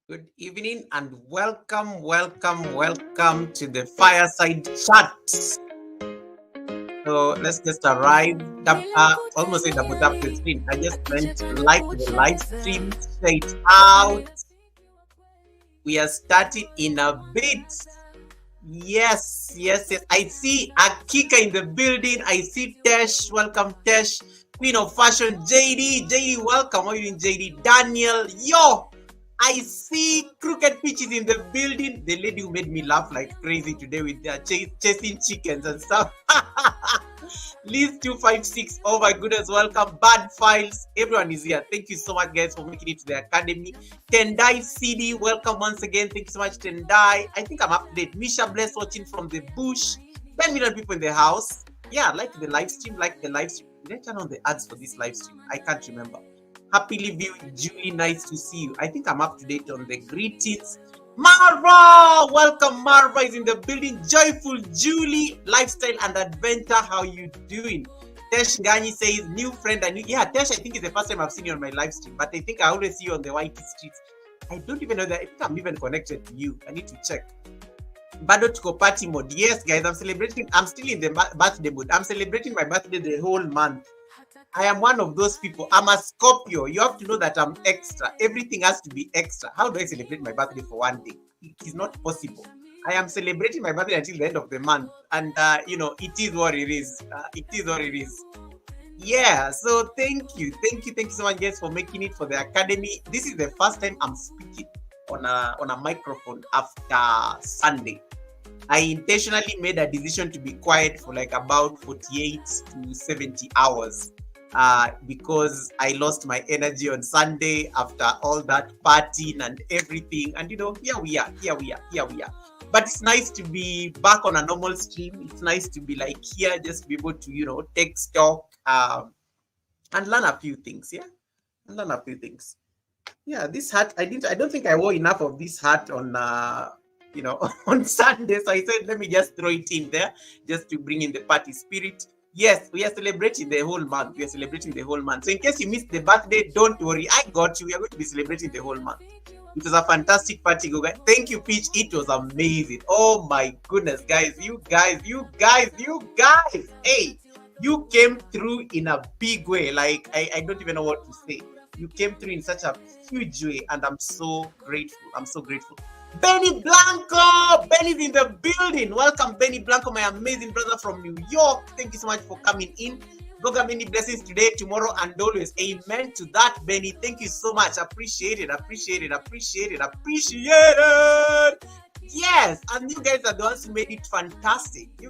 Good evening and welcome to the fireside chat. So let's just arrive. Almost say double tap the screen. I just meant like the live stream, share it out. We are starting in a bit. Yes. I see Akika in the building. I see Tesh. Welcome, Tesh. Queen of Fashion, JD. JD, welcome. How are you doing, JD? Daniel, yo. I see Crooked Peaches in the building. The lady who made me laugh like crazy today with their chasing chickens and stuff. Liz 256. Oh my goodness, welcome. Bad Files. Everyone is here. Thank you so much, guys, for making it to the academy. Tendai CD, welcome once again. Thank you so much, Tendai. I think I'm up to date. Misha Bless watching from the bush. 10 million people in the house. Yeah, like the live stream. Did I turn on the ads for this live stream? I can't remember. Happily viewing, Julie. Nice to see you. I think I'm up to date on the greetings. Marva, welcome. Marva is in the building. Joyful Julie, lifestyle and adventure. How you doing? Tesh Gani says new friend. Yeah, Tesh, I think it's the first time I've seen you on my live stream, but I think I always see you on the YT streets. I don't even know that. I think I'm even connected to you. I need to check. Bado tuko party mode. Yes, guys, I'm celebrating. I'm still in the birthday mood. I'm celebrating my birthday the whole month. I am one of those people. I'm a Scorpio. You have to know that I'm extra. Everything has to be extra. How do I celebrate my birthday for one day? It is not possible. I am celebrating my birthday until the end of the month. And, it is what it is. Yeah, so thank you so much, guys, for making it for the academy. This is the first time I'm speaking on a microphone after Sunday. I intentionally made a decision to be quiet for like about 48 to 70 hours because I lost my energy on Sunday after all that partying and everything. And here we are. But it's nice to be back on a normal stream. It's nice to be like here, just be able to, take stock and learn a few things. Yeah, this hat, I don't think I wore enough of this hat on on Sunday. So I said, let me just throw it in there just to bring in the party spirit. Yes, we are celebrating the whole month. So in case you missed the birthday, don't worry. I got you. We are going to be celebrating the whole month. It was a fantastic party, go guys. Thank you, Peach. It was amazing. Oh my goodness, guys. You guys. Hey, you came through in a big way. Like, I don't even know what to say. You came through in such a huge way, and I'm so grateful. Benny Blanco! Benny's in the building. Welcome, Benny Blanco, my amazing brother from New York. Thank you so much for coming in. God got many blessings today, tomorrow, and always. Amen to that, Benny. Thank you so much. Appreciate it. Yes, and you guys are the ones who made it fantastic. You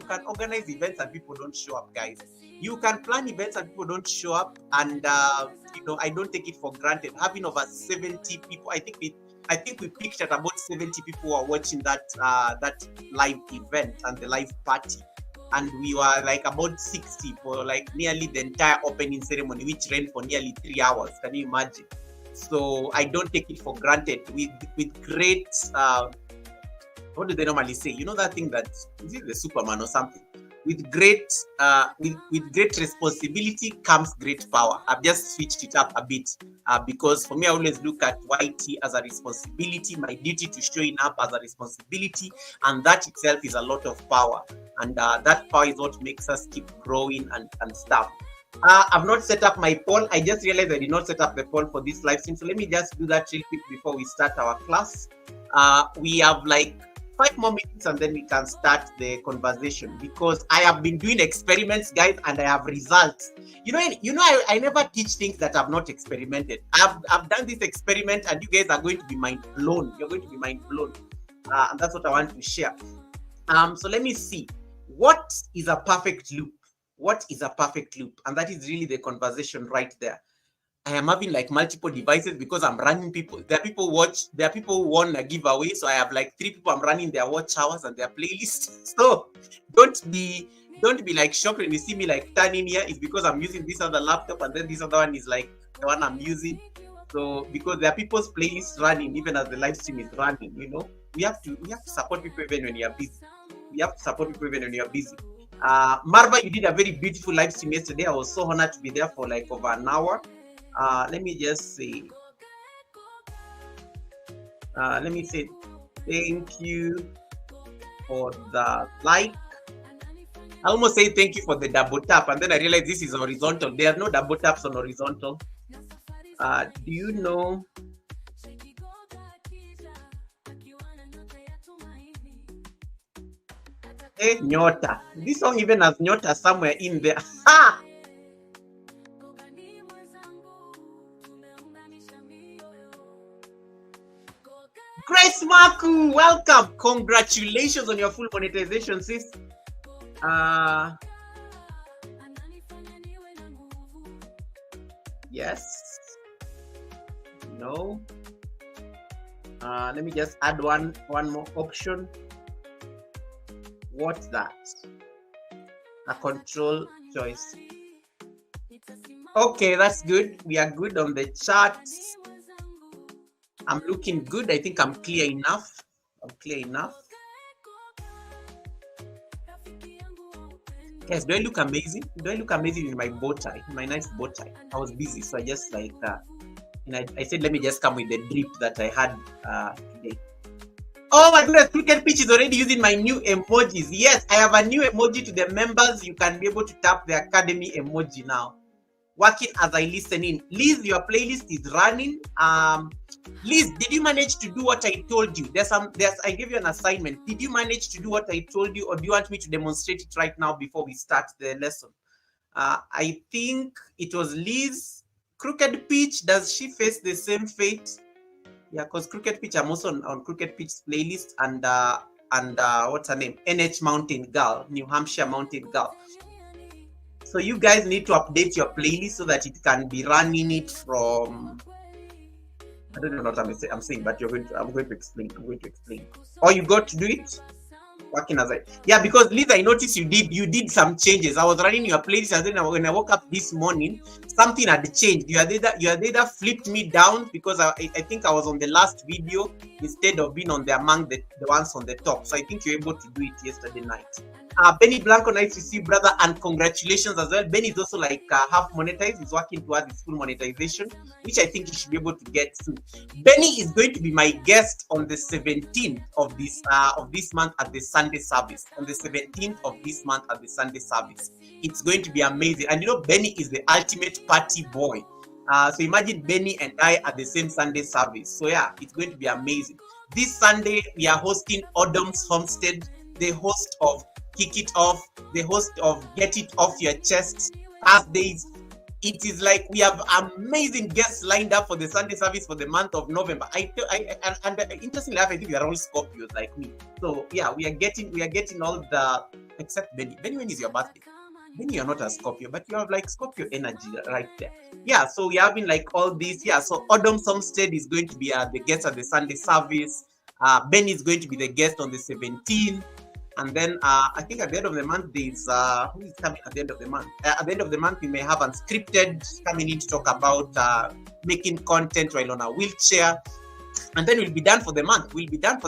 can organize events and people don't show up, guys. You can plan events and people don't show up, and I don't take it for granted. Having over 70 people, I think we peaked at about 70 people who are watching that live event and the live party, and we were like about 60 for like nearly the entire opening ceremony, which ran for nearly 3 hours. Can you imagine? So I don't take it for granted. With great, what do they normally say? You know that thing that is it the Superman or something? With great responsibility comes great power. I've just switched it up a bit because for me, I always look at YT as a responsibility, my duty to showing up as a responsibility, and that itself is a lot of power. And that power is what makes us keep growing and stuff. I've not set up my poll. I just realized I did not set up the poll for this live stream. So let me just do that real quick before we start our class. We have like 5 more minutes and then we can start the conversation, because I have been doing experiments, guys, and I have results. I never teach things that I've not experimented. I've done this experiment and you guys are going to be mind blown. You're going to be mind blown. And that's what I want to share. So let me see. What is a perfect loop? And that is really the conversation right there. I am having like multiple devices because I'm running people. There are people who won a giveaway. So I have like 3 people I'm running their watch hours and their playlists. So don't be like shocked when you see me like turning here. It's because I'm using this other laptop and then this other one is like the one I'm using. So because there are people's playlists running even as the live stream is running, we have to support people even when you're busy. Marva, you did a very beautiful live stream yesterday. I was so honored to be there for like over an hour. Let me just say, Let me say thank you for the like. I almost say thank you for the double tap, and then I realized this is horizontal. There are no double taps on horizontal. Do you know? Hey, Nyota. This song even has Nyota somewhere in there. Ha! Grace Marku, welcome. Congratulations on your full monetization, sis. Yes. No. Let me just add one more option. What's that? A control choice. Okay, that's good. We are good on the charts. I'm looking good. I think I'm clear enough. Guys, do I look amazing? Do I look amazing in my bow tie? My nice bow tie. I was busy, so I just like and I said, let me just come with the drip that I had today. Oh my goodness, Cricket Pitch is already using my new emojis. Yes, I have a new emoji to the members. You can be able to tap the Academy emoji now. Working as I listen in. Liz, your playlist is running. Liz, did you manage to do what I told you? I gave you an assignment. Did you manage to do what I told you, or do you want me to demonstrate it right now before we start the lesson? I think it was Liz. Crooked Pitch, does she face the same fate? Yeah, because Crooked Pitch, I'm also on Crooked Pitch's playlist, and what's her name? NH Mountain Girl, New Hampshire Mountain Girl. So you guys need to update your playlist so that it can be running it from. I don't know what I'm saying, but I'm going to explain. Or you got to do it. Working as because Liz, I noticed you did some changes. I was running your playlist, and then when I woke up this morning, something had changed. You had either flipped me down because I think I was on the last video instead of being on the among the ones on the top. So I think you were able to do it yesterday night. Benny Blanco, nice to see you, brother, and congratulations as well. Benny is also like half monetized. He's working towards his full monetization, which I think he should be able to get soon. Benny is going to be my guest on the 17th of this month at the Sunday service. On the 17th of this month at the Sunday service, it's going to be amazing. And you know, Benny is the ultimate party boy. So imagine Benny and I at the same Sunday service. So yeah, it's going to be amazing. This Sunday we are hosting Odom's Homestead, the host of Kick It Off, the host of Get It Off Your Chest Thursdays. It is like we have amazing guests lined up for the Sunday service for the month of November. And interestingly enough, I think we are all Scorpios like me. So yeah, we are getting all the except Benny. Benny, when is your birthday? Benny, you're not a Scorpio, but you have like Scorpio energy right there. Yeah, so we are having like all these. Yeah, so Odom Somstead is going to be the guest at the Sunday service. Benny is going to be the guest on the 17th. And then I think at the end of the month, there's who is coming at the end of the month? At the end of the month, we may have Unscripted coming in to talk about making content while on a wheelchair. And then we'll be done for the month. That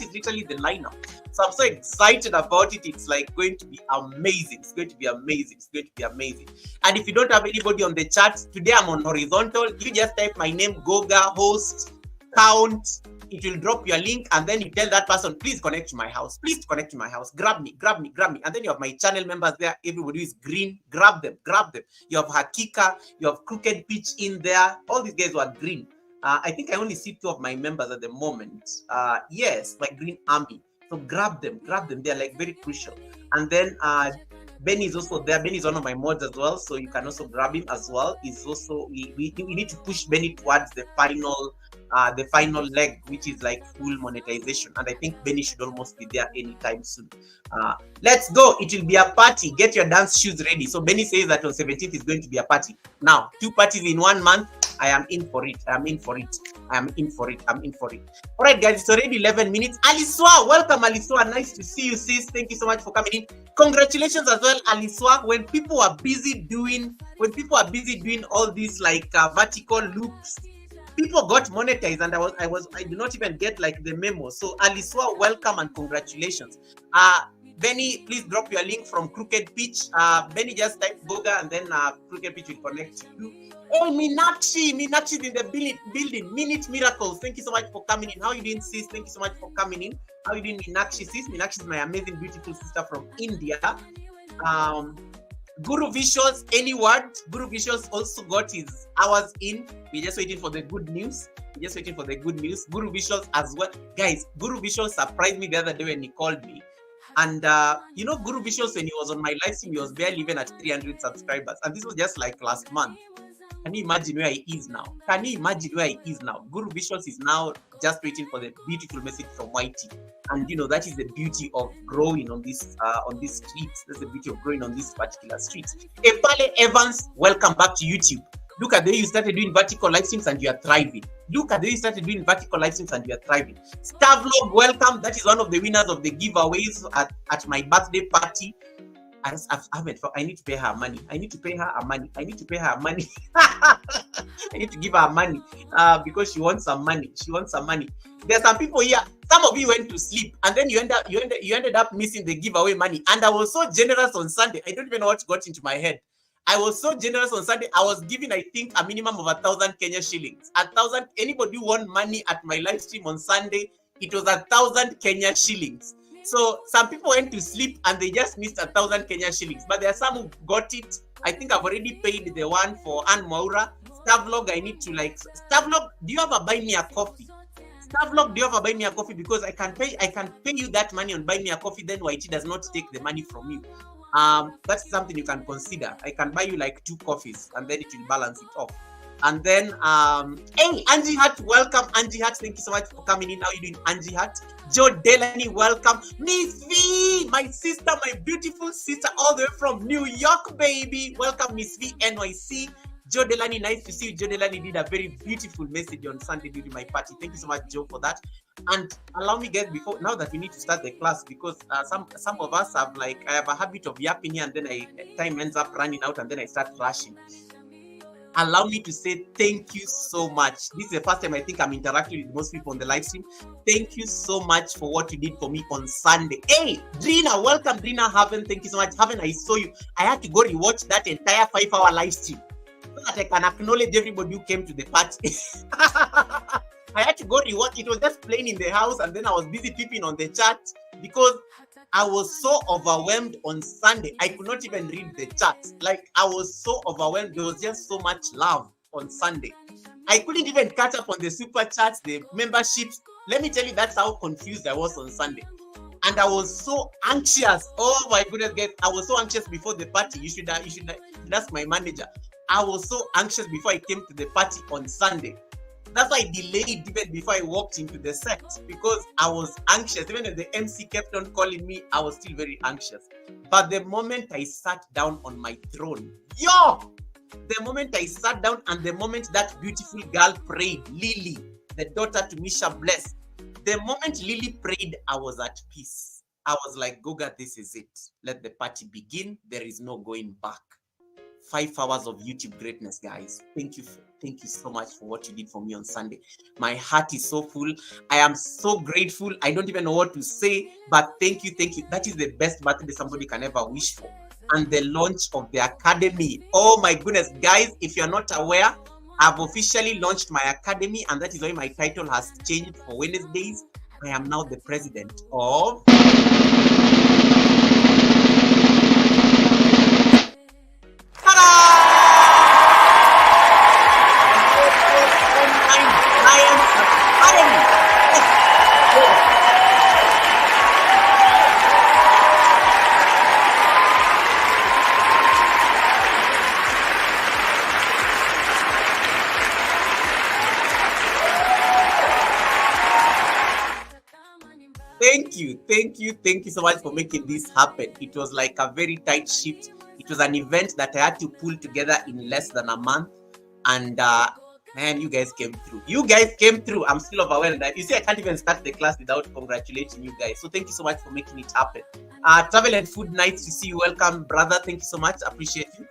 is literally the lineup. So I'm so excited about it. It's like going to be amazing. And if you don't have anybody on the chat, today I'm on horizontal. You just type my name, Goga, host, count. It will drop your link, and then you tell that person, please connect to my house. Grab me. And then you have my channel members there. Everybody is green. Grab them. You have Hakika. You have Crooked Pitch in there. All these guys were green. I think I only see 2 of my members at the moment. Yes, my green army. So grab them. They're like very crucial. And then Benny is also there. Benny is one of my mods as well, so you can also grab him as well. Is also we need to push Benny towards the final leg, which is like full monetization, and I think Benny should almost be there anytime soon. Let's go. It will be a party. Get your dance shoes ready. So Benny says that on 17th is going to be a party. Now 2 parties in 1 month. I am in for it. All right, guys, it's already 11 minutes. Aliswa, welcome, Aliswa. Nice to see you, sis. Thank you so much for coming in. Congratulations as well, Aliswa. When people are busy doing all these like vertical loops, people got monetized, and I did not even get like the memo. So Aliswa, welcome and congratulations. Benny, please drop your link from Crooked Pitch. Benny, just type Goga and then Crooked Pitch will connect to you. Hey, Minakshi's in the building. Minute Miracles, thank you so much for coming in. How you doing, sis? Thank you so much for coming in. How you doing, Minakshi, sis? Minakshi is my amazing, beautiful sister from India. Guru Visuals, any word? Guru Visuals also got his hours in. We're just waiting for the good news. Guru Visuals as well. Guys, Guru Visuals surprised me the other day when he called me. And Guru Visuals, when he was on my live stream, he was barely even at 300 subscribers. And this was just like last month. Can you imagine where he is now? Guru Visuals is now just waiting for the beautiful message from Whitey. And that is the beauty of growing on this streets. That's the beauty of growing on this particular streets. Epale Evans, welcome back to YouTube. Look at the way you started doing vertical live streams and you are thriving. Stavlog, welcome. That is one of the winners of the giveaways at my birthday party. I need to pay her money. I need to give her money because she wants some money. There's some people here. Some of you went to sleep and then you ended up missing the giveaway money. And I was so generous on Sunday. I don't even know what got into my head. I was so generous on Sunday. I was giving, I think, a minimum of 1,000 Kenya shillings. 1,000. Anybody who won money at my live stream on Sunday, it was 1,000 Kenya shillings. So some people went to sleep and they just missed 1,000 Kenya shillings. But there are some who got it. I think I've already paid the one for Ann Maura. Stavlog, I need to Stavlog, do you have a buy me a coffee? Because I can pay you that money on buy me a coffee, then YT does not take the money from you. That's something you can consider. I can buy you like 2 coffees and then it will balance it off. And then, hey, Angie Hart, welcome. Angie Hart, thank you so much for coming in. How are you doing, Angie Hart? Joe Delaney, welcome. Miss V, my sister, my beautiful sister, all the way from New York, baby. Welcome, Miss V, NYC. Joe Delaney, nice to see you. Joe Delaney did a very beautiful message on Sunday during my party. Thank you so much, Joe, for that. And allow me, guys, now that we need to start the class, because some of us have I have a habit of yapping here and then time ends up running out and then I start rushing. Allow me to say thank you so much. This is the first time I think I'm interacting with most people on the live stream. Thank you so much for what you did for me on Sunday. Hey, Drina, welcome, Drina Haven. Thank you so much. Haven, I saw you. I had to go rewatch that entire 5-hour live stream so that I can acknowledge everybody who came to the party. I had to go rewatch. It was just playing in the house and then I was busy peeping on the chat because I was so overwhelmed on Sunday. I could not even read the chat. I was so overwhelmed. There was just so much love on Sunday. I couldn't even catch up on the super chats, the memberships. Let me tell you, that's how confused I was on Sunday. And I was so anxious. Oh my goodness, guys. I was so anxious before the party. You should ask my manager. I was so anxious before I came to the party on Sunday. That's why I delayed even before I walked into the set, because I was anxious. Even if the MC kept on calling me, I was still very anxious. But the moment I sat down on my throne, the moment I sat down and the moment that beautiful girl prayed, Lily, the daughter to Misha Bless, the moment Lily prayed, I was at peace. I was like, Goga, this is it. Let the party begin. There is no going back. 5 hours of YouTube greatness, guys. Thank you so much for what you did for me on Sunday. My heart is so full. I am so grateful. I don't even know what to say, but thank you. That is the best birthday somebody can ever wish for. And the launch of the academy. Oh my goodness, guys, if you're not aware, I've officially launched my academy, and that is why my title has changed for Wednesdays. I am now the president of Thank you so much for making this happen. It was like a very tight shift. It was an event that I had to pull together in less than a month. And man, you guys came through. I'm still overwhelmed. You see, I can't even start the class without congratulating you guys. So thank you so much for making it happen. Travel and Food, nice to see you. Welcome, brother. Thank you so much. Appreciate you.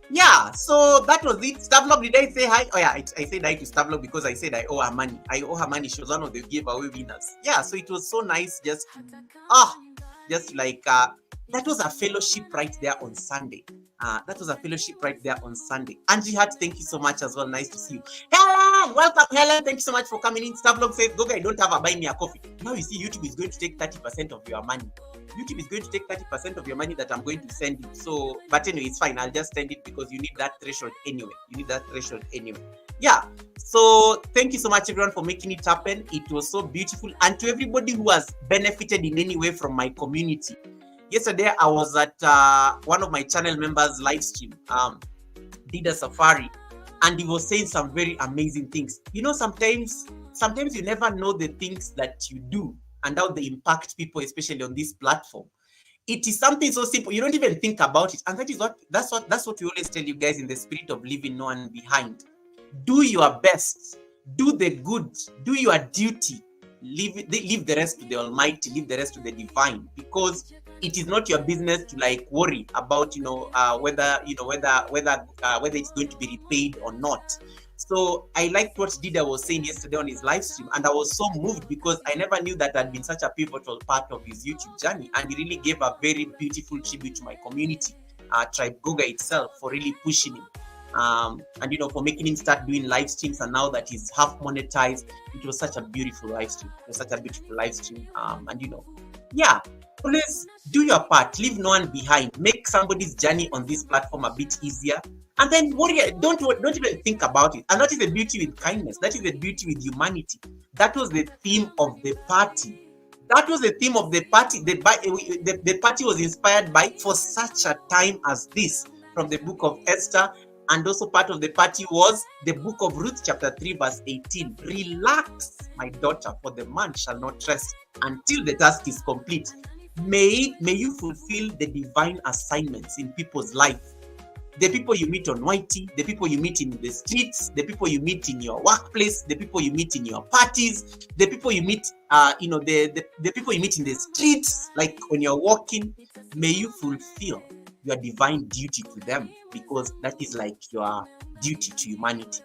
Yeah, so that was it. Stavlog, did I say hi? Oh yeah, I said hi to Stavlog because I said I owe her money. She was one of the giveaway winners. Yeah, so it was so nice just just like that was a fellowship right there on Sunday. That was a fellowship right there on Sunday. Angie Hart, thank you so much as well. Nice to see you. Helen, welcome, Helen. Thank you so much for coming in. Stavlog says, Goga, I don't have a buy me a coffee. Now you see, YouTube is going to take 30% of your money. YouTube is going to take 30% of your money that I'm going to send you. So, but anyway, it's fine. I'll just send it because you need that threshold anyway. Yeah. So thank you so much, everyone, for making it happen. It was so beautiful. And to everybody who has benefited in any way from my community. Yesterday, I was at one of my channel members' live stream, did a safari, and he was saying some very amazing things. You know, sometimes you never know the things that you do and how they impact people, especially on this platform. It is something so simple, you don't even think about it. And that's what we always tell you guys in the spirit of leaving no one behind. Do your best, do the good, do your duty, leave the rest to the Almighty, leave the rest to the divine, because it is not your business to like worry about whether it's going to be repaid or not. So I liked what Dida was saying yesterday on his live stream, and I was so moved because I never knew that had been such a pivotal part of his YouTube journey, and he really gave a very beautiful tribute to my community, Tribe Goga itself, for really pushing him. And for making him start doing live streams, and now that he's half monetized, it was such a beautiful live stream. Always do your part, leave no one behind, make somebody's journey on this platform a bit easier, and then don't even think about it. And that is the beauty with kindness, that is the beauty with humanity. That was the theme of the party. The party was inspired by for such a time as this, from the book of Esther. And also part of the party was the book of Ruth chapter 3 verse 18. Relax, my daughter, for the man shall not rest until the task is complete. May you fulfill the divine assignments in people's life. The people you meet on Whitey, the people you meet in the streets, the people you meet in your workplace, the people you meet in your parties, the people you meet, the people you meet in the streets, like when you're walking, may you fulfill your divine duty to them, because that is like your duty to humanity.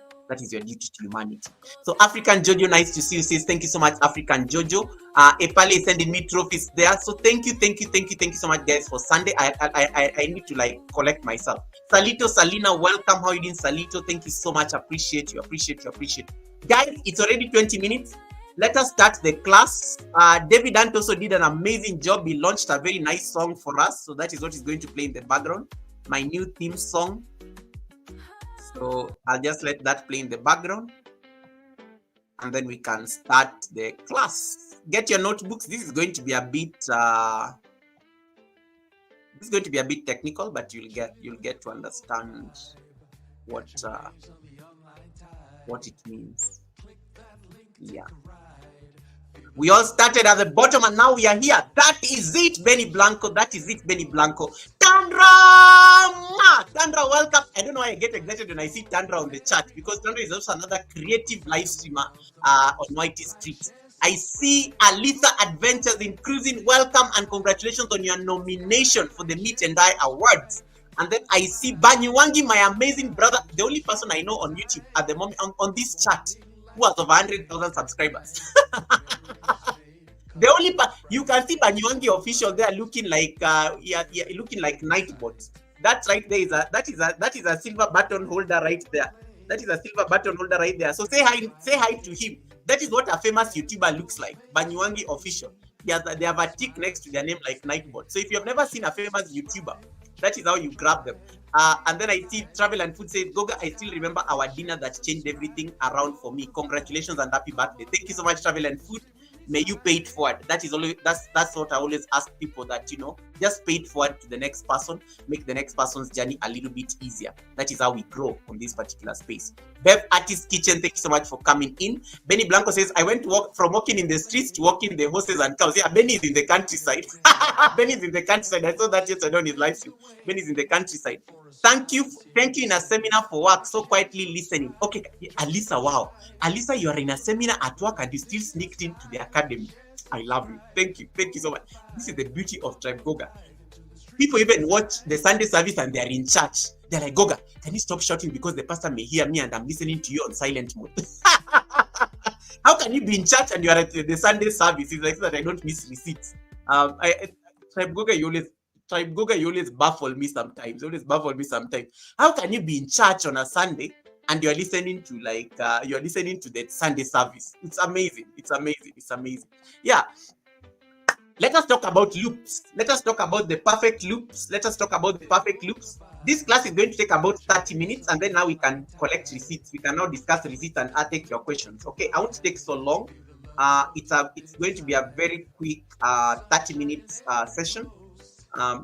So African Jojo, nice to see you. Says thank you so much, African Jojo. Epale is sending me trophies there. So thank you so much, guys, for Sunday. I need to like collect myself. Salito Salina, welcome. How are you doing, Salito? Thank you so much. Appreciate you. Guys, it's already 20 minutes. Let us start the class. David Ant also did an amazing job. He launched a very nice song for us. So that is what is going to play in the background. My new theme song. So I'll just let that play in the background. And then we can start the class. Get your notebooks. This is going to be a bit technical, but you'll get to understand what it means. Yeah. We all started at the bottom and now we are here. That is it, Benny Blanco. Tandra, welcome. I don't know why I get excited when I see Tandra on the chat, because Tandra is also another creative live streamer on Whitey Street. I see Alisa Adventures in Cruising. Welcome and congratulations on your nomination for the Meet and I Awards. And then I see Banyuwangi, my amazing brother, the only person I know on YouTube at the moment on this chat who has over 100,000 subscribers. The only you can see Banyuwangi official there looking like looking like Nightbot. That's right there that is a silver button holder right there. So say hi to him. That is what a famous YouTuber looks like. Banyuwangi official. They have a tick next to their name like Nightbot. So if you have never seen a famous YouTuber, that is how you grab them. And then I see Travel and Food says, Goga, I still remember our dinner that changed everything around for me. Congratulations and happy birthday. Thank you so much, Travel and Food. May you pay it forward. That is always that's what I always ask people, that just pay it forward to the next person, make the next person's journey a little bit easier. That is how we grow on this particular space. Bev Artist Kitchen, thank you so much for coming in. Benny Blanco says, I went to from walking in the streets to walking the horses and cows. Yeah, Benny is in the countryside. Benny is in the countryside. I saw that yesterday on his live stream. Benny is in the countryside. Thank you in a seminar for work, so quietly listening. Okay, Alisa, wow. Alisa, you are in a seminar at work and you still sneaked into the academy. I love you. Thank you so much. This is the beauty of Tribe Goga. People even watch the Sunday service and they are in church. They're like, Goga, can you stop shouting because the pastor may hear me and I'm listening to you on silent mode? How can you be in church and you are at the Sunday service? It's like so that I don't miss receipts. Tribe Goga, you always baffle me sometimes. How can you be in church on a Sunday and you're listening to the Sunday service? It's amazing. Yeah. Let us talk about loops. Let us talk about the perfect loops. This class is going to take about 30 minutes, and then now we can collect receipts. We can now discuss receipts and I'll take your questions. Okay, I won't take so long. It's going to be a very quick 30 minutes session,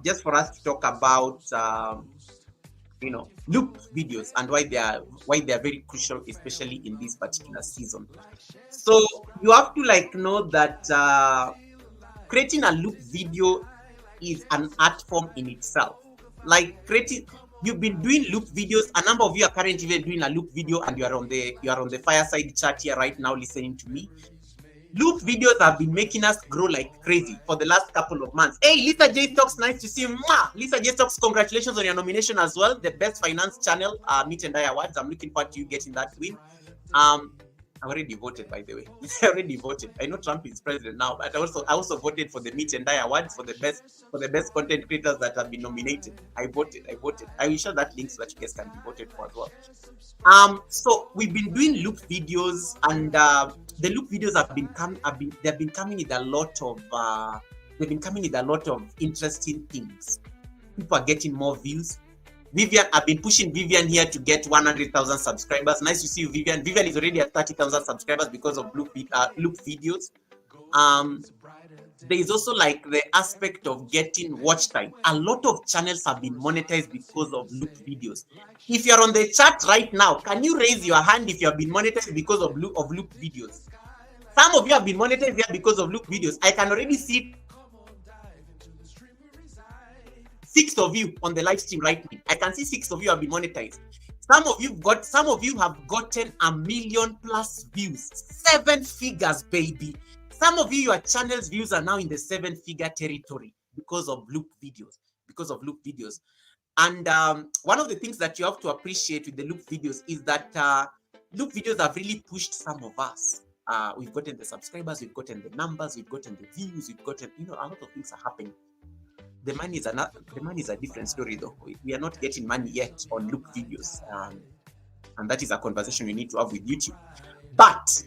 just for us to talk about loop videos and why they are very crucial, especially in this particular season. So you have to know that creating a loop video is an art form in itself. You've been doing loop videos. A number of you are currently doing a loop video, and you are on the fireside chat here right now listening to me. Loop videos have been making us grow like crazy for the last couple of months. Hey, Lisa J Talks, nice to see you. Lisa J Talks, congratulations on your nomination as well. The Best Finance Channel Meet and I Awards. I'm looking forward to you getting that win. I already voted, by the way. I already voted. I know Trump is president now, but I also voted for the Meet and I Awards for the best content creators that have been nominated. I voted. I will share that link so that you guys can be voted for as well. So we've been doing loop videos, and the loop videos have been coming with a lot of interesting things. People are getting more views. Vivian, I've been pushing Vivian here to get 100,000 subscribers. Nice to see you, Vivian. Vivian is already at 30,000 subscribers because of loop videos. There is also the aspect of getting watch time. A lot of channels have been monetized because of loop videos. If you're on the chat right now, can you raise your hand if you have been monetized because of loop videos? Some of you have been monetized here because of loop videos. I can already see 6 of you on the live stream right now. I can see 6 of you have been monetized. Some of you have gotten 1 million plus views. 7 figures, baby. Some of you, your channel's views are now in the 7-figure territory because of loop videos. And one of the things that you have to appreciate with the loop videos is that loop videos have really pushed some of us. We've gotten the subscribers, we've gotten the numbers, we've gotten the views, we've gotten, a lot of things are happening. The money is a different story, though. We are not getting money yet on loop videos, and that is a conversation we need to have with YouTube. But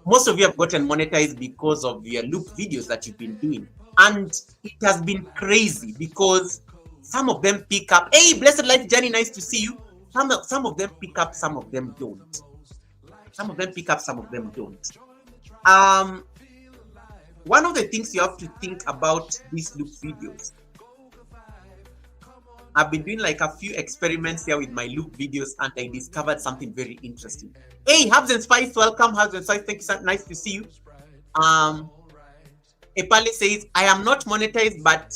most of you have gotten monetized because of your loop videos that you've been doing, and it has been crazy because some of them pick up. Hey, Blessed Life Journey, nice to see you. Some of them pick up, some of them don't. Some of them pick up, some of them don't. One of the things you have to think about these loop videos, I've been doing a few experiments here with my loop videos, and I discovered something very interesting. Hey, Hubs and Spice, welcome. Hubs and Spice, thank you, so nice to see you. Epale says, I am not monetized but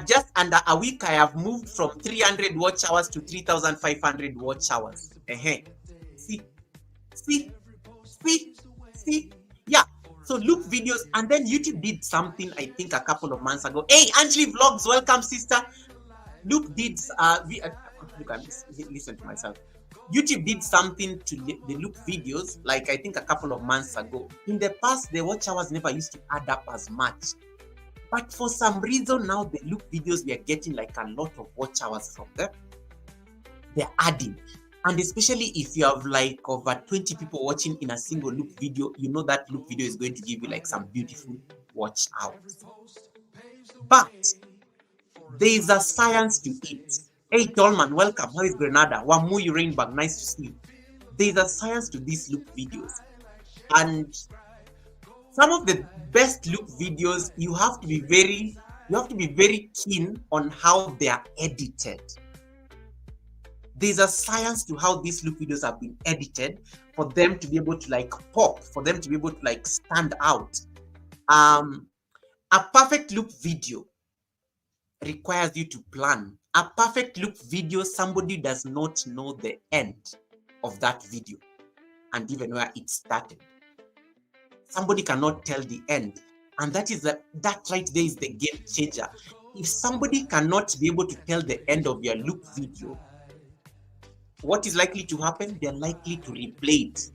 just under a week I have moved from 300 watch hours to 3,500 watch hours. See. Yeah. So loop videos, and then YouTube did something I think a couple of months ago. Hey, Anjali Vlogs, welcome, sister. Loop did listen to myself. YouTube did something to the loop videos, I think a couple of months ago. In the past, the watch hours never used to add up as much. But for some reason now, the loop videos, we are getting a lot of watch hours from them. They're adding. And especially if you have over 20 people watching in a single loop video, you know that loop video is going to give you some beautiful watch hours. But there is a science to it. Hey, Tolman, welcome. How is Grenada? Wamuyu Rainbag, nice to see you. There is a science to these loop videos. And some of the best loop videos, you have to be very keen on how they are edited. There's a science to how these loop videos have been edited for them to be able to pop, for them to be able to stand out. A perfect loop video requires you to plan. A perfect loop video, somebody does not know the end of that video and even where it started. Somebody cannot tell the end. And that right there is the game changer. If somebody cannot be able to tell the end of your loop video, what is likely to happen? They're likely to replay it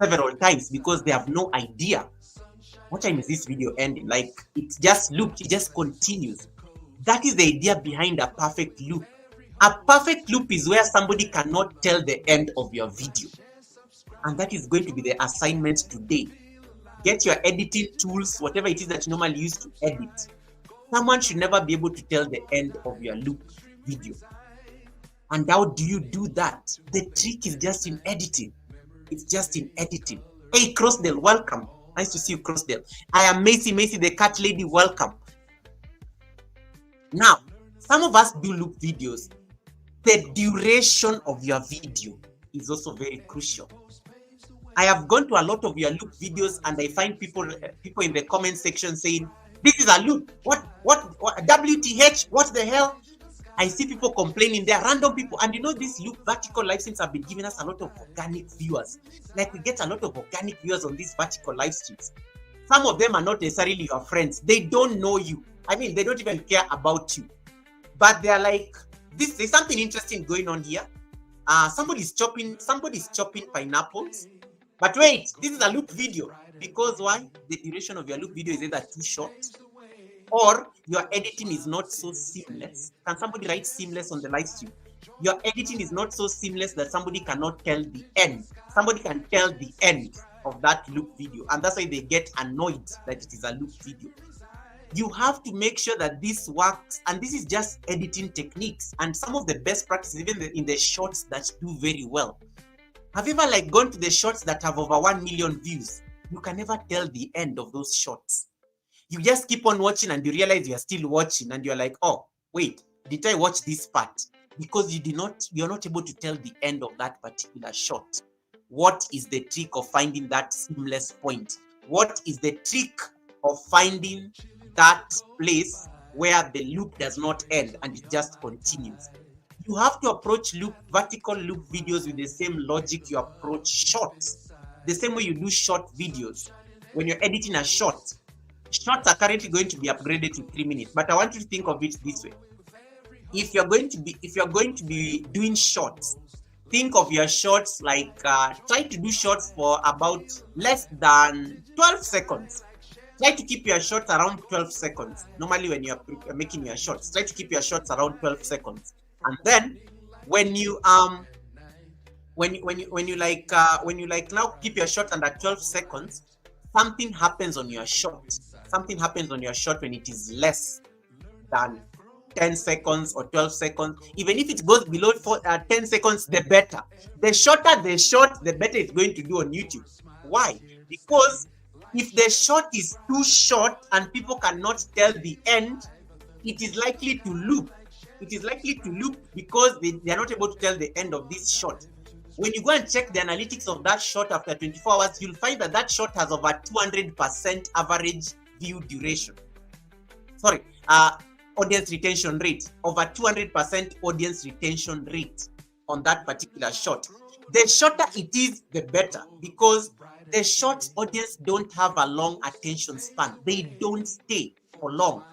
several times because they have no idea what time is this video ending? Like, it's just looped, it just continues. That is the idea behind a perfect loop. A perfect loop is where somebody cannot tell the end of your video. And that is going to be the assignment today. Get your editing tools, whatever it is that you normally use to edit. Someone should never be able to tell the end of your loop video. And how do you do that? The trick is just in editing. It's just in editing. Hey, Crossdale, welcome. Nice to see you, Crossdale. I am Macy, the cat lady, welcome. Now, some of us do loop videos. The duration of your video is also very crucial. I have gone to a lot of your loop videos and I find people in the comment section saying, this is a loop. What, WTH, what the hell? I see people complaining, they're random people. And you know, these loop vertical live streams have been giving us a lot of organic viewers. Like, we get a lot of organic viewers on these vertical live streams. Some of them are not necessarily your friends. They don't know you. I mean, they don't even care about you. But they're like, there's something interesting going on here. Somebody's chopping pineapples. But wait, this is a loop video. Because why? The duration of your loop video is either too short or your editing is not so seamless. Can somebody write seamless on the live stream? Your editing is not so seamless that somebody cannot tell the end. Somebody can tell the end of that loop video. And that's why they get annoyed that it is a loop video. You have to make sure that this works, and this is just editing techniques and some of the best practices, even in the shorts that do very well. Have you ever gone to the shorts that have over 1 million views? You can never tell the end of those shorts. You just keep on watching and you realize you're still watching and you're like, oh, wait, did I watch this part? Because you're not able to tell the end of that particular short. What is the trick of finding that seamless point? What is the trick of finding that place where the loop does not end and it just continues? You have to approach vertical loop videos with the same logic you approach shorts. The same way you do short videos. When you're editing a short, shorts are currently going to be upgraded to 3 minutes. But I want you to think of it this way. If you're going to be doing shorts, think of your shorts like try to do shorts for about less than 12 seconds. Try to keep your shorts around 12 seconds. Normally, when you're making your shorts, try to keep your shorts around 12 seconds. And then, when you now keep your short under 12 seconds, something happens on your short. Something happens on your short when it is less than 10 seconds or 12 seconds. Even if it goes below 10 seconds, the better. The shorter the short, the better it's going to do on YouTube. Why? Because if the short is too short and people cannot tell the end, it is likely to loop. It is likely to loop because they are not able to tell the end of this short. When you go and check the analytics of that short after 24 hours, you'll find that that short has over 200% average view duration. Audience retention rate. Over 200% audience retention rate on that particular short. The shorter it is, the better, because the short audience don't have a long attention span. They don't stay for long.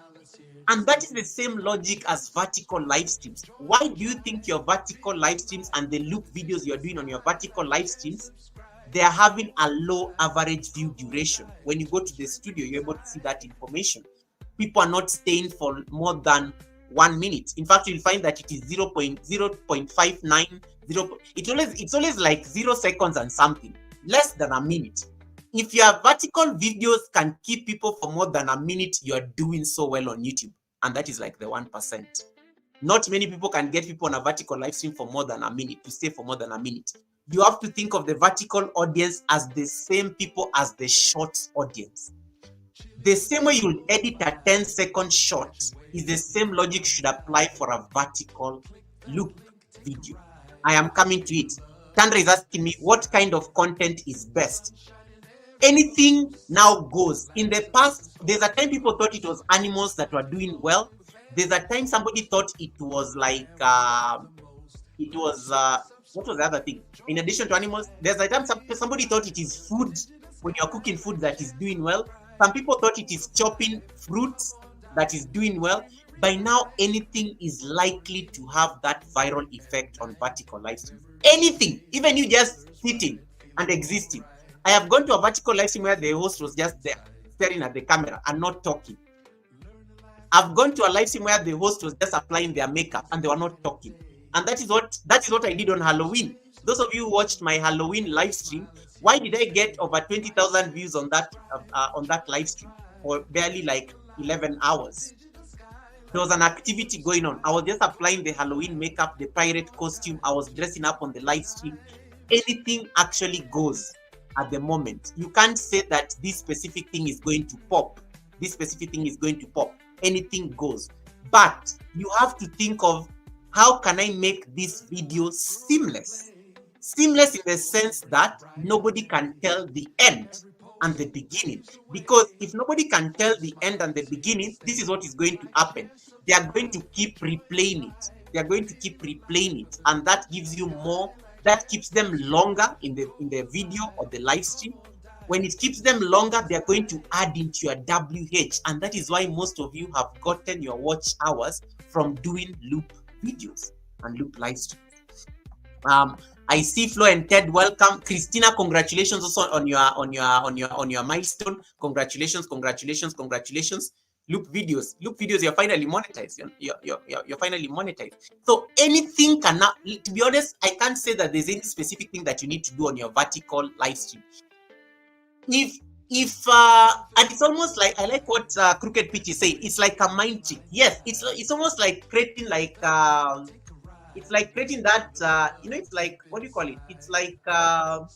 And that is the same logic as vertical live streams. Why do you think your vertical live streams and the loop videos you're doing on your vertical live streams, they are having a low average view duration? When you go to the studio, you're able to see that information. People are not staying for more than 1 minute. In fact, you'll find that it is 0.59. It's always like 0 seconds and something, less than a minute. If your vertical videos can keep people for more than a minute, you're doing so well on YouTube. And that is like the 1%. Not many people can get people on a vertical live stream for more than a minute, to stay for more than a minute. You have to think of the vertical audience as the same people as the short audience. The same way you'll edit a 10-second short is the same logic should apply for a vertical loop video. I am coming to it. Tandra is asking me what kind of content is best. Anything now goes. In the past, there's a time people thought it was animals that were doing well. There's a time somebody thought it was like, what was the other thing? In addition to animals, there's a time somebody thought it is food, when you're cooking food, that is doing well. Some people thought it is chopping fruits that is doing well. By now, anything is likely to have that viral effect on vertical live streams. Anything, even you just sitting and existing. I have gone to a vertical live stream where the host was just there, staring at the camera and not talking. I've gone to a live stream where the host was just applying their makeup and they were not talking. And that is what I did on Halloween. Those of you who watched my Halloween live stream, why did I get over 20,000 views on that live stream for barely like 11 hours? There was an activity going on. I was just applying the Halloween makeup, the pirate costume. I was dressing up on the live stream. Anything actually goes at the moment. You can't say that this specific thing is going to pop. This specific thing is going to pop. Anything goes. But you have to think of, how can I make this video seamless? Seamless in the sense that nobody can tell the end and the beginning. Because if nobody can tell the end and the beginning, this is what is going to happen. They are going to keep replaying it. They are going to keep replaying it. And that gives you more, that keeps them longer in the video or the live stream. When it keeps them longer, they are going to add into your WH. And that is why most of you have gotten your watch hours from doing loop videos and loop live streams. I see Flo and Ted, welcome. Christina, congratulations also on your milestone. Congratulations. Loop videos, you're finally monetized. You're finally monetized. So anything can now, to be honest, I can't say that there's any specific thing that you need to do on your vertical live stream. And it's almost like, I like what Crooked Pitch is saying. It's like a mind trick. Yes, it's almost like creating like it's like creating that it's like, what do you call it? It's like I'm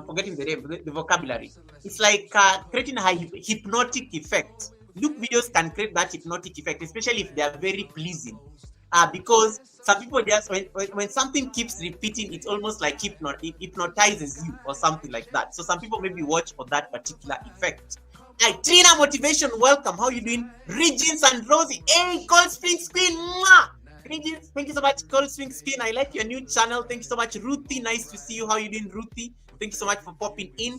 forgetting the name, the vocabulary. It's like creating a hypnotic effect. Loop videos can create that hypnotic effect, especially if they are very pleasing. Because some people just, when something keeps repeating, it's almost like it hypnotizes you or something like that. So some people maybe watch for that particular effect. Hi, Trina Motivation, welcome. How you doing? Regins and Rosie. Hey, Cold Spring Spin. Mwah! Regins, thank you so much. Cold Spring Spin. I like your new channel. Thank you so much. Ruthie, nice to see you. How you doing, Ruthie? Thank you so much for popping in.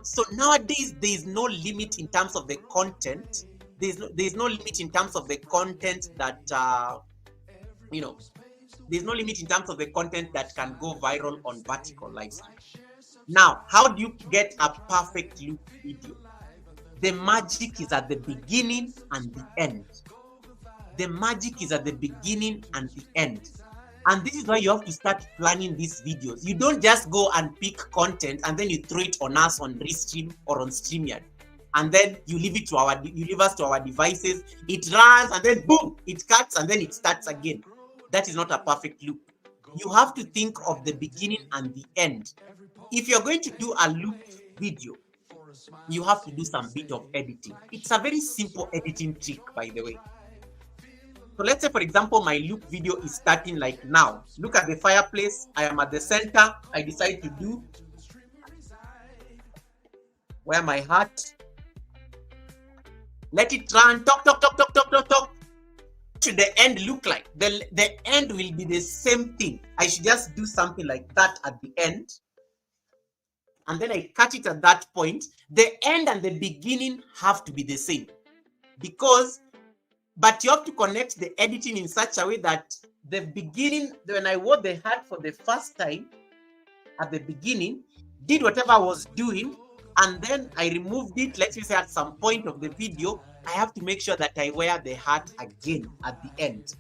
So nowadays, there is no limit in terms of the content. There's no limit in terms of the content that there's no limit in terms of the content that can go viral on vertical live stream. Now, how do you get a perfect loop video? The magic is at the beginning and the end. The magic is at the beginning and the end. And this is why you have to start planning these videos. You don't just go and pick content and then you throw it on us on Restream or on StreamYard. And then you leave us to our devices. It runs and then boom, it cuts and then it starts again. That is not a perfect loop. You have to think of the beginning and the end. If you're going to do a loop video, you have to do some bit of editing. It's a very simple editing trick, by the way. So let's say, for example, my loop video is starting like now. Look at the fireplace. I am at the center. I decide to do wear my hat. Let it run. Talk. What should the end look like? The end will be the same thing. I should just do something like that at the end. And then I cut it at that point. The end and the beginning have to be the same. But you have to connect the editing in such a way that the beginning, when I wore the hat for the first time, at the beginning, did whatever I was doing, and then I removed it. Let's say at some point of the video, I have to make sure that I wear the hat again at the end.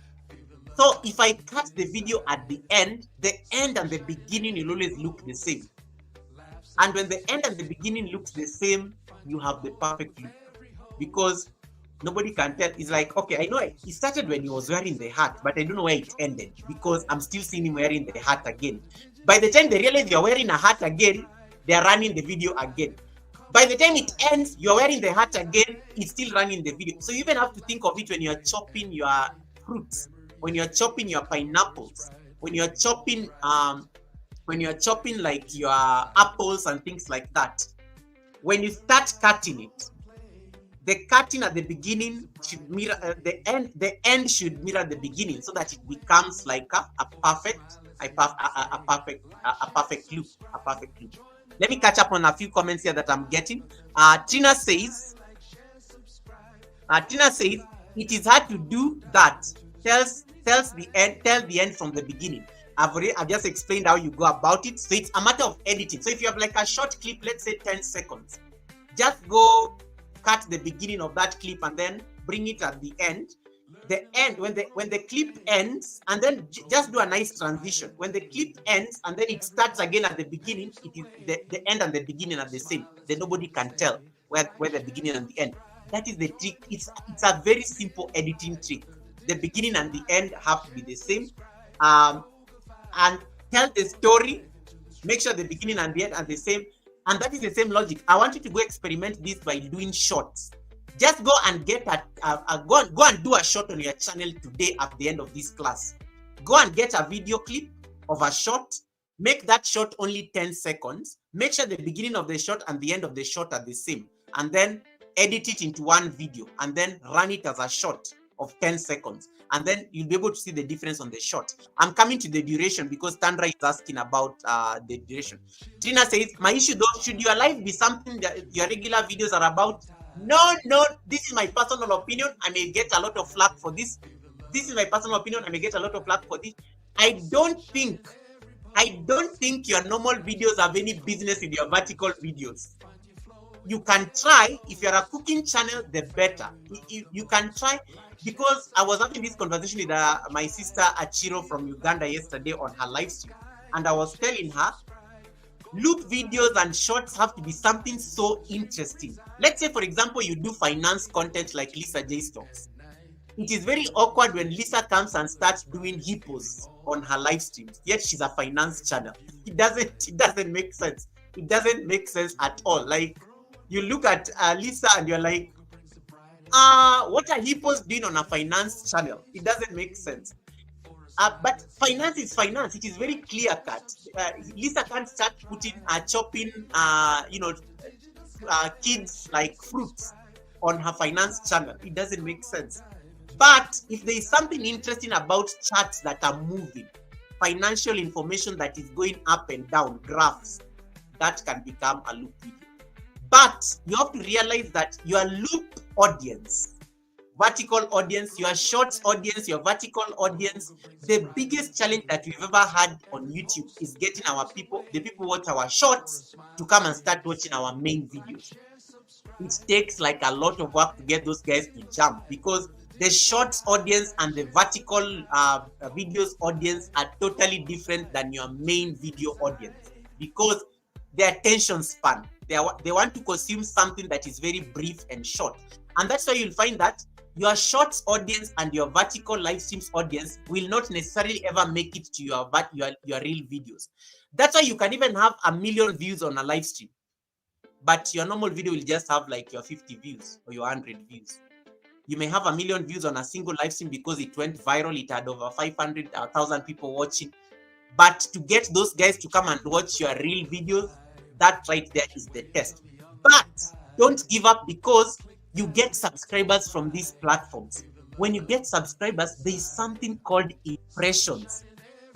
So if I cut the video at the end and the beginning will always look the same. And when the end and the beginning looks the same, you have the perfect look. Because nobody can tell. It's like, okay, I know it started when he was wearing the hat, but I don't know where it ended because I'm still seeing him wearing the hat again. By the time they realize you're wearing a hat again, they're running the video again. By the time it ends, you're wearing the hat again, it's still running the video. So you even have to think of it when you're chopping your fruits, when you're chopping your pineapples, when you're chopping like your apples and things like that. When you start cutting it, the cutting at the beginning should mirror the end. The end should mirror the beginning, so that it becomes like a perfect loop. Let me catch up on a few comments here that I'm getting. Tina says, it is hard to do that. Tell the end from the beginning. I've just explained how you go about it. So it's a matter of editing. So if you have like a short clip, let's say 10 seconds. just go cut the beginning of that clip and then bring it at the end. The end, when the clip ends, and then just do a nice transition. When the clip ends and then it starts again at the beginning, it is the end and the beginning are the same. Then nobody can tell where the beginning and the end. That is the trick. It's a very simple editing trick. The beginning and the end have to be the same. And tell the story. Make sure the beginning and the end are the same. And that is the same logic. I want you to go experiment this by doing shorts. Just go and get go and do a short on your channel today at the end of this class. Go and get a video clip of a short. Make that short only 10 seconds. Make sure the beginning of the short and the end of the short are the same. And then edit it into one video and then run it as a short of 10 seconds. And then you'll be able to see the difference on the short. I'm coming to the duration because Tandra is asking about the duration. Trina says, my issue though, should your life be something that your regular videos are about? No, this is my personal opinion. I may get a lot of flack for this. This is my personal opinion. I may get a lot of flack for this. I don't think your normal videos have any business in your vertical videos. You can try. If you're a cooking channel, the better. You can try, because I was having this conversation with my sister Achiro from Uganda yesterday on her live stream, and I was telling her, loop videos and shorts have to be something so interesting. Let's say, for example, you do finance content like Lisa J Stocks. It is very awkward when Lisa comes and starts doing hippos on her live streams, yet she's a finance channel. It doesn't make sense. It doesn't make sense at all. Like, you look at Lisa and you're like, what are hippos doing on a finance channel? It doesn't make sense. But finance is finance. It is very clear cut. Lisa can't start putting chopping, kids like fruits on her finance channel. It doesn't make sense. But if there is something interesting about charts that are moving, financial information that is going up and down, graphs, that can become a loop video. But you have to realize that your loop audience, vertical audience, your shorts audience, your vertical audience, the biggest challenge that we've ever had on YouTube is getting our people, the people who watch our shorts, to come and start watching our main videos. It takes like a lot of work to get those guys to jump, because the shorts audience and the vertical videos audience are totally different than your main video audience, because their attention span, they want to consume something that is very brief and short. And that's why you'll find that your shorts audience and your vertical live streams audience will not necessarily ever make it to your real videos. That's why you can even have 1 million views on a live stream, but your normal video will just have like your 50 views or your 100 views. You may have 1 million views on a single live stream because it went viral, it had over 500,000 people watching. But to get those guys to come and watch your real videos, that right there is the test. But don't give up, because you get subscribers from these platforms. When you get subscribers, there is something called impressions.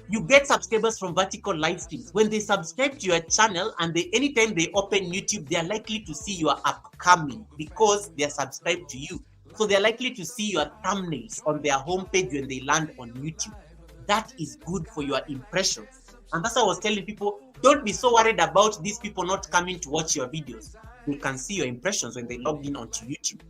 You get subscribers from vertical live streams. When they subscribe to your channel and anytime they open YouTube, they are likely to see your upcoming because they are subscribed to you. So they're likely to see your thumbnails on their homepage when they land on YouTube. That is good for your impressions. And that's why I was telling people, don't be so worried about these people not coming to watch your videos. They can see your impressions when they log in onto YouTube.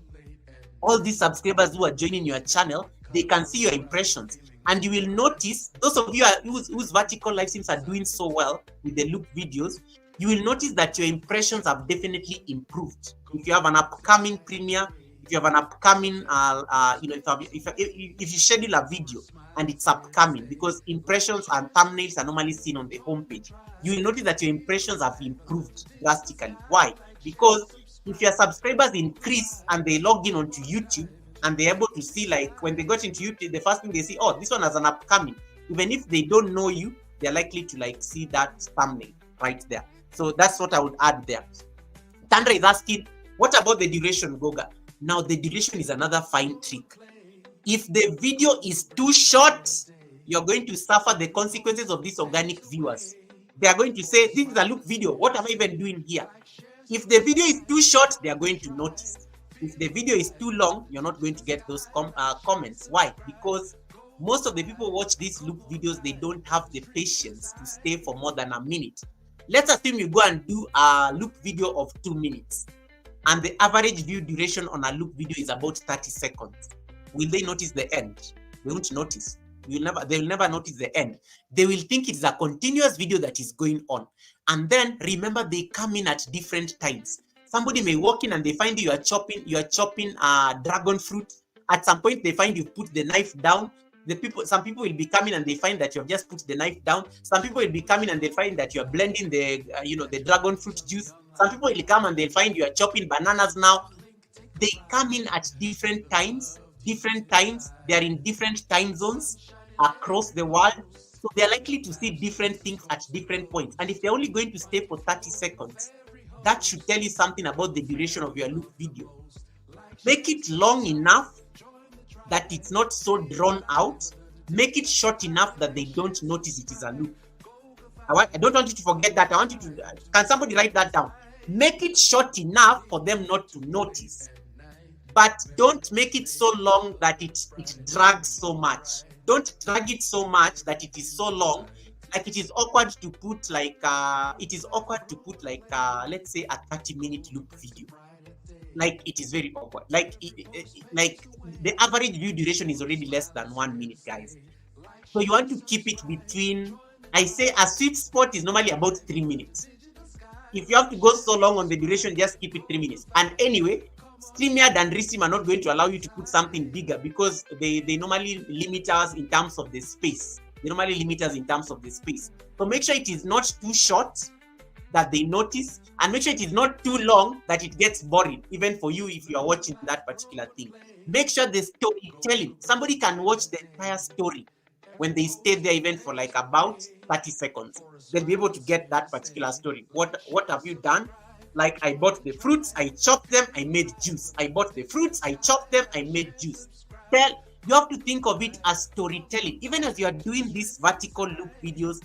All these subscribers who are joining your channel, they can see your impressions. And you will notice, those of you whose vertical live streams are doing so well with the loop videos, you will notice that your impressions have definitely improved. If you have an upcoming premiere, if you have an upcoming, if you schedule a video and it's upcoming, because impressions and thumbnails are normally seen on the homepage, you will notice that your impressions have improved drastically. Why? Because if your subscribers increase and they log in onto YouTube and they're able to see, like when they got into YouTube, the first thing they see, oh, this one has an upcoming. Even if they don't know you, they're likely to like see that thumbnail right there. So that's what I would add there. Tandra is asking, what about the duration, Goga? Now, the duration is another fine trick. If the video is too short, you're going to suffer the consequences of these organic viewers. They are going to say, this is a loop video. What am I even doing here? If the video is too short, they are going to notice. If the video is too long, you're not going to get those comments. Why? Because most of the people who watch these loop videos, they don't have the patience to stay for more than a minute. Let's assume you go and do a loop video of 2 minutes. and the average view duration on a loop video is about 30 seconds. Will they notice the end? They won't notice. They will never notice the end. They will think it's a continuous video that is going on. And then remember, they come in at different times. Somebody may walk in and they find you are chopping dragon fruit. At some point, they find you put the knife down. Some people will be coming and they find that you have just put the knife down. Some people will be coming and they find that you are blending the dragon fruit juice. Some people will come and they'll find you are chopping bananas now. They come in at different times. They are in different time zones across the world. So they're likely to see different things at different points. And if they're only going to stay for 30 seconds, that should tell you something about the duration of your loop video. Make it long enough that it's not so drawn out. Make it short enough that they don't notice it is a loop. I don't want you to forget that. I want you to, can somebody write that down? Make it short enough for them not to notice. But don't make it so long that it drags so much. Don't drag it so much that it is so long. Like it is awkward to put let's say a 30-minute loop video. Like it is very awkward. Like the average view duration is already less than 1 minute, guys. So you want to keep it between, I say a sweet spot is normally about 3 minutes. If you have to go so long on the duration, just keep it 3 minutes. And anyway, StreamYard and Restream are not going to allow you to put something bigger because they normally limit us in terms of the space. So make sure it is not too short that they notice, and make sure it is not too long that it gets boring, even for you if you are watching that particular thing. Make sure the storytelling, somebody can watch the entire story when they stay there even for like about 30 seconds. They'll be able to get that particular story. What have you done? Like, I bought the fruits, I chopped them, I made juice. I bought the fruits, I chopped them, I made juice. You have to think of it as storytelling. Even as you are doing these vertical loop videos,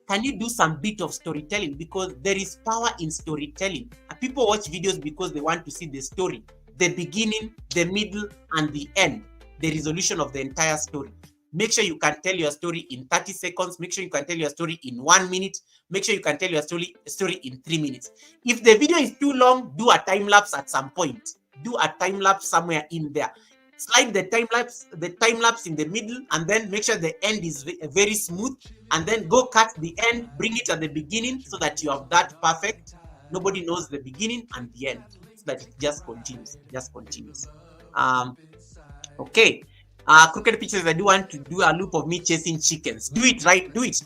can you do some bit of storytelling? Because there is power in storytelling. And people watch videos because they want to see the story, the beginning, the middle, and the end, the resolution of the entire story. Make sure you can tell your story in 30 seconds. Make sure you can tell your story in 1 minute. Make sure you can tell your story in 3 minutes. If the video is too long, do a time lapse at some point. Do a time lapse somewhere in there. Slide the time lapse in the middle, and then make sure the end is very smooth. And then go cut the end, bring it at the beginning so that you have that perfect. Nobody knows the beginning and the end, so that it just continues. Okay. Crooked Pictures, I do want to do a loop of me chasing chickens. Do it, right? Do it.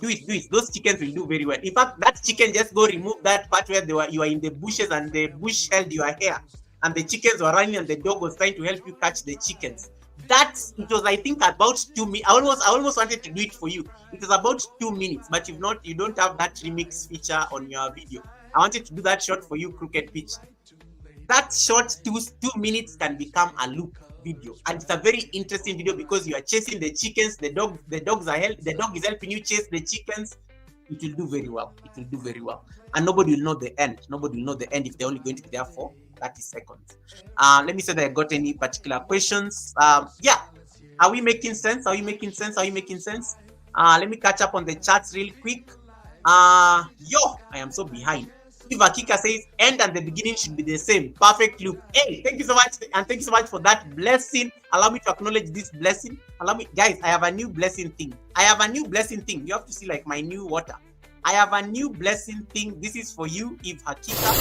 Those chickens will do very well. In fact, that chicken, just go remove that part where you are in the bushes and the bush held your hair. And the chickens were running and the dog was trying to help you catch the chickens. It was, I think, about 2 minutes. I almost wanted to do it for you. It was about 2 minutes, but you don't have that remix feature on your video. I wanted to do that short for you, Crooked Pitch. That short 2 minutes can become a loop video, and it's a very interesting video because you are chasing the chickens. The dog is helping you chase the chickens. It will do very well. And nobody will know the end. If they're only going to be there for 30 seconds. Let me see that I got any particular questions. Yeah, are we making sense? Let me catch up on the chats real quick. I am so behind. Akika says end and the beginning should be the same. Perfect loop. Hey, thank you so much, and thank you so much for that blessing. Allow me to acknowledge this blessing. Guys, I have a new blessing thing. You have to see like my new water. I have a new blessing thing. This is for you, if Hakika.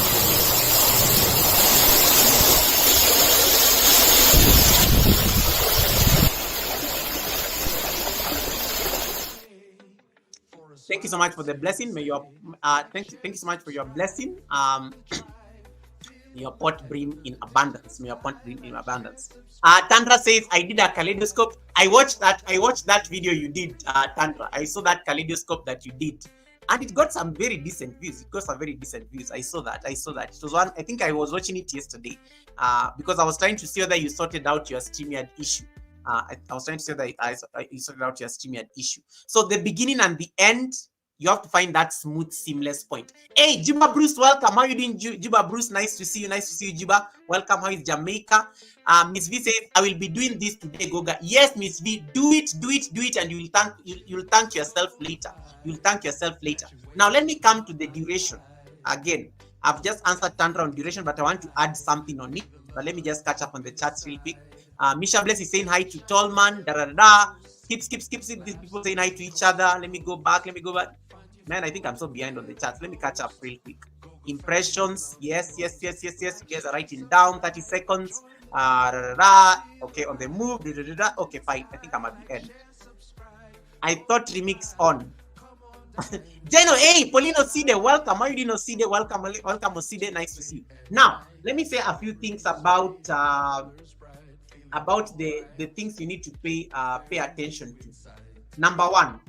Thank you so much for the blessing. May your thank you so much for your blessing. May your pot bring in abundance. Tandra says, I did a kaleidoscope. I watched that video you did, Tandra. I saw that kaleidoscope that you did, and it got some very decent views. I saw that. It was one. I think I was watching it yesterday, because I was trying to see whether you sorted out your StreamYard issue. I was trying to say that you sorted out your StreamYard issue. So the beginning and the end, you have to find that smooth, seamless point. Hey, Juba Bruce, welcome. How are you doing, Juba Bruce? Nice to see you, Juba. Welcome. How is Jamaica? Miss V says, I will be doing this today, Goga. Yes, Miss V, do it, and you'll thank yourself later. Now let me come to the duration again. I've just answered turnaround duration, but I want to add something on it. But let me just catch up on the chats real quick. Misha Bless is saying hi to Tallman. Skip. These people saying hi to each other. Let me go back. Man, I think I'm so behind on the charts. Let me catch up real quick. Impressions. Yes. You guys are writing down. 30 seconds. Okay, on the move. Okay, fine. I think I'm at the end. I thought remix on. Jeno, hey, Polino Side, welcome. How you didn't Side? Welcome, Side. Nice to see you. Now, let me say a few things about the things you need to pay attention to. Number one,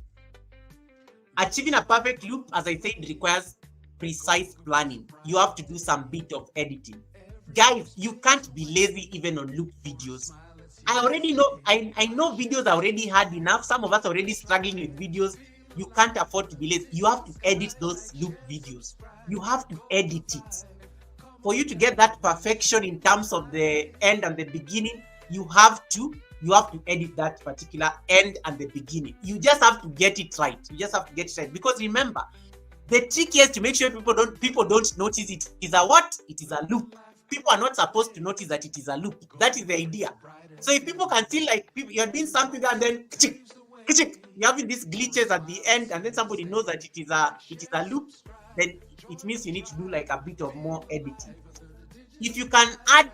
achieving a perfect loop, as I said, requires precise planning. You have to do some bit of editing. Guys, you can't be lazy even on loop videos. I already know, I know videos are already hard enough. Some of us are already struggling with videos. You can't afford to be lazy. You have to edit those loop videos. You have to edit it. For you to get that perfection in terms of the end and the beginning, you have to edit that particular end and the beginning. You just have to get it right. Because remember, the trick is to make sure people don't notice it is a what? It is a loop. People are not supposed to notice that it is a loop. That is the idea. So if people can feel like you're doing something and then you're having these glitches at the end, and then somebody knows that it is a loop, then it means you need to do like a bit of more editing. If you can add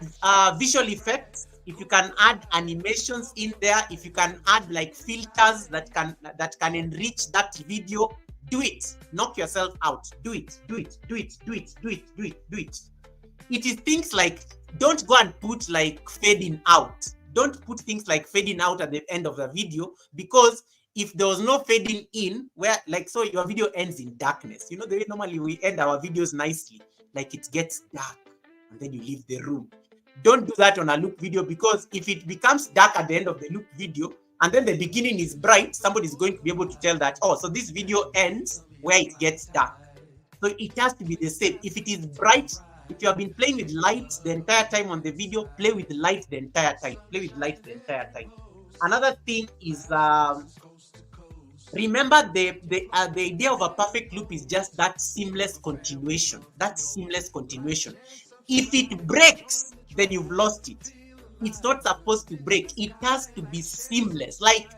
visual effects, if you can add animations in there, if you can add like filters that can enrich that video, do it. Knock yourself out. Do it. It is things like, don't go and put like fading out. Don't put things like fading out at the end of the video, because if there was no fading in, where like, so your video ends in darkness. You know, the way normally we end our videos nicely, like it gets dark and then you leave the room. Don't do that on a loop video, because if it becomes dark at the end of the loop video and then the beginning is bright, somebody is going to be able to tell that, oh, so this video ends where it gets dark. So it has to be the same. If it is bright, if you have been playing with light the entire time on the video, play with light the entire time. Another thing is, remember the idea of a perfect loop is just that seamless continuation. If it breaks, then you've lost it. It's not supposed to break. It has to be seamless. Like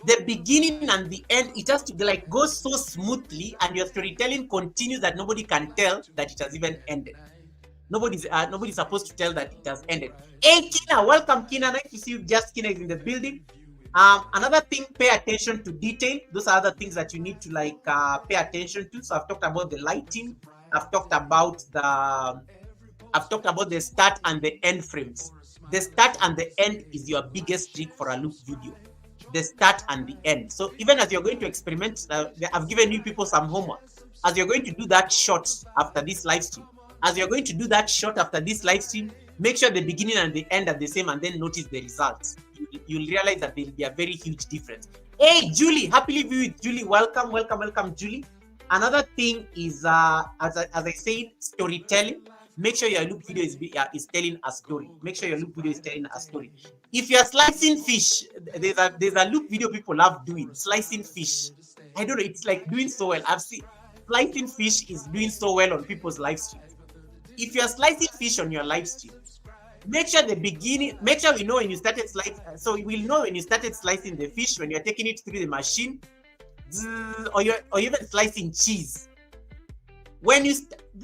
the beginning and the end, it has to be like go so smoothly, and your storytelling continues that nobody can tell that it has even ended. Nobody's supposed to tell that it has ended. Hey, Kina, welcome, Kina. Nice to see you. Just Kina is in the building. Another thing, pay attention to detail. Those are other things that you need to like pay attention to. So I've talked about the lighting. I've talked about the start and the end frames. The start and the end is your biggest trick for a loop video. The start and the end. So even as you're going to experiment, I've given you people some homework. As you're going to do that shot after this live stream, make sure the beginning and the end are the same, and then notice the results. You'll realize that there will be a very huge difference. Hey, Julie, happily view with Julie. Welcome, Julie. Another thing is, as I said, storytelling. Make sure your loop video is telling a story. If you're slicing fish, there's a loop video people love doing, slicing fish. I don't know, it's like doing so well. I've seen slicing fish is doing so well on people's live streams. If you're slicing fish on your live stream, make sure we know when you started slicing. So we'll know when you started slicing the fish, when you're taking it through the machine, or even slicing cheese.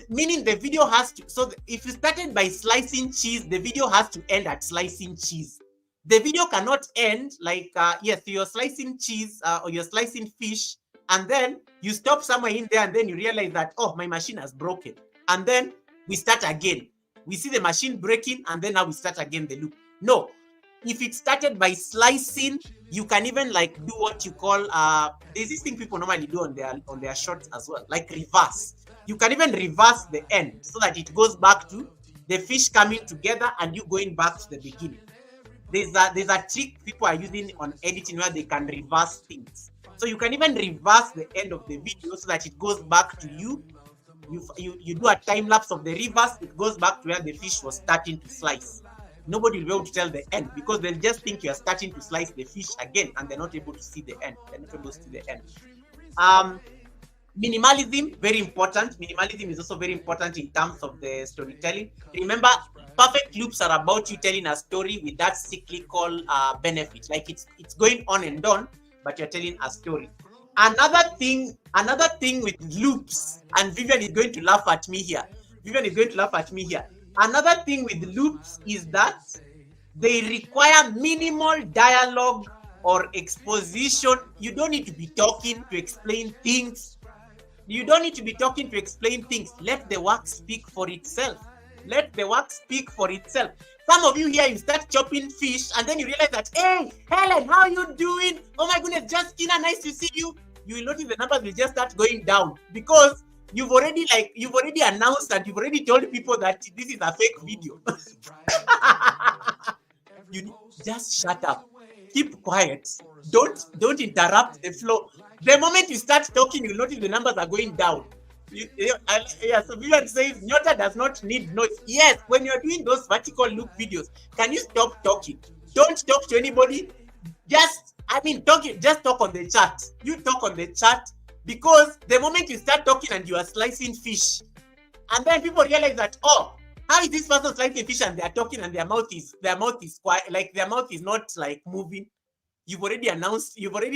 Meaning the video has to, so if you started by slicing cheese, the video has to end at slicing cheese. The video cannot end like, yes, you're slicing cheese or you're slicing fish, and then you stop somewhere in there, and then you realize that, oh, my machine has broken. And then we start again. We see the machine breaking, and then now we start again the loop. No, if it started by slicing, you can even like do what you call, there's this thing people normally do on their shorts as well, like reverse. You can even reverse the end so that it goes back to the fish coming together and you going back to the beginning. There's a trick people are using on editing where they can reverse things. So you can even reverse the end of the video so that it goes back to you. You do a time lapse of the reverse, it goes back to where the fish was starting to slice. Nobody will be able to tell the end, because they'll just think you're starting to slice the fish again, and they're not able to see the end. Minimalism, very important. Minimalism is also very important in terms of the storytelling. Remember, perfect loops are about you telling a story with that cyclical benefit. Like it's going on and on, but you're telling a story. Another thing with loops, and Vivian is going to laugh at me here. Another thing with loops is that they require minimal dialogue or exposition. You don't need to be talking to explain things. Let the work speak for itself. Some of you here, you start chopping fish and then you realize that, hey, Helen, how are you doing? Oh my goodness, Justina, nice to see you. You will notice the numbers will just start going down because you've already announced and you've already told people that this is a fake video. You just shut up. Keep quiet. Don't interrupt the flow. The moment you start talking, you'll notice the numbers are going down. So Vivian says Nyota does not need noise. Yes, when you're doing those vertical loop videos, can you stop talking? Don't talk to anybody. Just talk on the chat. You talk on the chat, because the moment you start talking and you are slicing fish, and then people realize that, oh, how is this person slicing fish and they are talking and their mouth is quiet, like their mouth is not like moving. You've already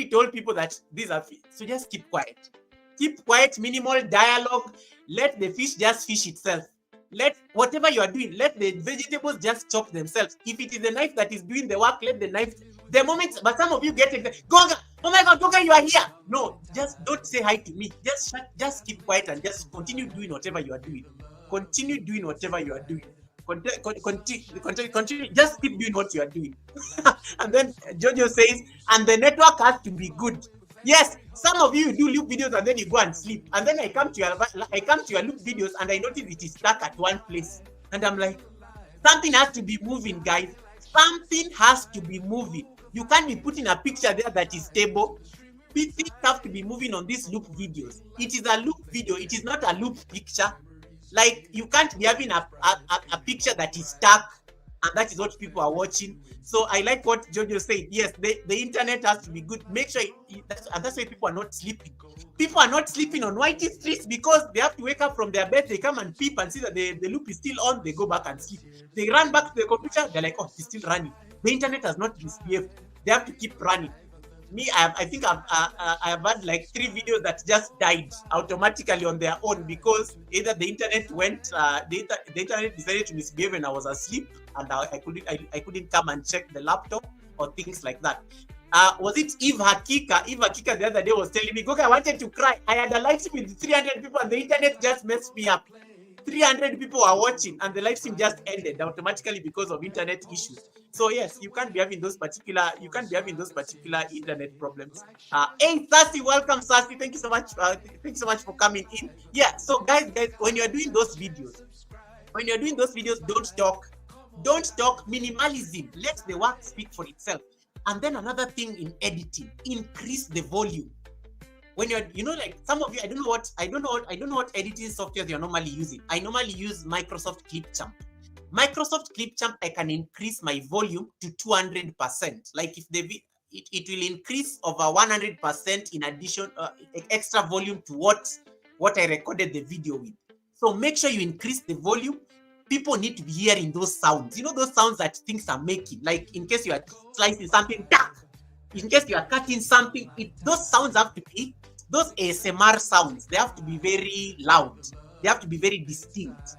told people that these are fish. So just keep quiet. Minimal dialogue. Let the fish just fish itself. Let whatever you are doing, let the vegetables just chop themselves. If it is the knife that is doing the work, let the knife. But some of you get it. Goga, oh my God, Goga, you are here. No, just don't say hi to me. Just keep quiet and just continue doing whatever you are doing. Continue. Just keep doing what you are doing. And then Jojo says, and the network has to be good. Yes, some of you do loop videos and then you go and sleep. And then I come to your loop videos and I notice it is stuck at one place. And I'm like, something has to be moving, guys. Something has to be moving. You can't be putting a picture there that is stable. Things have to be moving on these loop videos. It is a loop video. It is not a loop picture. Like, you can't be having a picture that is stuck, and that is what people are watching. So I like what Jojo said. Yes, the internet has to be good. Make sure, and that's why people are not sleeping. People are not sleeping on white streets because they have to wake up from their bed. They come and peep and see that the loop is still on. They go back and sleep. They run back to the computer. They're like, oh, it's still running. The internet has not misbehaved. They have to keep running. Me, I think I've had like 3 videos that just died automatically on their own because either the internet went, the internet decided to misbehave when I was asleep, and I couldn't come and check the laptop or things like that. Was it Eve Hakika? Eve Hakika the other day was telling me, I wanted to cry. I had a live stream with 300 people and the internet just messed me up. 300 people are watching and the live stream just ended automatically because of internet issues. So yes, you can't be having those particular internet problems. Hey Sassy, welcome Sassy. Thank you so much for coming in. Yeah, so guys, when you're doing those videos, don't talk. Minimalism. Let the work speak for itself. And then another thing in editing, increase the volume. When you're, like some of you, I don't know what editing software you're normally using. I normally use Microsoft Clipchamp. I can increase my volume to 200%. Like if it will increase over 100% in addition, extra volume to what I recorded the video with. So make sure you increase the volume. People need to be hearing those sounds. Those sounds that things are making. Like in case you are slicing something, in case you are cutting something, those sounds have to be, those ASMR sounds, they have to be very loud. They have to be very distinct.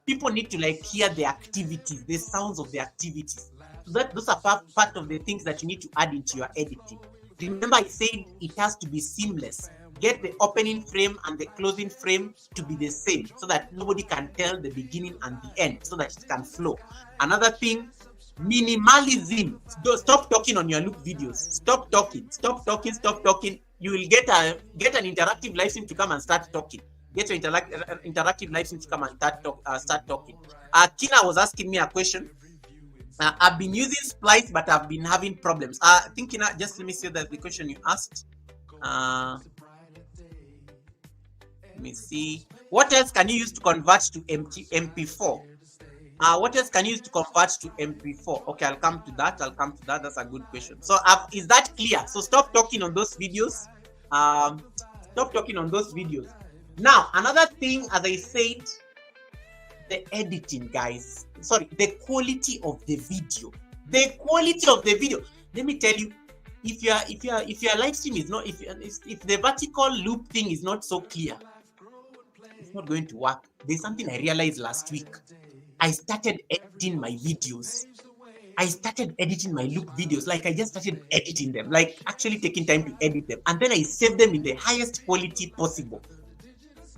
People need to hear the activities, the sounds of the activities. So those are part of the things that you need to add into your editing. Remember, I said it has to be seamless. Get the opening frame and the closing frame to be the same so that nobody can tell the beginning and the end, so that it can flow. Another thing, minimalism. Stop talking on your loop videos. Stop talking. You will get an interactive live stream to come and start talking. Get your interactive live stream to come and start talking. Kina was asking me a question. I've been using Splice, but I've been having problems. I think, Kina, just let me see the question you asked. Let me see. What else can you use to convert to MP4? What else can you use to convert to MP4? Okay, I'll come to that. That's a good question. So is that clear? So stop talking on those videos. Stop talking on those videos. Now, another thing, as I said, the editing, guys. Sorry, the quality of the video. The quality of the video. Let me tell you, if your live stream is not, if the vertical loop thing is not so clear, it's not going to work. There's something I realized last week. I started editing my videos. I started editing my loop videos. Like, I just started editing them, like actually taking time to edit them, and then I save them in the highest quality possible.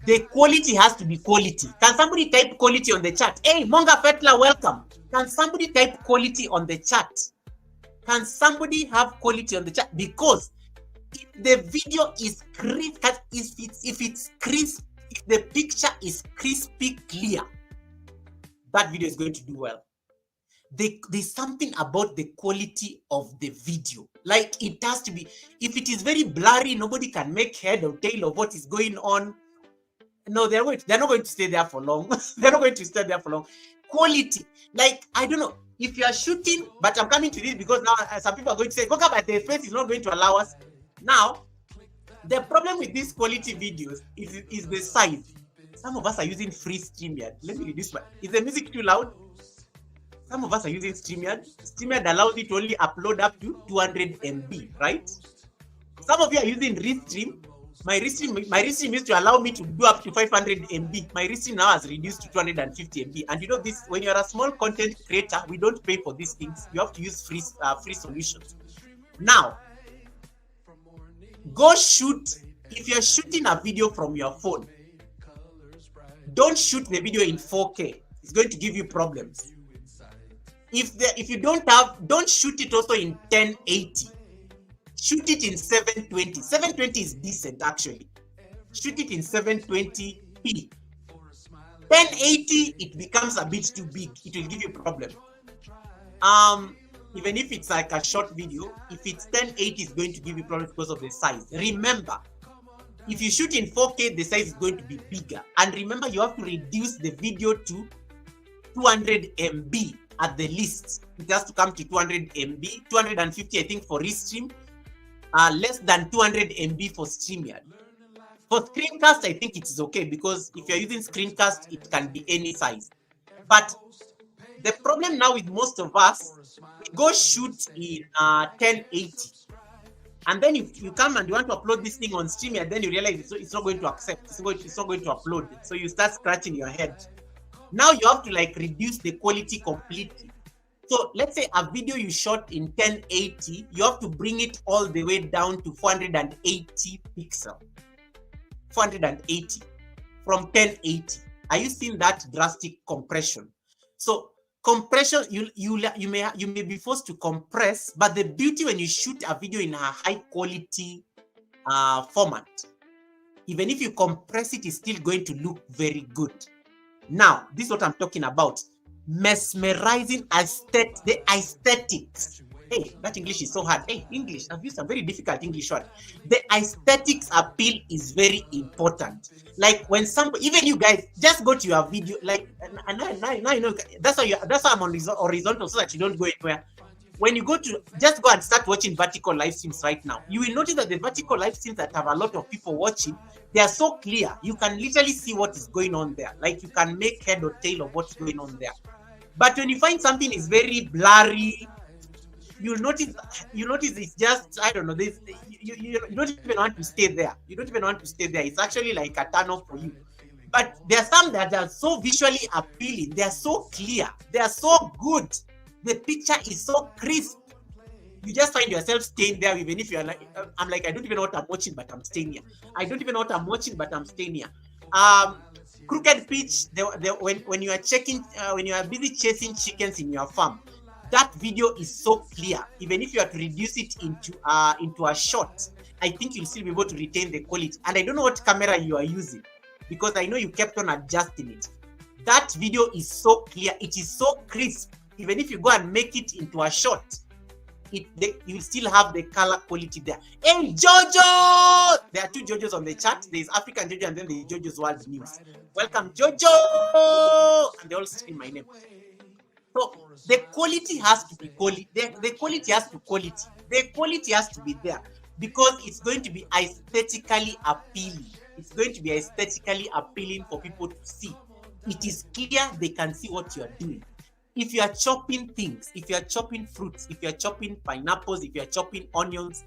The quality has to be quality. Can somebody type quality on the chat? Hey, Monga Fetla, welcome. Can somebody type quality on the chat? Can somebody have quality on the chat? Because if the video is crisp, if it's crisp, if the picture is crispy clear, that video is going to do well. There's something about the quality of the video. Like, it has to be, if it is very blurry, nobody can make head or tail of what is going on. No, they're not going to stay there for long. They're not going to stay there for long. Quality, like, I don't know if you are shooting, but I'm coming to this because now some people are going to say, Goga, but the face is not going to allow us. Now, the problem with these quality videos is the size. Some of us are using free StreamYard. Let me reduce my. Is the music too loud? Some of us are using StreamYard. StreamYard allows you to only upload up to 200 MB, right? Some of you are using Restream. My Restream used to allow me to do up to 500 MB. My Restream now has reduced to 250 MB. And you know this, when you're a small content creator, we don't pay for these things. You have to use free solutions. Now, go shoot. If you're shooting a video from your phone, don't shoot the video in 4K. It's going to give you problems. If you don't shoot it also in 1080. Shoot it in 720. 720 is decent, actually. Shoot it in 720p. 1080, it becomes a bit too big. It will give you a problem. Even if it's like a short video, if it's 1080, it's going to give you problems because of the size. Remember, if you shoot in 4K, the size is going to be bigger. And remember, you have to reduce the video to 200 MB at the least. It has to come to 200 MB, 250, I think, for Restream. Less than 200 MB for StreamYard. For screencast, I think it is okay because if you're using screencast, it can be any size. But the problem now with most of us, we go shoot in 1080. And then if you come and you want to upload this thing on StreamYard, then you realize it's not going to accept. It's not going to upload it. So you start scratching your head. Now you have to like reduce the quality completely. So let's say a video you shot in 1080, you have to bring it all the way down to 480 pixel. 480 from 1080. Are you seeing that drastic compression? So compression, you may be forced to compress, but the beauty when you shoot a video in a high quality format, even if you compress it, it's still going to look very good. Now, this is what I'm talking about. Mesmerizing the aesthetics. Hey, that English is so hard. Hey, English, I've used a very difficult English word. The aesthetics appeal is very important. Like when even you guys just go to your video, like now you know that's why I'm on horizontal so that you don't go anywhere. When you just go and start watching vertical live streams right now, you will notice that the vertical live streams that have a lot of people watching, they are so clear. You can literally see what is going on there. Like you can make head or tail of what's going on there. But when you find something is very blurry, you'll notice it's just, I don't know, you don't even want to stay there. You don't even want to stay there. It's actually like a turn off for you. But there are some that are so visually appealing. They are so clear. They are so good. The picture is so crisp. You just find yourself staying there, even if you're like, I'm like, I don't even know what I'm watching, but I'm staying here. I don't even know what I'm watching, but I'm staying here. Crooked pitch, when you are checking, when you are busy chasing chickens in your farm, that video is so clear. Even if you are to reduce it into a shot, I think you'll still be able to retain the quality. And I don't know what camera you are using, because I know you kept on adjusting it. That video is so clear. It is so crisp. Even if you go and make it into a shot, you still have the color quality there. Hey, Jojo! There are two Jojos on the chat. There is African Jojo and then there is Jojo's World News. Welcome, Jojo! And they all scream my name. So the quality has to be quality. The quality has to quality. The quality has to be there. because it's going to be aesthetically appealing. It's going to be aesthetically appealing for people to see. It is clear they can see what you are doing. If you are chopping things, if you are chopping fruits, if you are chopping pineapples, if you are chopping onions,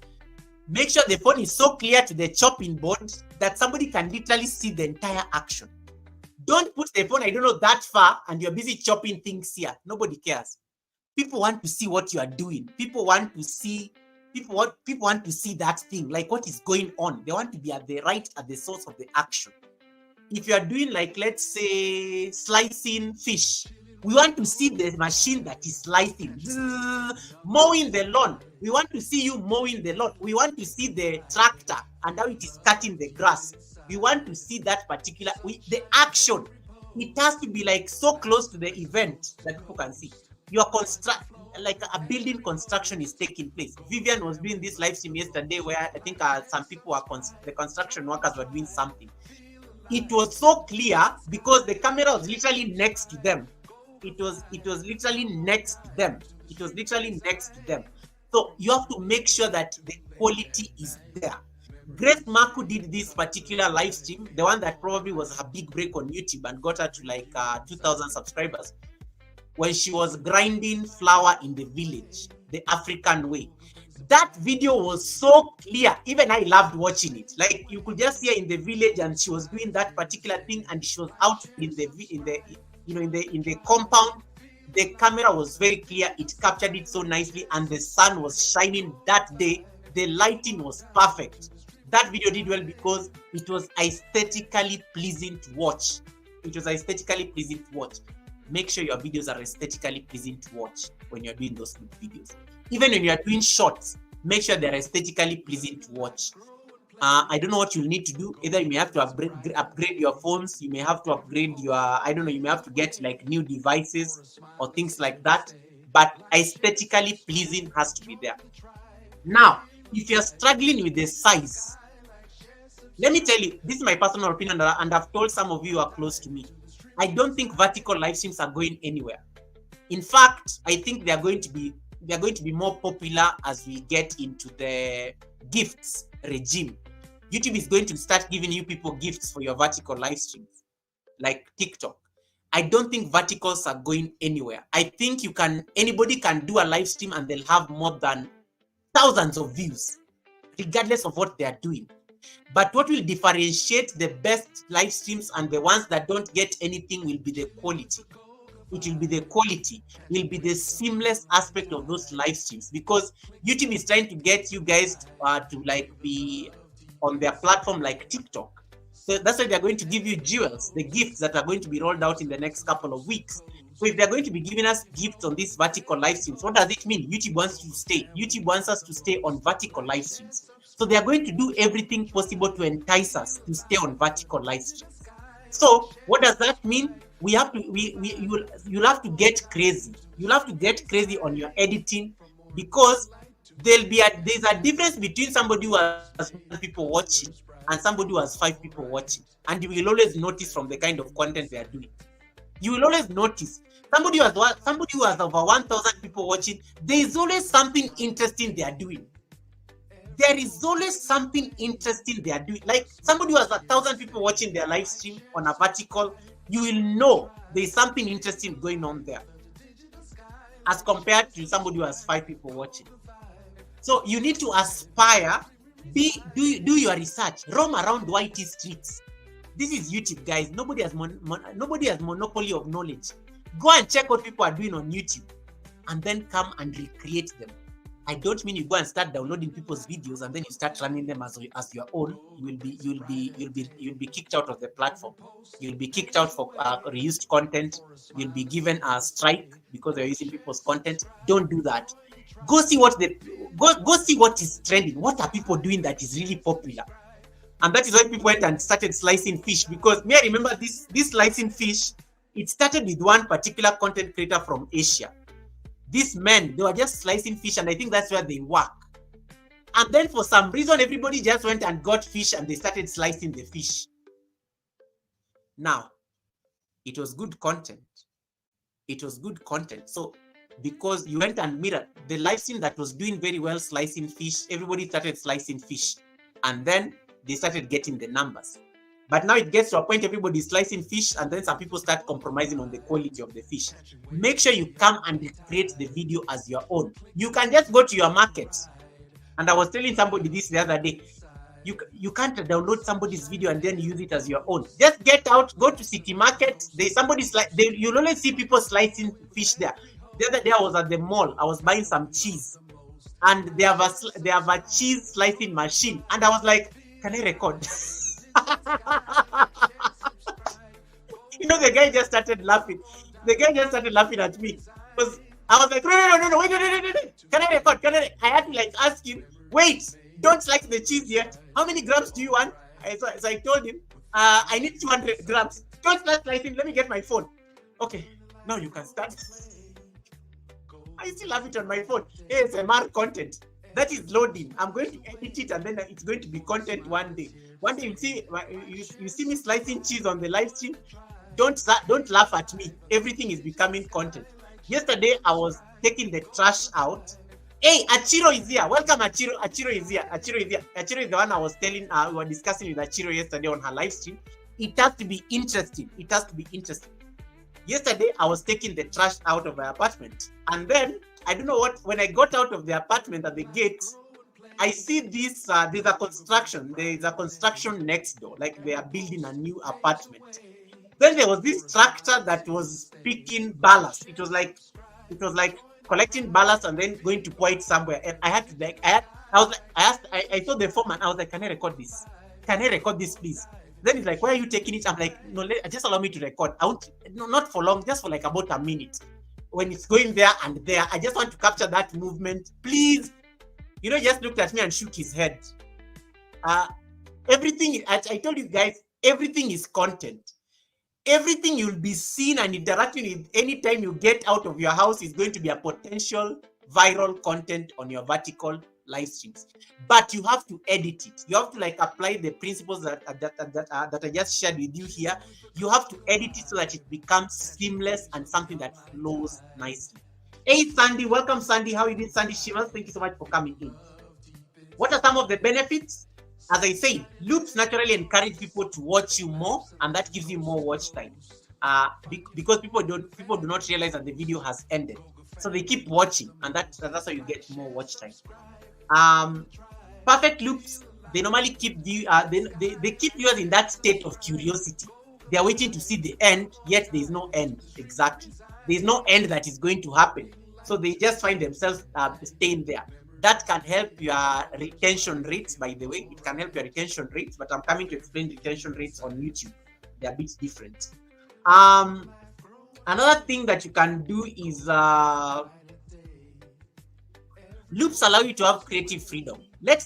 make sure the phone is so clear to the chopping board that somebody can literally see the entire action. Don't put the phone, I don't know, that far and you're busy chopping things here. Nobody cares. People want to see what you are doing. People want to see that thing, like what is going on. They want to be at the source of the action. If you are doing, like, let's say, slicing fish, we want to see the machine that is slicing. Mowing the lawn, we want to see you mowing the lawn. We want to see the tractor and how it is cutting the grass. We want to see that particular, the action. It has to be like so close to the event that people can see. Your like a building construction is taking place. Vivian was doing this live stream yesterday where I think some people the construction workers were doing something. It was so clear because the camera was literally next to them. It was literally next to them. It was literally next to them. So you have to make sure that the quality is there. Grace Marco did this particular live stream, the one that probably was her big break on YouTube and got her to like 2,000 subscribers, when she was grinding flour in the village, the African way. That video was so clear. Even I loved watching it. Like, you could just see her in the village and she was doing that particular thing, and she was out in the compound. The camera was very clear. It captured it so nicely, and the sun was shining that day. The lighting was perfect. That video did well because it was aesthetically pleasing to watch. It was aesthetically pleasing to watch. Make sure your videos are aesthetically pleasing to watch when you're doing those videos. Even when you're doing shorts, make sure they're aesthetically pleasing to watch. I don't know what you'll need to do. Either you may have to upgrade your phones, you may have to upgrade your, I don't know, you may have to get like new devices or things like that. But aesthetically pleasing has to be there. Now, if you're struggling with the size, let me tell you, this is my personal opinion, and I've told some of you who are close to me. I don't think vertical live streams are going anywhere. In fact, I think they're going to be more popular as we get into the gifts regime. YouTube is going to start giving you people gifts for your vertical live streams, like TikTok. I don't think verticals are going anywhere. I think anybody can do a live stream and they'll have more than thousands of views, regardless of what they are doing. But what will differentiate the best live streams and the ones that don't get anything will be the quality. It will be the quality, will be the seamless aspect of those live streams, because YouTube is trying to get you guys to like be on their platform like TikTok. So that's why they're going to give you jewels, the gifts that are going to be rolled out in the next couple of weeks. So if they're going to be giving us gifts on these vertical live streams, what does it mean? YouTube wants to stay. YouTube wants us to stay on vertical live streams. So they are going to do everything possible to entice us to stay on vertical live streams. So what does that mean? You'll have to get crazy. You'll have to get crazy on your editing, because there's a difference between somebody who has 1 people watching and somebody who has 5 people watching. And you will always notice from the kind of content they are doing. You will always notice somebody who has over 1,000 people watching. There is always something interesting they are doing. There is always something interesting they are doing. Like somebody who has 1,000 people watching their live stream on a vertical, you will know there is something interesting going on there, as compared to somebody who has 5 people watching. So you need to aspire, do your research, roam around YT streets. This is YouTube, guys. Nobody has monopoly of knowledge. Go and check what people are doing on YouTube, and then come and recreate them. I don't mean you go and start downloading people's videos and then you start running them as your own. You'll be kicked out of the platform. You'll be kicked out for reused content. You'll be given a strike because you're using people's content. Don't do that. Go see what is trending. What are people doing that is really popular? And that is why people went and started slicing fish, because I remember this slicing fish, it started with one particular content creator from Asia. These men, they were just slicing fish, and I think that's where they work. And then for some reason, everybody just went and got fish and they started slicing the fish. Now, it was good content. It was good content. So because you went and mirrored the live stream that was doing very well slicing fish. Everybody started slicing fish, and then they started getting the numbers. But now it gets to a point everybody's slicing fish, and then some people start compromising on the quality of the fish. Make sure you come and create the video as your own. You can just go to your market. And I was telling somebody this the other day. You can't download somebody's video and then use it as your own. Just get out, go to city market. You'll only see people slicing fish there. The other day I was at the mall. I was buying some cheese, and they have a cheese slicing machine. And I was like, can I record? The guy just started laughing. The guy just started laughing at me because I was like, no, wait. Can I record? I had to ask him, wait. Don't slice the cheese yet. How many grams do you want? So I told him, I need 200 grams. Don't start slicing. Let me get my phone. Okay, now you can start. I still have it on my phone. ASMR content. That is loading. I'm going to edit it, and then it's going to be content one day. One day you see me slicing cheese on the live stream. Don't laugh at me. Everything is becoming content. Yesterday I was taking the trash out. Hey, Achiro is here. Welcome, Achiro. Achiro is here. Achiro is the one I was telling. We were discussing with Achiro yesterday on her live stream. It has to be interesting. Yesterday, I was taking the trash out of my apartment. And then, I don't know what, when I got out of the apartment at the gate, I see this, there's a construction next door. Like they are building a new apartment. Then there was this tractor that was picking ballast. It was like collecting ballast and then going to pour it somewhere. And I had to I saw the foreman. I was like, can I record this? Can I record this, please? Then he's like, why are you taking it? I'm like, no, just allow me to record. Not for long, just for like about a minute. When it's going there and there, I just want to capture that movement, please. Just looked at me and shook his head. Everything, I told you guys, everything is content. Everything you'll be seeing and interacting with anytime you get out of your house is going to be a potential viral content on your vertical live streams. But you have to edit it. You have to apply the principles that I just shared with you here. You have to edit it so that it becomes seamless and something that flows nicely. Hey, Sandy, welcome, Sandy. How are you doing, Sandy Shivas? Thank you so much for coming in. What are some of the benefits? As I say, loops naturally encourage people to watch you more, and that gives you more watch time. Because people do not realize that the video has ended, so they keep watching, and that's how you get more watch time. Perfect loops, they normally keep they keep viewers in that state of curiosity. They are waiting to see the end, yet there is no end. Exactly, there is no end that is going to happen, so they just find themselves staying there. That can help your retention rates, by the way. It can help your retention rates, but I'm coming to explain retention rates on YouTube. They're a bit different. Another thing that you can do is loops allow you to have creative freedom. Let's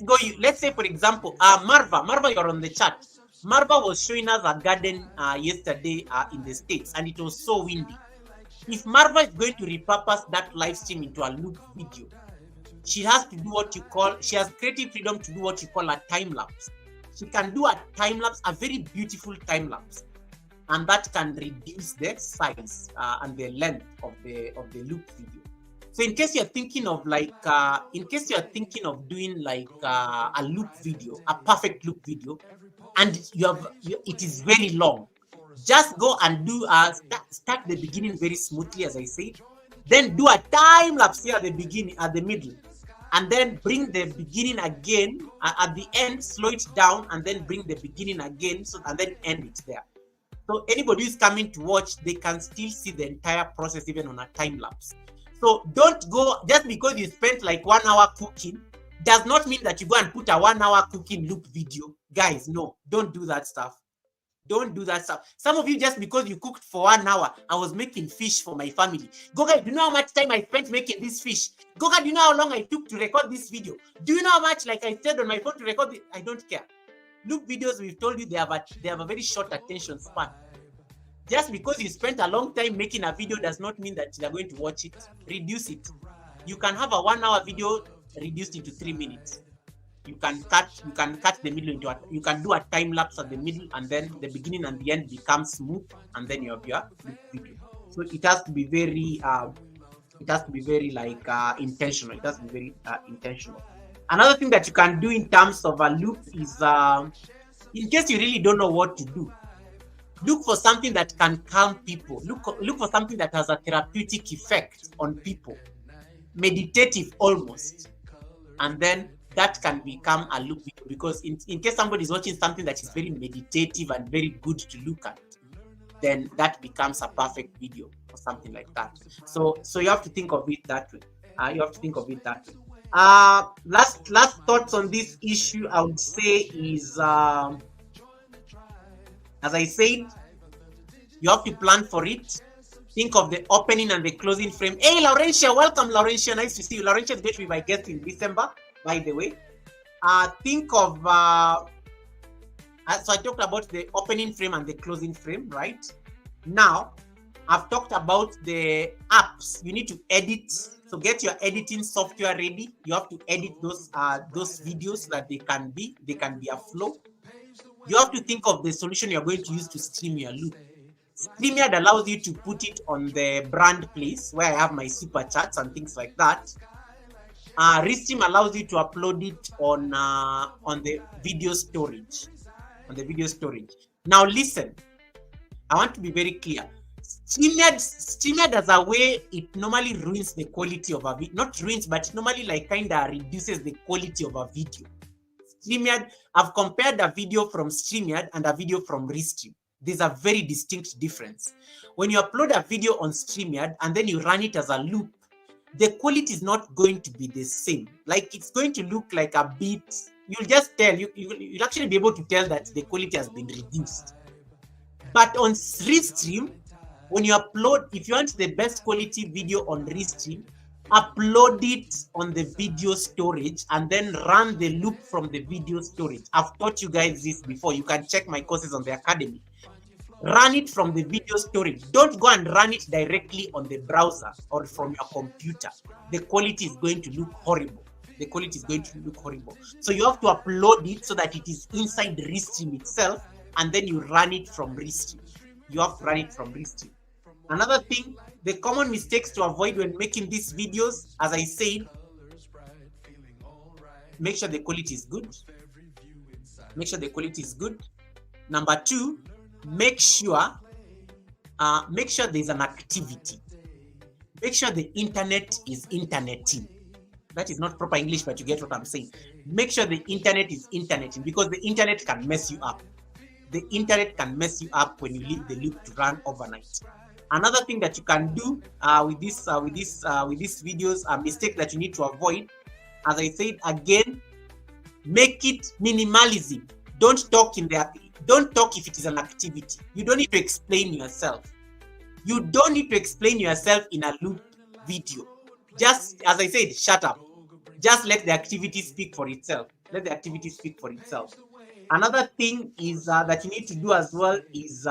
say, for example, Marva, you're on the chat. Marva was showing us a garden yesterday in the States, and it was so windy. If Marva is going to repurpose that live stream into a loop video, she has to do she has creative freedom to do what you call a time lapse. She can do a time lapse, a very beautiful time lapse, and that can reduce the size and the length of the loop video. So in case you're thinking of doing a loop video, a perfect loop video, and it is very long, just go and do start the beginning very smoothly, as I said, then do a time lapse here at the beginning, at the middle, and then bring the beginning again at the end, slow it down, and then bring the beginning again, and then end it there. So anybody who's coming to watch, they can still see the entire process even on a time lapse. So don't go, just because you spent like 1 hour cooking, does not mean that you go and put a 1 hour cooking loop video. Guys, no, don't do that stuff. Don't do that stuff. Some of you, just because you cooked for 1 hour, I was making fish for my family. Goga, do you know how much time I spent making this fish? Goga, do you know how long I took to record this video? Do you know how much I stayed on my phone to record it? I don't care. Loop videos, we've told you, they have a very short attention span. Just because you spent a long time making a video does not mean that they're going to watch it. Reduce it. You can have a 1 hour video reduced into 3 minutes. You can cut the middle into you can do a time lapse at the middle, and then the beginning and the end becomes smooth, and then you have your video. So it has to be very It has to be very like intentional. It has to be very intentional. Another thing that you can do in terms of a loop is, in case you really don't know what to do, look for something that can calm people. Look for something that has a therapeutic effect on people, meditative almost, and then that can become a loop video. Because in case somebody is watching something that is very meditative and very good to look at, then that becomes a perfect video or something like that. So you have to think of it that way. You have to think of it that way. Last thoughts on this issue, I would say is, as I said, you have to plan for it. Think of the opening and the closing frame. Hey, Laurentia, welcome, Laurentia. Nice to see you. Laurentia is going to be my guest in December, by the way. Think of, so I talked about the opening frame and the closing frame, right? Now, I've talked about the apps you need to edit. So get your editing software ready. You have to edit those videos so that they can be a flow. You have to think of the solution you're going to use to stream your loop. StreamYard allows you to put it on the brand place where I have my super chats and things like that. Restream allows you to upload it on the video storage. Now listen, I want to be very clear. StreamYard as a way, it normally ruins the quality of a video. Not ruins, but normally like kind of reduces the quality of a video. StreamYard, I've compared a video from StreamYard and a video from Restream. There's a very distinct difference. When you upload a video on StreamYard and then you run it as a loop, the quality is not going to be the same. Like it's going to look like a bit, you'll just tell, you'll actually be able to tell that the quality has been reduced. But on Restream, when you upload, if you want the best quality video on Restream, upload it on the video storage and then run the loop from the video storage. I've taught you guys this before. You can check my courses on the academy. Run it from the video storage. Don't go and run it directly on the browser or from your computer. The quality is going to look horrible. So you have to upload it so that it is inside Restream itself, and then you run it from Restream. Another thing, the common mistakes to avoid when making these videos, as I said, make sure the quality is good. Number two, make sure there's an activity. Make sure the internet is interneting. That is not proper English, but you get what I'm saying. Make sure the internet is interneting, because the internet can mess you up. The internet can mess you up when you leave the loop to run overnight. Another thing that you can do with these videos, a mistake that you need to avoid, as I said again, make it minimalism. Don't talk if it is an activity. You don't need to explain yourself. You don't need to explain yourself in a loop video. Just, as I said, shut up. Just let the activity speak for itself. Another thing is that you need to do as well is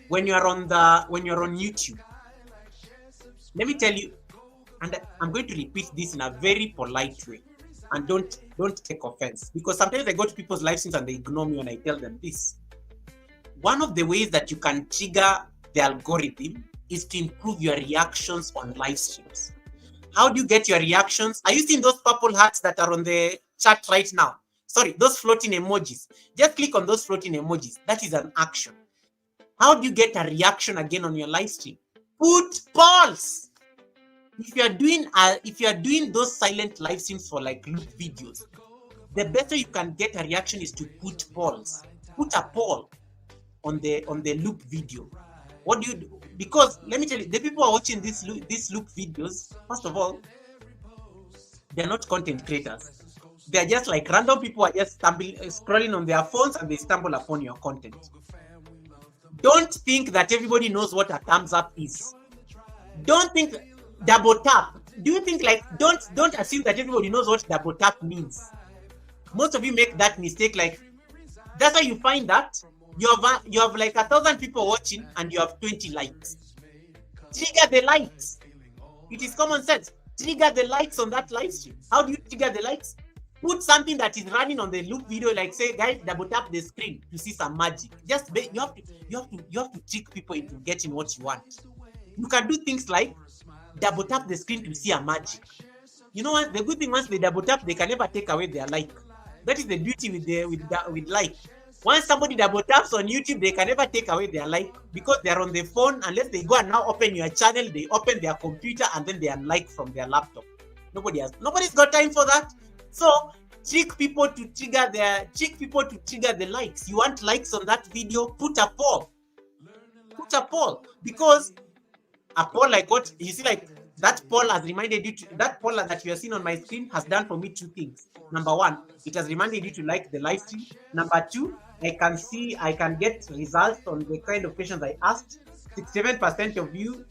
when you're on YouTube. Let me tell you, and I'm going to repeat this in a very polite way, and don't take offense, because sometimes I go to people's live streams and they ignore me when I tell them this. One of the ways that you can trigger the algorithm is to improve your reactions on live streams. How do you get your reactions? Are you seeing those purple hearts that are on the chat right now? Sorry, those floating emojis. Just click on those floating emojis. That is an action. How do you get a reaction again on your live stream? Put polls. If you are doing those silent live streams for like loop videos, the better you can get a reaction is to put polls. Put a poll on the loop video. What do you do? Because let me tell you, the people who are watching these loop videos, first of all, they're not content creators. They're just like random people who are just scrolling on their phones and they stumble upon your content. Don't think that everybody knows what a thumbs up is. Don't think double tap. Do you think like don't assume that everybody knows what double tap means? Most of you make that mistake. Like that's how you find that you have like 1,000 people watching and you have 20 likes. Trigger the likes. It is common sense. Trigger the likes on that live stream. How do you trigger the likes? Put something that is running on the loop video, like say, guys, double tap the screen to see some magic. Just you have to trick people into getting what you want. You can do things like double tap the screen to see a magic. You know what? The good thing, once they double tap, they can never take away their like. That is the beauty with like. Once somebody double taps on YouTube, they can never take away their like because they're on their phone. Unless they go and now open your channel, they open their computer and then they unlike from their laptop. Nobody's got time for that. So trick people to trigger the likes. You want likes on that video? Put a poll. Because a poll like what you see, like that poll has reminded you that poll that you are seeing on my screen has done for me two things. Number one, it has reminded you to like the live stream. Number two, I can get results on the kind of questions I asked. 67% of you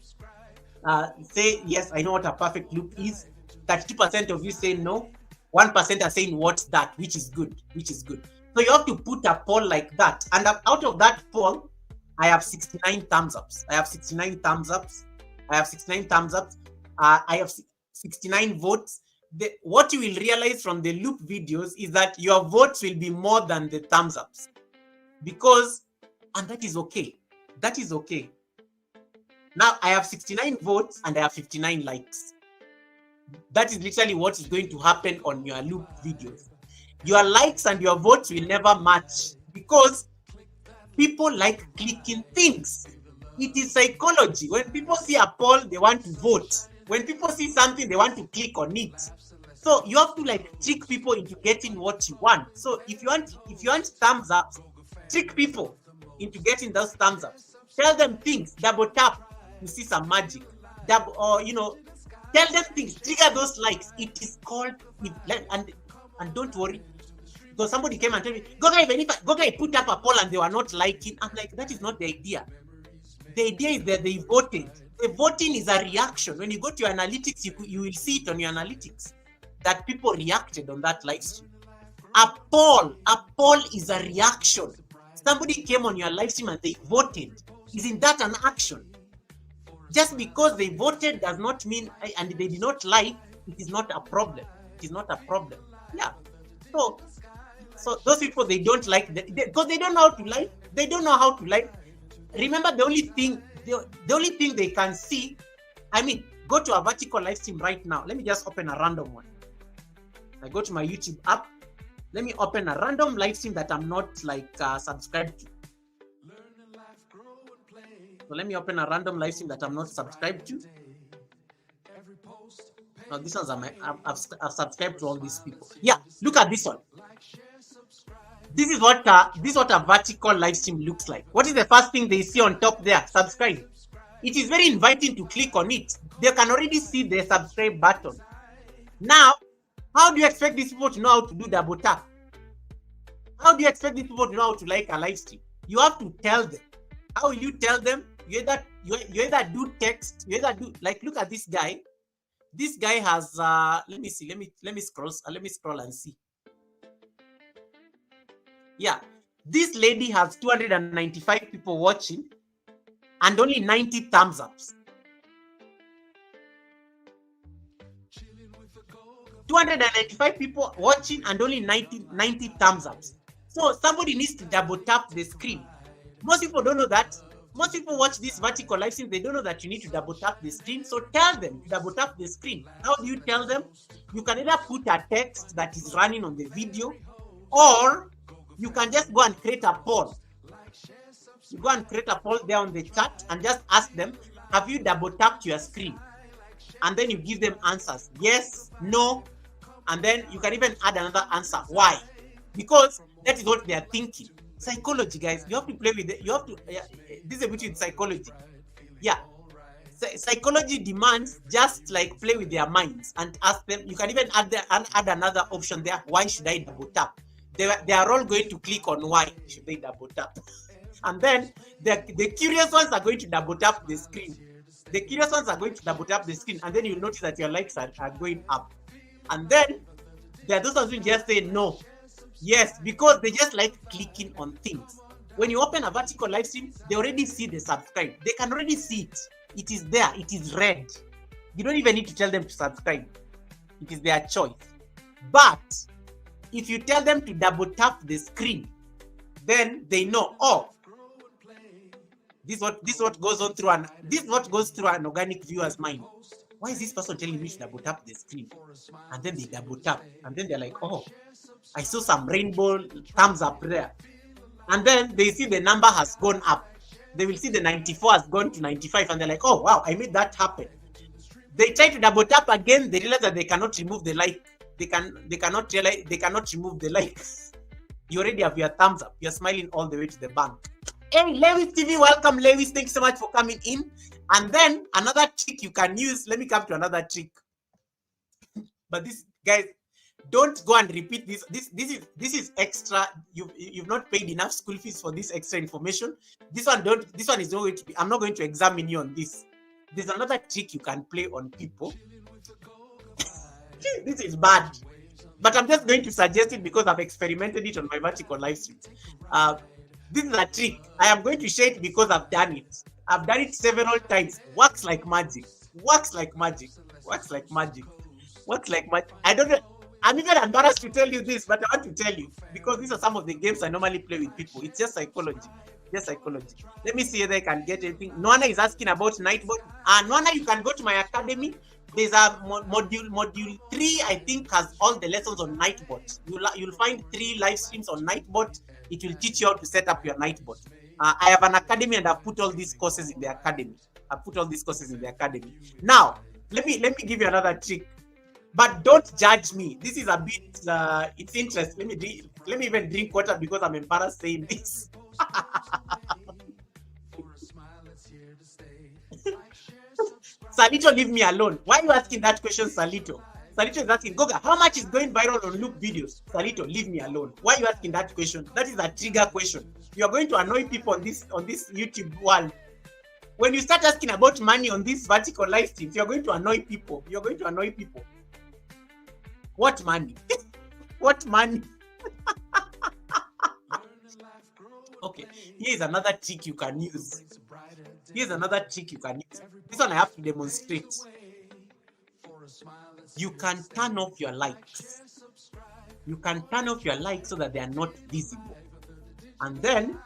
say yes, I know what a perfect loop is. 32% of you say no. 1% are saying what's that, which is good. So you have to put a poll like that, and out of that poll, I have 69 thumbs ups. I have 69 votes. What you will realize from the loop videos is that your votes will be more than the thumbs ups, and that is okay. Now I have 69 votes and I have 59 likes. That is literally what is going to happen on your loop videos. Your likes and your votes will never match because people like clicking things. It is psychology. When people see a poll, they want to vote. When people see something, they want to click on it. So you have to like trick people into getting what you want. So if you want thumbs up, trick people into getting those thumbs ups. Tell them things, double tap to see some magic. Tell them things, trigger those likes. It is called, and don't worry. Because somebody came and told me, Gogai put up a poll and they were not liking. I'm like, that is not the idea. The idea is that they voted. The voting is a reaction. When you go to your analytics, you will see it on your analytics that people reacted on that live stream. A poll is a reaction. Somebody came on your live stream and they voted. Isn't that an action? Just because they voted does not mean, and they did not like, it is not a problem. Yeah. So those people, they don't like because they don't know how to like. Remember, the only thing they can see, go to a vertical live stream right now. Let me just open a random one. I go to my YouTube app. Let me open a random live stream that I'm not subscribed to. So let me open a random live stream that I'm not subscribed to. Now these ones are I've subscribed to all these people. Yeah, look at this one. This is what a vertical live stream looks like. What is the first thing they see on top there? Subscribe. It is very inviting to click on it. They can already see the subscribe button. Now, how do you expect these people to know how to do double tap? How do you expect these people to know how to like a live stream? You have to tell them. How will you tell them? You either do text, you either do, like, look at this guy. This guy has let me see, let me scroll and see. Yeah, this lady has 295 people watching and only 90 thumbs ups. 295 people watching and only 90 thumbs ups. So somebody needs to double tap the screen. Most people don't know that. Most people watch this vertical live stream, they don't know that you need to double tap the screen. So tell them to double tap the screen. How do you tell them? You can either put a text that is running on the video, or you can just go and create a poll. You go and create a poll there on the chat and just ask them, have you double tapped your screen? And then you give them answers. Yes, no. And then you can even add another answer. Why? Because that is what they are thinking. Psychology, guys. You have to play with it. You have to. This is a bit with psychology. Yeah. Psychology demands just like play with their minds and ask them. You can even add another option there. Why should I double tap? They are all going to click on why should they double tap. And then the curious ones are going to double tap the screen. The curious ones are going to double tap the screen, and then you'll notice that your likes are going up. And then there are those ones who just say no. Yes, because they just like clicking on things. When you open a vertical live stream, they already see the subscribe. They can already see it. It is there. It is red. You don't even need to tell them to subscribe. It is their choice. But if you tell them to double tap the screen, then they know, oh, This what goes on through an organic viewer's mind. Why is this person telling me to double tap the screen? And then they double tap, and then they're like, oh, I saw some rainbow thumbs up there. And then they see the number has gone up. They will see the 94 has gone to 95, and they're like, oh wow, I made that happen. They try to double tap again, they realize that they cannot remove the like. They cannot remove the like. You already have your thumbs up. You're smiling all the way to the bank. Hey, Lewis TV, welcome, Lewis. Thanks so much for coming in. And then another trick you can use. Let me come to another trick. But this, guys, don't go and repeat this. This is extra. You've not paid enough school fees for this extra information. This one is not going to be. I'm not going to examine you on this. There's another trick you can play on people. This is bad, but I'm just going to suggest it because I've experimented it on my vertical live streams. This is a trick. I am going to share it because I've done it. I've done it several times. Works like magic. Works like magic. Works like magic. Works like magic. I don't know. I'm even embarrassed to tell you this, but I want to tell you because these are some of the games I normally play with people. It's just psychology. Just psychology. Let me see if I can get anything. Noana is asking about Nightbot. Noana, you can go to my academy. There's a module 3, I think, has all the lessons on Nightbot. You'll find 3 live streams on Nightbot. It will teach you how to set up your Nightbot. I have an academy and I've put all these courses in the academy. Now, let me give you another trick. But don't judge me. This is a bit, it's interesting. Let me even drink water because I'm embarrassed saying this. Salito, leave me alone. Why are you asking that question, Salito? Salito is asking, Goga, how much is going viral on loop videos? Salito, leave me alone. Why are you asking that question? That is a trigger question. You are going to annoy people on this YouTube world. When you start asking about money on this vertical live streams, you're going to annoy people. What money? What money? Okay, here's another trick you can use. This one I have to demonstrate. You can turn off your likes. So that they are not visible. And then,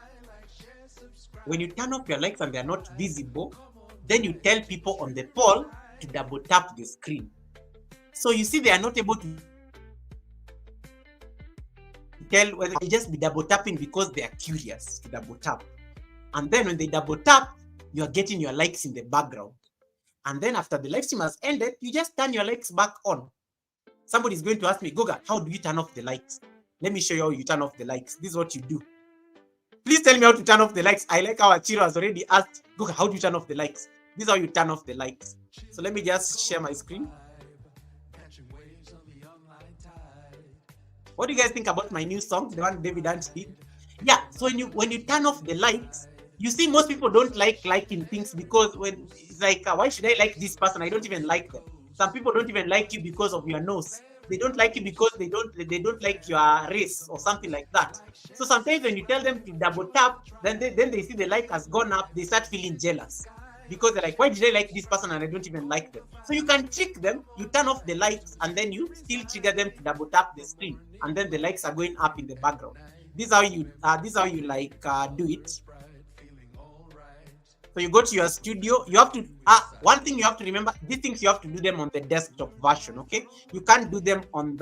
when you turn off your likes and they are not visible, then you tell people on the poll to double tap the screen. So you see they are not able to tell whether they just be double tapping because they are curious to double tap. And then when they double tap, you are getting your likes in the background. And then after the live stream has ended, you just turn your likes back on. Somebody is going to ask me, Goga, how do you turn off the likes? Let me show you how you turn off the likes. This is what you do. Please tell me how to turn off the likes. I like how Achiro has already asked, Goga, how do you turn off the likes? This is how you turn off the likes. So let me just share my screen. What do you guys think about my new song, the one David Ant did? Yeah, so when you turn off the likes, you see most people don't like liking things because when it's like, why should I like this person? I don't even like them. Some people don't even like you because of your nose. They don't like you because they don't like your race or something like that. So sometimes when you tell them to double tap, then they see the like has gone up, they start feeling jealous. Because they're like, why did I like this person and I don't even like them? So you can trick them, you turn off the likes, and then you still trigger them to double tap the screen, and then the likes are going up in the background. This is how you do it. So you go to your studio. You have to one thing you have to remember: these things you have to do them on the desktop version. Okay, you can't do them on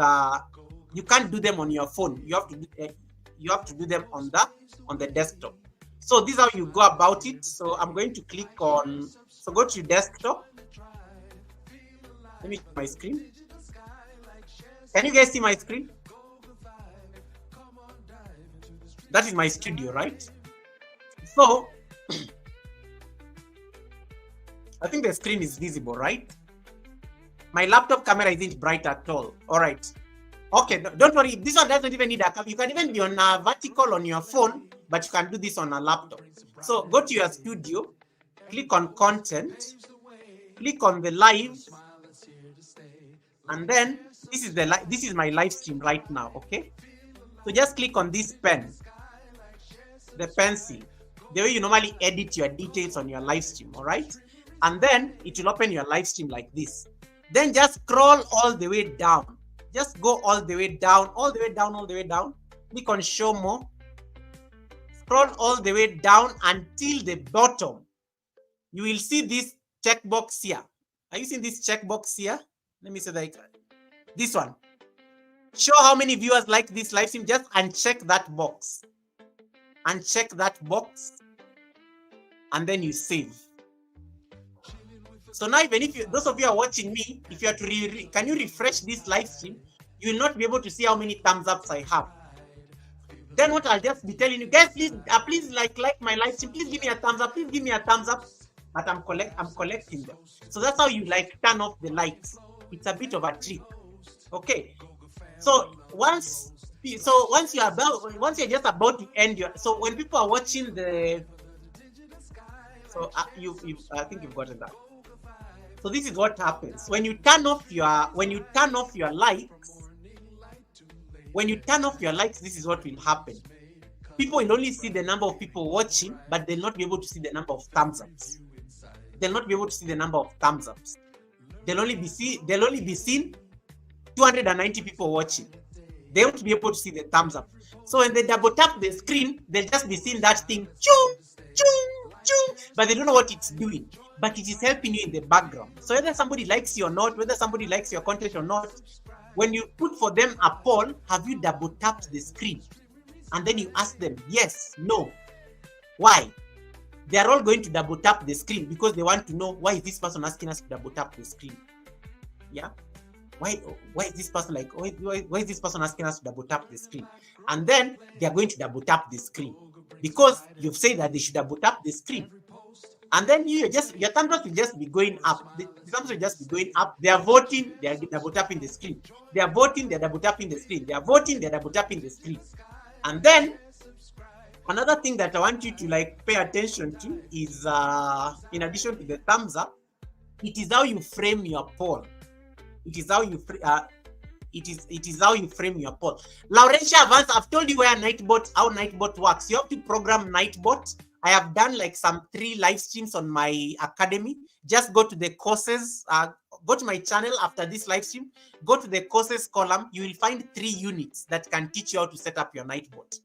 your phone. You have to do them on the desktop. So this is how you go about it. So I'm going to click on, so go to desktop. Let me check my screen. Can you guys see my screen? That is my studio, right? So I think the screen is visible, right? My laptop camera isn't bright at all. All right. Okay, don't worry. This one doesn't even need a camera. You can even be on a vertical on your phone, but you can do this on a laptop. So go to your studio, click on content, click on the live, and then this is my live stream right now. Okay, so just click on this pen, the pencil, the way you normally edit your details on your live stream. All right, and then it will open your live stream like this. Then just scroll all the way down. Just go all the way down, all the way down. Click on show more. scroll all the way down until the bottom. You will see this checkbox here. Are you seeing this checkbox here? Let me say that. This one. Show how many viewers like this live stream. Just uncheck that box. Uncheck that box. And then you save. So now, even if those of you are watching me, if you are to can you refresh this live stream, you will not be able to see how many thumbs ups I have. Then what I'll just be telling you, guys, please like my live stream. Please give me a thumbs up. Please give me a thumbs up. But I'm collecting them. So that's how you like turn off the lights. It's a bit of a trick. Okay. So once you're just about to end your, so when people are watching the, so I think you've gotten that. So this is what happens when you turn off your likes. When you turn off your likes, this is what will happen. People will only see the number of people watching, but they'll not be able to see the number of thumbs ups. They'll not be able to see the number of thumbs ups. They'll only be seen 290 people watching. They won't be able to see the thumbs up. So when they double tap the screen, they'll just be seeing that thing, chung, chung, chung, but they don't know what it's doing. But it is helping you in the background. So whether somebody likes you or not, whether somebody likes your content or not, when you put for them a poll, have you double tapped the screen? And then you ask them, yes, no, why? They are all going to double tap the screen because they want to know, why is this person asking us to double tap the screen? Yeah. Why is this person like, why is this person asking us to double tap the screen? And then they are going to double tap the screen because you've said that they should double tap the screen. And then your thumbs up will just be going up. The thumbs will just be going up. They are voting, they are double tapping the screen. They are voting, they are double tapping the screen. They are voting, they are double tapping the screen. And then another thing that I want you to like pay attention to is in addition to the thumbs up, it is how you frame your poll. It is how you frame your poll. Laurentia Vance, I've told you how Nightbot works. You have to program Nightbot. I have done like some 3 live streams on my academy. Just go to the courses, go to my channel after this live stream, go to the courses column. You will find 3 units that can teach you how to set up your Nightbot.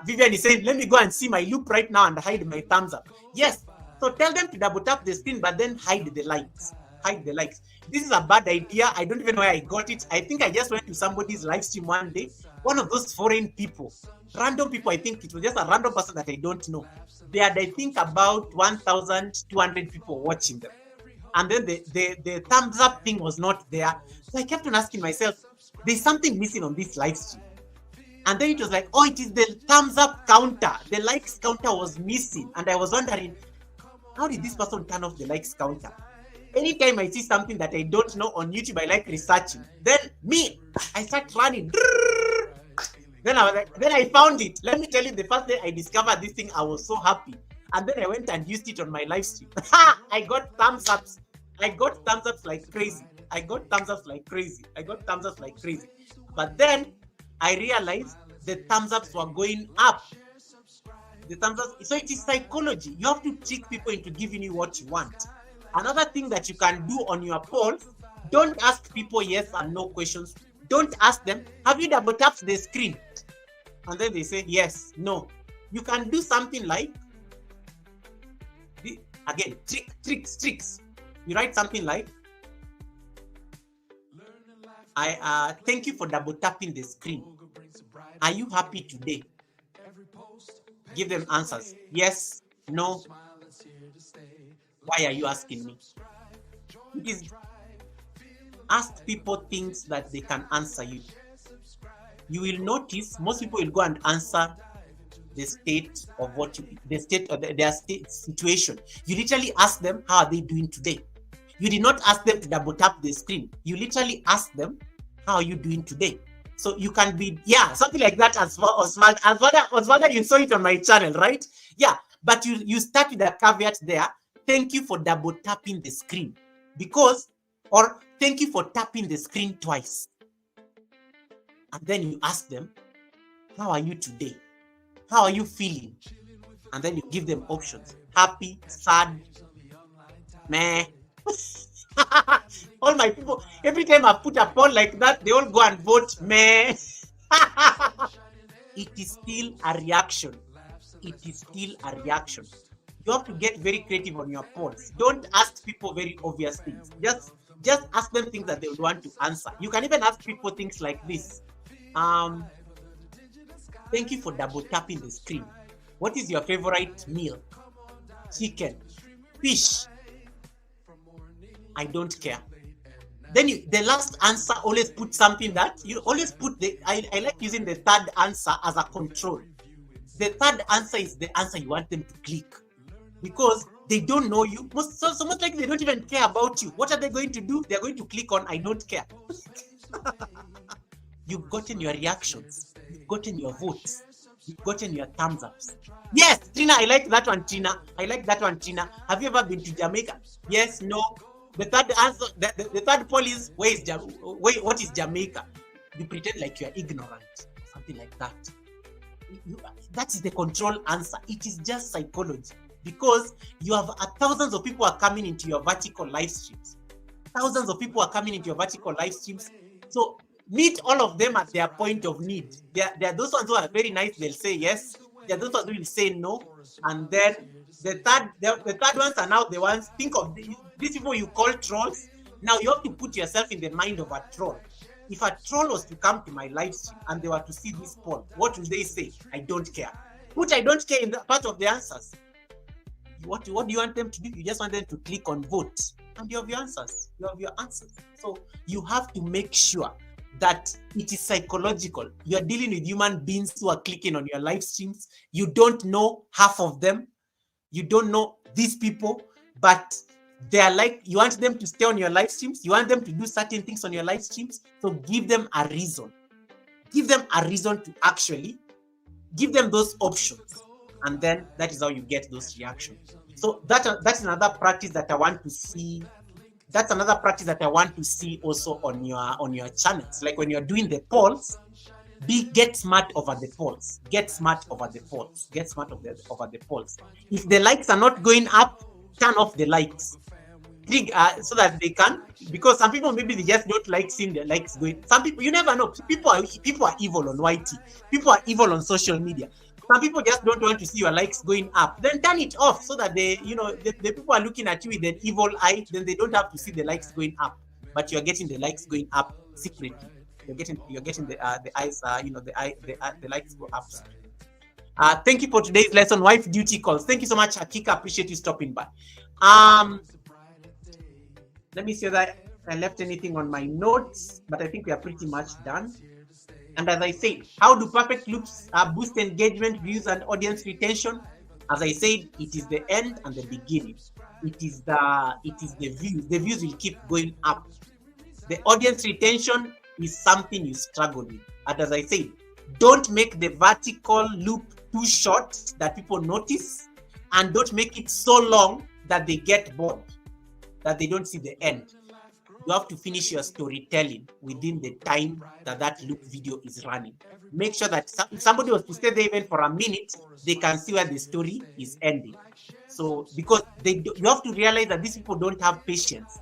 Vivian is saying, let me go and see my loop right now and hide my thumbs up. Yes. So tell them to double tap the screen, but then hide the likes. Hide the likes. This is a bad idea. I don't even know where I got it. I think I just went to somebody's live stream one day. One of those foreign people, random people. I think it was just a random person that I don't know. They had, I think, about 1,200 people watching them. And then the thumbs up thing was not there. So I kept on asking myself, there's something missing on this live stream. And then it was like, oh, it is the thumbs up counter. The likes counter was missing. And I was wondering, how did this person turn off the likes counter? Anytime I see something that I don't know on YouTube, I like researching. Then I start running. Then I was like, then I found it. Let me tell you, the first day I discovered this thing, I was so happy. And then I went and used it on my live stream. I got thumbs ups. I got thumbs ups like crazy. But then I realized the thumbs ups were going up. The thumbs up. So it is psychology. You have to trick people into giving you what you want. Another thing that you can do on your polls, don't ask people yes and no questions. Don't ask them, have you double tapped the screen? And then they say yes, no. You can do something like, again, tricks. You write something like, I thank you for double tapping the screen. Are you happy today? Give them answers. Yes, no. Why are you asking me? Because ask people things that they can answer you. You will notice most people will go and answer the state of their state situation. You literally ask them, how are they doing today? You did not ask them to double tap the screen. You literally ask them, how are you doing today? So you can be, something like that as Osvaldo, you saw it on my channel, right? Yeah, but you start with a caveat there. Thank you for double tapping the screen or thank you for tapping the screen twice. And then you ask them, how are you today? How are you feeling? And then you give them options. Happy, sad, meh. All my people, every time I put a poll like that, they all go and vote meh. it is still a reaction. It is still a reaction. You have to get very creative on your polls. Don't ask people very obvious things. Just ask them things that they would want to answer. You can even ask people things like this. Thank you for double tapping the screen. What is your favorite meal? Chicken, fish. I don't care. Then the last answer, always put something that you always put I like using the third answer as a control. The third answer is the answer you want them to click, because they don't know you. Most likely they don't even care about you. What are they going to do? They're going to click on I don't care. You've gotten your reactions. You've gotten your votes. You've gotten your thumbs ups. Yes, Trina, I like that one, Trina. I like that one, Trina. Have you ever been to Jamaica? Yes, no. The third answer, the third poll is, what is Jamaica? You pretend like you're ignorant. Something like that. That is the control answer. It is just psychology. Because you have thousands of people are coming into your vertical live streams. Thousands of people are coming into your vertical live streams. So meet all of them at their point of need. There are those ones who are very nice, they'll say yes. There are those ones who will say no. And then the third ones are now the ones, think of these people you call trolls. Now you have to put yourself in the mind of a troll. If a troll was to come to my live stream and they were to see this poll, what will they say? I don't care. Put I don't care in the part of the answers. What do you want them to do? You just want them to click on vote, and you have your answers. You have your answers. So you have to make sure that it is psychological. You are dealing with human beings who are clicking on your live streams. You don't know half of them. You don't know these people, but they are like, you want them to stay on your live streams. You want them to do certain things on your live streams. So give them a reason. Give them a reason to actually give them those options. And then that is how you get those reactions. So that's another practice that I want to see. That's another practice that I want to see also on your channels. Like when you're doing the polls, get smart over the polls. Get smart over the polls. Get smart over the polls. If the likes are not going up, turn off the likes. So that they can, because some people maybe they just don't like seeing the likes going. Some people, you never know. People are evil on YT. People are evil on social media. Some people just don't want to see your likes going up. Then turn it off so that the people are looking at you with an evil eye. Then they don't have to see the likes going up, but you're getting the likes going up secretly. You're getting the eyes. The likes go up. Thank you for today's lesson. Wife duty calls. Thank you so much, Hakika. Appreciate you stopping by. Let me see if I left anything on my notes, but I think we are pretty much done. And as I said, how do perfect loops boost engagement, views, and audience retention? As I said, it is the end and the beginning. It is the views. The views will keep going up. The audience retention is something you struggle with. And as I said, don't make the vertical loop too short that people notice, and don't make it so long that they get bored, that they don't see the end. You have to finish your storytelling within the time that loop video is running. Make sure that if somebody was to stay there even for a minute, they can see where the story is ending. So, because you have to realize that these people don't have patience.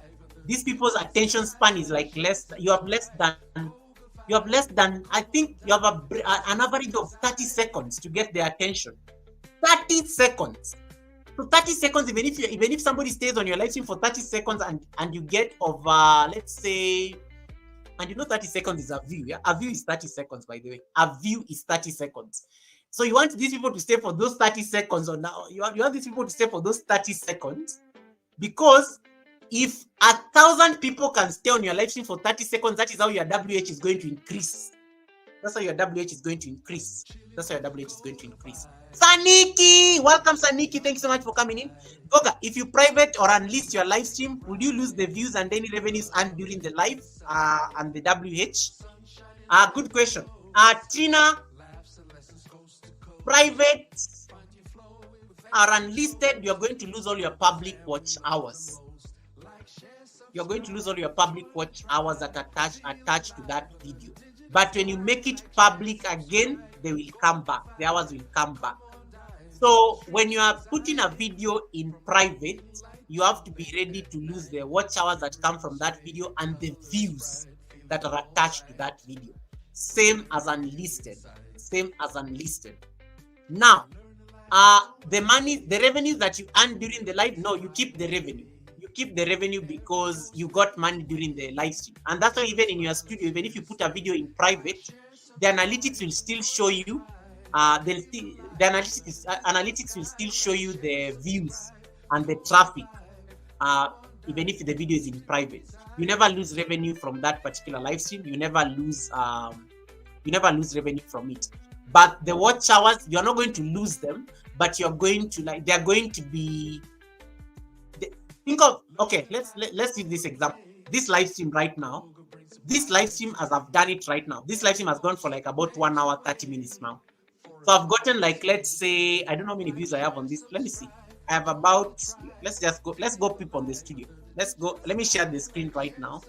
These people's attention span is like you have less than, I think you have an average of 30 seconds to get their attention. 30 seconds. So 30 seconds, even if somebody stays on your live stream for 30 seconds and you get over, let's say, and 30 seconds is a view. Yeah? A view is 30 seconds, by the way. A view is 30 seconds. So you want these people to stay for those 30 seconds, or now you want these people to stay for those 30 seconds, because if 1,000 people can stay on your live stream for 30 seconds, that is how your WH is going to increase. That's how your WH is going to increase. Saniki! Welcome, Saniki. Thank you so much for coming in. Goga, if you private or unlist your live stream, would you lose the views and any revenues earned during the live and the WH? Good question. Trina, private or unlisted, you're going to lose all your public watch hours. You're going to lose all your public watch hours that are attached to that video. But when you make it public again, they will come back. The hours will come back. So when you are putting a video in private, you have to be ready to lose the watch hours that come from that video and the views that are attached to that video. Same as unlisted. same as unlisted. Now, the revenues that you earn during the live, no, you keep the revenue. You keep the revenue because you got money during the live stream. And that's why even in your studio, even if you put a video in private, the analytics will still show you, analytics will still show you the views and the traffic, even if the video is in private. You never lose revenue from that particular live stream. You never lose revenue from it. But the watch hours, you're not going to lose them, but you're going to they're going to be. Think of, okay, let's use this example. This live stream right now, this live stream as I've done it right now, this live stream has gone for like about 1 hour 30 minutes now. So I've gotten like, let's say, I don't know how many views I have on this. Let me see. I have about, let's go people on the studio. Let me share the screen right now.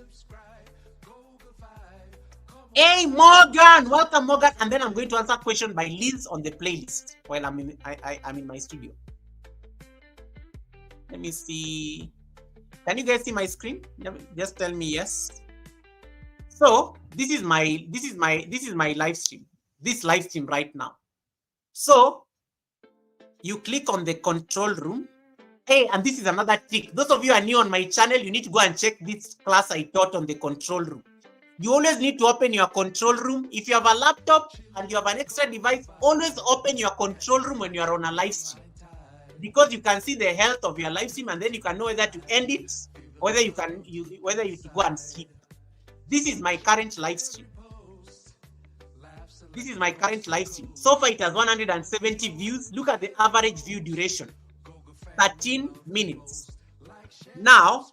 Hey Morgan, welcome Morgan. And then I'm going to answer a question by Liz on the playlist while I'm in my studio. Let me see. Can you guys see my screen? Just tell me yes. So this is my live stream. This live stream right now. So you click on the control room. Hey, and this is another trick. Those of you who are new on my channel, you need to go and check this class I taught on the control room. You always need to open your control room. If you have a laptop and you have an extra device, always open your control room when you are on a live stream, because you can see the health of your live stream, and then you can know whether to end it, whether you go and sleep. This is my current live stream. This is my current live stream. So far, it has 170 views. Look at the average view duration, 13 minutes. Now,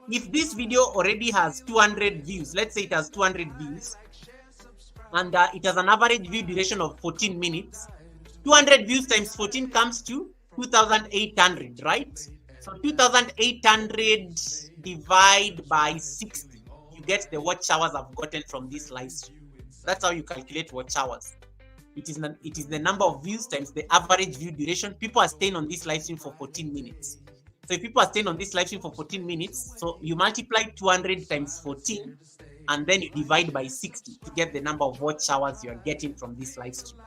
if this video already has 200 views, let's say it has 200 views, and it has an average view duration of 14 minutes, 200 views times 14 comes to 2,800, right? So 2,800 divide by 60, you get the watch hours I've gotten from this live stream. That's how you calculate watch hours. It is the number of views times the average view duration. People are staying on this live stream for 14 minutes. So if people are staying on this live stream for 14 minutes, so you multiply 200 times 14, and then you divide by 60 to get the number of watch hours you are getting from this live stream.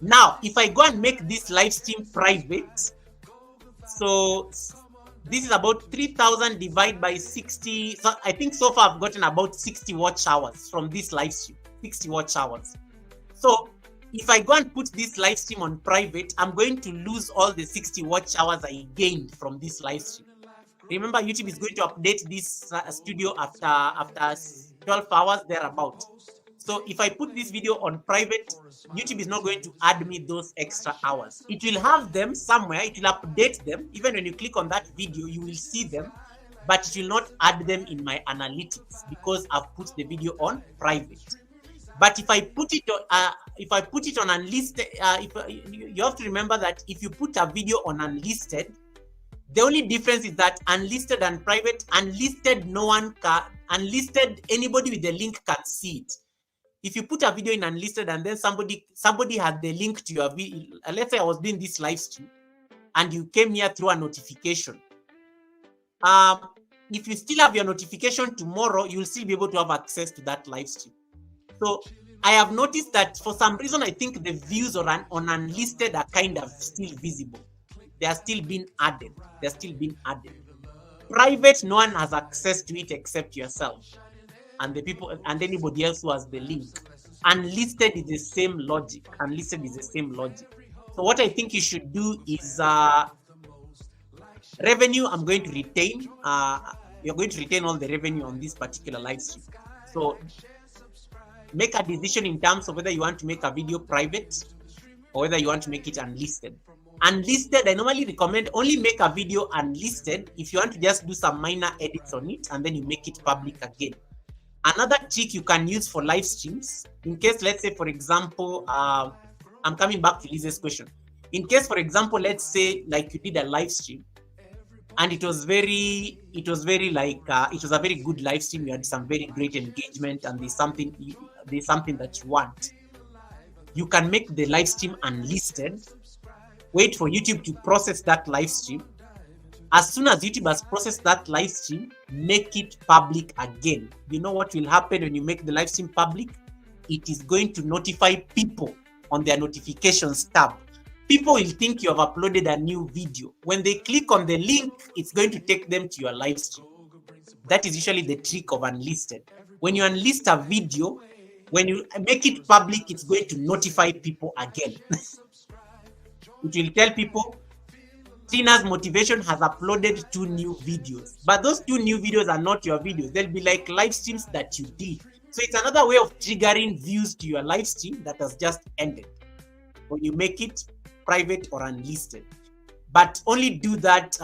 Now, if I go and make this live stream private, so this is about 3,000 divided by 60. So I think so far I've gotten about 60 watch hours from this live stream, 60 watch hours. So if I go and put this live stream on private, I'm going to lose all the 60 watch hours I gained from this live stream. Remember, YouTube is going to update this studio after 12 hours thereabout. So if I put this video on private, YouTube is not going to add me those extra hours. It will have them somewhere. It will update them. Even when you click on that video, you will see them, but it will not add them in my analytics because I've put the video on private. But if I put it on unlisted, you have to remember that if you put a video on unlisted, the only difference is that unlisted and private, unlisted anybody with the link can see it. If you put a video in unlisted and then somebody had the link to your video, let's say I was doing this live stream and you came here through a notification. If you still have your notification tomorrow, you'll still be able to have access to that live stream. So I have noticed that for some reason, I think the views on unlisted are kind of still visible. They are still being added. They're still being added. Private, no one has access to it except yourself and the people and anybody else who has the link. Unlisted is the same logic. Unlisted is the same logic. So what I think you should do is revenue. I'm going to retain. You're going to retain all the revenue on this particular live stream. So make a decision in terms of whether you want to make a video private or whether you want to make it unlisted. Unlisted, I normally recommend only make a video unlisted if you want to just do some minor edits on it and then you make it public again. Another trick you can use for live streams, in case, let's say, for example, I'm coming back to Liz's question. In case, for example, let's say like you did a live stream and it was a very good live stream. You had some very great engagement and there's something that you want. You can make the live stream unlisted. Wait for YouTube to process that live stream. As soon as YouTube has processed that live stream, make it public again. You know what will happen when you make the live stream public? It is going to notify people on their notifications tab, people will think you have uploaded a new video. When they click on the link, it's going to take them to your live stream. That is usually the trick of unlisted. When you unlist a video, when you make it public, it's going to notify people again. It will tell people, Tina's Motivation has uploaded 2 new videos. But those 2 new videos are not your videos. They'll be like live streams that you did. So it's another way of triggering views to your live stream that has just ended when you make it private or unlisted. But only do that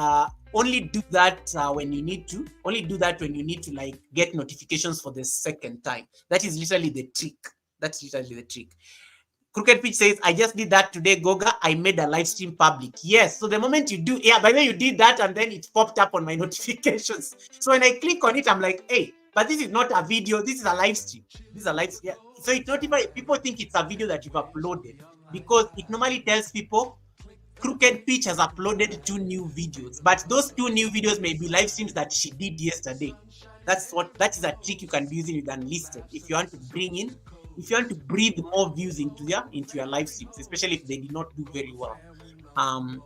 when you need to. Only do that when you need to like get notifications for the second time. That is literally the trick. That's literally the trick. Crooked Pitch says, I just did that today, Goga. I made a live stream public. Yes. So the moment you do, by the way, you did that and then it popped up on my notifications. So when I click on it, I'm like, hey, but this is not a video. This is a live stream. This is a live stream. Yeah. So it notifies people think it's a video that you've uploaded because it normally tells people Crooked Pitch has uploaded 2 new videos, but those 2 new videos may be live streams that she did yesterday. That is a trick you can be using with unlisted if you want to breathe more views into your live streams, especially if they did not do very well. I'm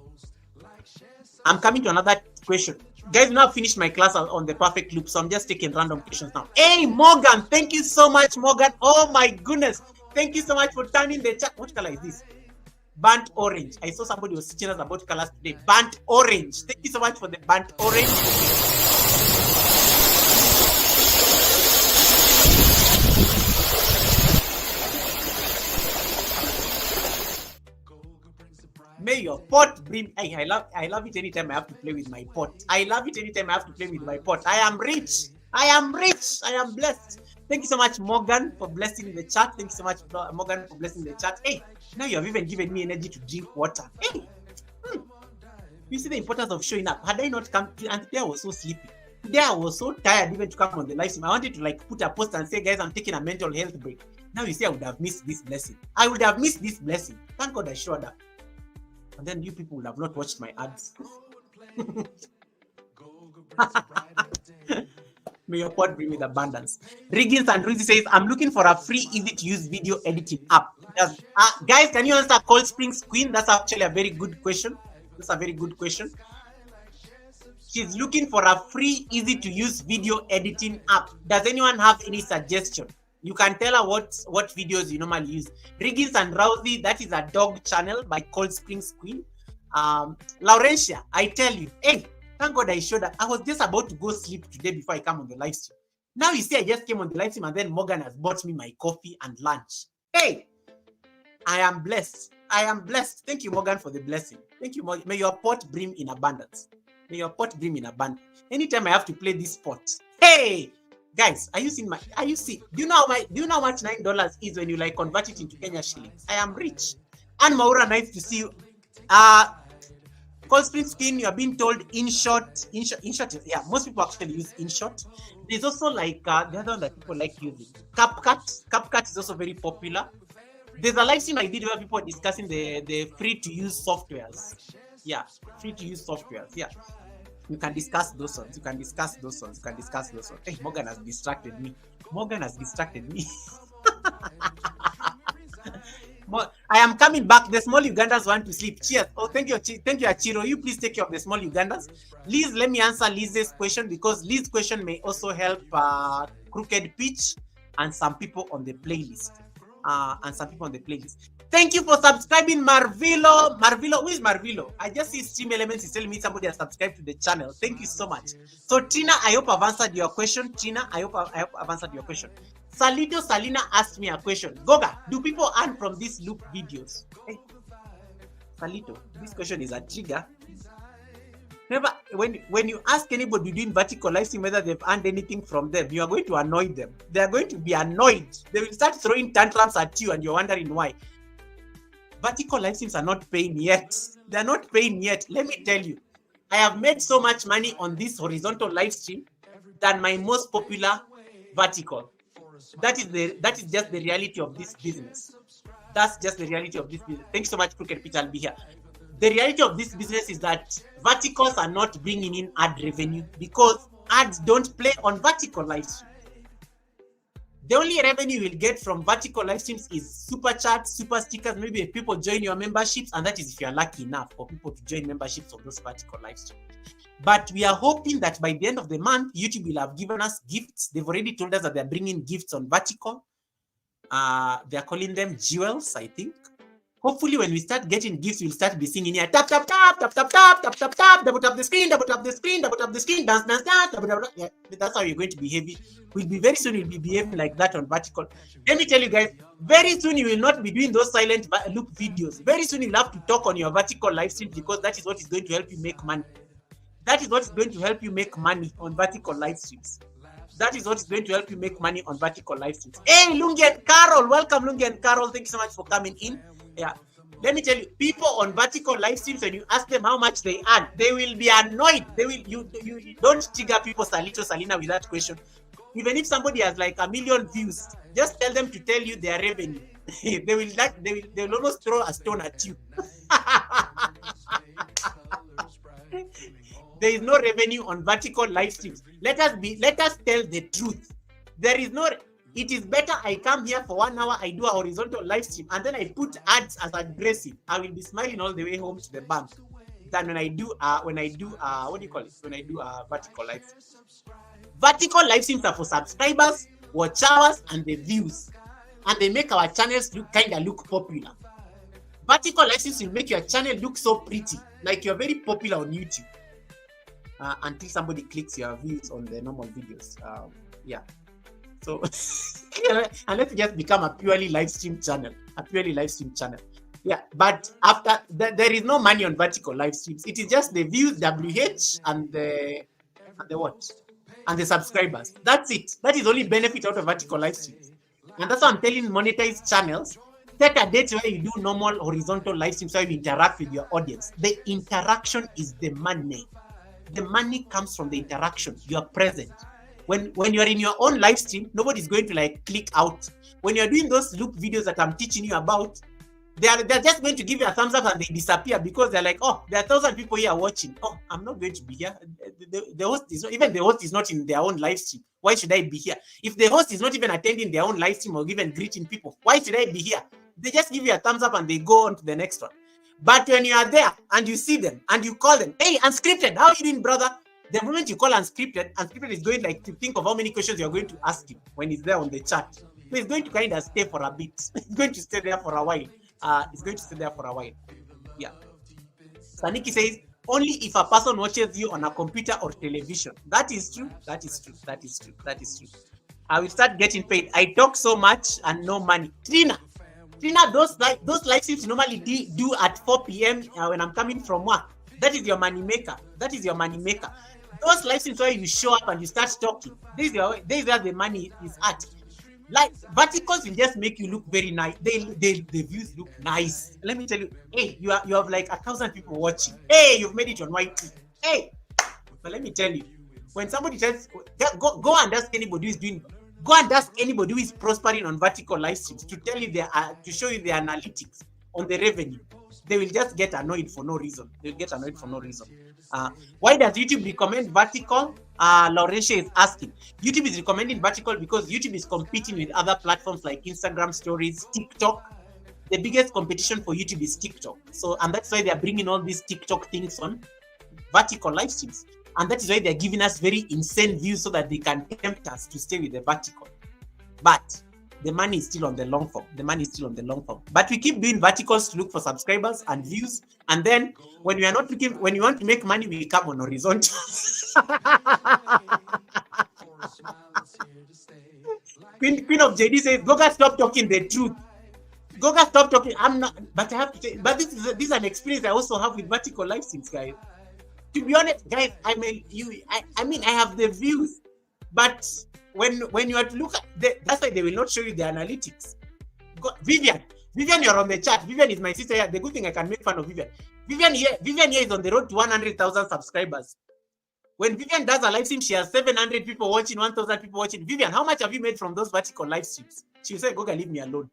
coming to another question. Guys, now I've finished my class on the perfect loop, so I'm just taking random questions now. Hey, Morgan, thank you so much, Morgan. Oh my goodness. Thank you so much for turning the chat. What color is this? Burnt orange. I saw somebody was teaching us about colors today. Burnt orange. Thank you so much for the burnt orange. May your pot bring. I love it anytime I have to play with my pot. I love it anytime I have to play with my pot. I am rich. I am blessed. Thank you so much, Morgan, for blessing the chat. Thank you so much, Morgan, for blessing the chat. Hey, now you have even given me energy to drink water. Hey, you see the importance of showing up. Had I not come, and today I was so sleepy. Today I was so tired even to come on the live stream. I wanted to like put a post and say, guys, I'm taking a mental health break. Now you see, I would have missed this blessing. Thank God I showed up. And then you people would have not watched my ads. May your pot bring with abundance. Riggins and Ruzi says, I'm looking for a free, easy-to-use video editing app. Guys, can you answer Cold Springs Queen? That's actually a very good question. She's looking for a free, easy-to-use video editing app. Does anyone have any suggestion? You can tell her what videos you normally use. Riggins and Rousey, that is a dog channel by Cold Springs Queen. Laurentia, I tell you, hey, thank God I showed up. I was just about to go sleep today before I come on the live stream. Now you see I just came on the live stream and then Morgan has bought me my coffee and lunch. Hey, I am blessed. Thank you, Morgan, for the blessing. Thank you, Morgan. May your pot brim in abundance. Anytime I have to play this pot. Hey, guys, do you know how much $9 is when you like convert it into Kenya shillings? I am rich. And Maura, nice to see you. Cold Spring Skin, you are being told InShot. Yeah, most people actually use InShot. There's also like the other one that people like using. CapCut is also very popular. There's a live stream I did where people are discussing the free-to-use softwares. Yeah, free-to-use softwares. Yeah. You can discuss those ones. Hey, Morgan has distracted me. I am coming back. The small Ugandans want to sleep. Cheers. Oh, thank you, Achiro. You please take care of the small Ugandans. Liz, let me answer Liz's question because Liz's question may also help Crooked Pitch and some people on the playlist. Thank you for subscribing, Marvilo. Who is Marvilo? I just see Stream Elements is telling me somebody has subscribed to the channel. Thank you so much. So, Tina, I hope I've answered your question. Salito Salina asked me a question. Goga, do people earn from these loop videos? Hey, Salito, this question is a trigger. Never, when you ask anybody doing vertical live stream whether they've earned anything from them, you are going to annoy them. They are going to be annoyed. They will start throwing tantrums at you and you're wondering why. Vertical live streams are not paying yet. They're not paying yet. Let me tell you, I have made so much money on this horizontal live stream than my most popular vertical. That is just the reality of this business. Thank you so much, Crooked Peter. I'll be here. The reality of this business is that verticals are not bringing in ad revenue because ads don't play on vertical live stream. The only revenue you will get from vertical live streams is super chats, super stickers, maybe if people join your memberships, and that is if you're lucky enough for people to join memberships of those vertical live streams. But we are hoping that by the end of the month, YouTube will have given us gifts. They've already told us that they're bringing gifts on vertical. They're calling them jewels, I think. Hopefully, when we start getting gifts, we'll start be singing here. Tap, tap, tap, tap, tap, tap, tap, tap, tap, double tap the screen, double tap the screen, double tap the screen, dance, dance, dance, double, double. Yeah, that's how you're going to behave. We'll be very soon, we'll be behaving like that on vertical. Let me tell you guys, very soon you will not be doing those silent loop videos. Very soon you'll have to talk on your vertical live stream because that is what is going to help you make money. That is what is going to help you make money on vertical live streams. That is what is going to help you make money on vertical live streams. Hey, Lungi and Carol, welcome Lungi and Carol. Thank you so much for coming in. Yeah. Let me tell you, people on vertical live streams, when you ask them how much they earn, they will be annoyed. They will you don't trigger people Salina with that question. Even if somebody has like 1 million views, just tell them to tell you their revenue. they will almost throw a stone at you. There is no revenue on vertical live streams. Let us tell the truth. There is no. It is better I come here for 1 hour, I do a horizontal live stream, and then I put ads as aggressive. I will be smiling all the way home to the bank than when I do what do you call it? When I do vertical live streams. Vertical live streams are for subscribers, watch hours, and the views, and they make our channels look popular. Vertical live streams will make your channel look so pretty, like you're very popular on YouTube. Until somebody clicks your views on the normal videos. Yeah. So unless you just become a purely live stream channel. Yeah. But after there is no money on vertical live streams. It is just the views, WH, and the what? And the subscribers. That's it. That is only benefit out of vertical live streams. And that's why I'm telling monetized channels, set a date where you do normal horizontal live streams, so you interact with your audience. The interaction is the money. The money comes from the interaction. You are present. When you are in your own live stream, nobody's going to like click out. When you're doing those loop videos that I'm teaching you about, they're just going to give you a thumbs up and they disappear because they're like, oh, there are 1,000 people here watching. Oh, I'm not going to be here. The host is not, even the host is not in their own live stream. Why should I be here? If the host is not even attending their own live stream or even greeting people, why should I be here? They just give you a thumbs up and they go on to the next one. But when you are there and you see them and you call them, hey, unscripted, how are you doing, brother? The moment you call unscripted is going like to think of how many questions you're going to ask him when he's there on the chat. So he's going to kind of stay for a bit. He's going to stay there for a while. Yeah. Saniki says, only if a person watches you on a computer or television. That is true. I will start getting paid. I talk so much and no money. Trina, those live streams you normally do at 4 p.m. When I'm coming from work. That is your money maker. Those live streams where you show up and you start talking. This is where the money is at. Like verticals will just make you look very nice. The views look nice. Let me tell you, hey, you have like 1,000 people watching. Hey, you've made it on YT. Hey, but let me tell you, when somebody says, go and ask anybody who is prospering on vertical live streams to tell you to show you the analytics on the revenue. They will just get annoyed for no reason. Why does YouTube recommend vertical? Laurentia is asking. YouTube is recommending vertical because YouTube is competing with other platforms like Instagram stories, TikTok. The biggest competition for YouTube is TikTok. And that's why they're bringing all these TikTok things on vertical live streams. And that is why they're giving us very insane views so that they can tempt us to stay with the vertical. But the money is still on the long form. But we keep doing verticals to look for subscribers and views. And then when we want to make money, we come on horizontal. Queen of JD says, Goga, stop talking the truth. Goga, stop talking. I'm not, but I have to say, but this is an experience I also have with vertical live streams, guys. To be honest, guys, I have the views, but when you have to look at that's why they will not show you the analytics. Vivian, you're on the chat. Vivian is my sister here. The good thing I can make fun of Vivian. Vivian here is on the road to 100,000 subscribers. When Vivian does a live stream, she has 700 people watching, 1,000 people watching. Vivian, how much have you made from those vertical live streams? She'll say, Goga, leave me alone.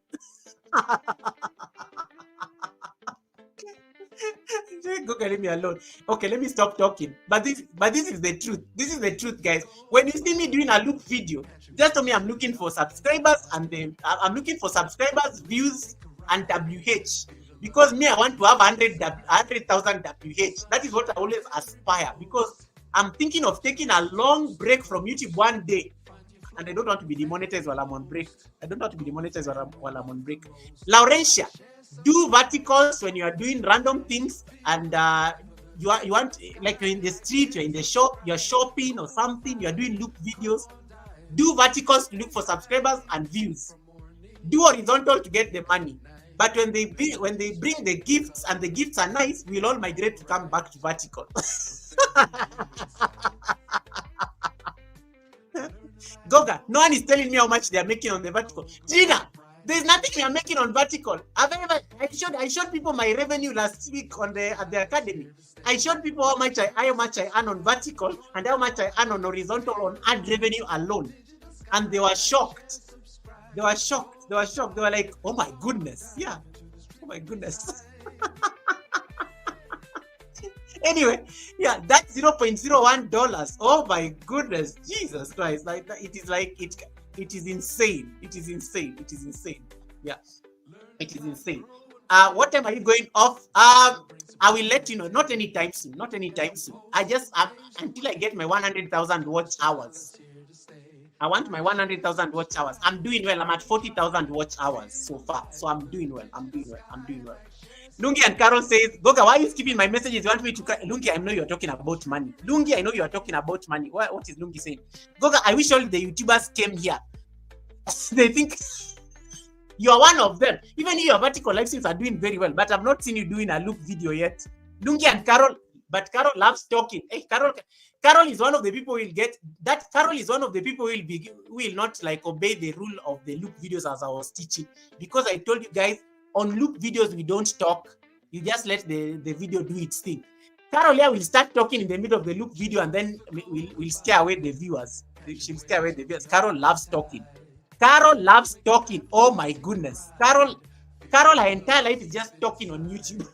Google, leave me alone. Okay, let me stop talking. But this is the truth. This is the truth, guys. When you see me doing a loop video, just tell me I'm looking for subscribers and I'm looking for subscribers, views, and WH. Because me, I want to have 100,000 WH. That is what I always aspire. Because I'm thinking of taking a long break from YouTube one day. And I don't want to be demonetized while I'm on break. I don't want to be demonetized while I'm on break. Laurentia, do verticals when you are doing random things and you want, like you're in the street, you're in the shop, you're shopping or something, you're doing loop videos. Do verticals to look for subscribers and views. Do horizontal to get the money. But when they bring the gifts and the gifts are nice, we'll all migrate to come back to vertical. Goga, no one is telling me how much they are making on the vertical. Gina, there's nothing we are making on vertical. I showed people my revenue last week at the academy. I showed people how much I earn on vertical and how much I earn on horizontal on ad revenue alone. And they were shocked. They were shocked. They were like, oh my goodness. Yeah. Oh my goodness. Anyway, yeah, that's $0.01. Oh my goodness, Jesus Christ! Like it is insane. It is insane. It is insane. Yeah, it is insane. What time are you going off? I will let you know. Not anytime soon. Not anytime soon. I just until I get my 100,000 watch hours. I want my 100,000 watch hours. I'm doing well. I'm at 40,000 watch hours so far. So I'm doing well. I'm doing well. Lungi and Carol says, Goga, why are you skipping my messages? You want me to... Lungi, I know you're talking about money. Lungi, I know you're talking about money. What is Lungi saying? Goga, I wish all the YouTubers came here. They think you are one of them. Even your vertical live streams are doing very well, but I've not seen you doing a loop video yet. Lungi and Carol, but Carol loves talking. Hey, Carol is one of the people who will get... Carol is one of the people who will not like obey the rule of the loop videos as I was teaching. Because I told you guys, on loop videos, we don't talk. You just let the video do its thing. Carol here will start talking in the middle of the loop video and then we'll scare away the viewers. She'll scare away the viewers. Carol loves talking. Carol loves talking. Oh my goodness. Carol, her entire life is just talking on YouTube.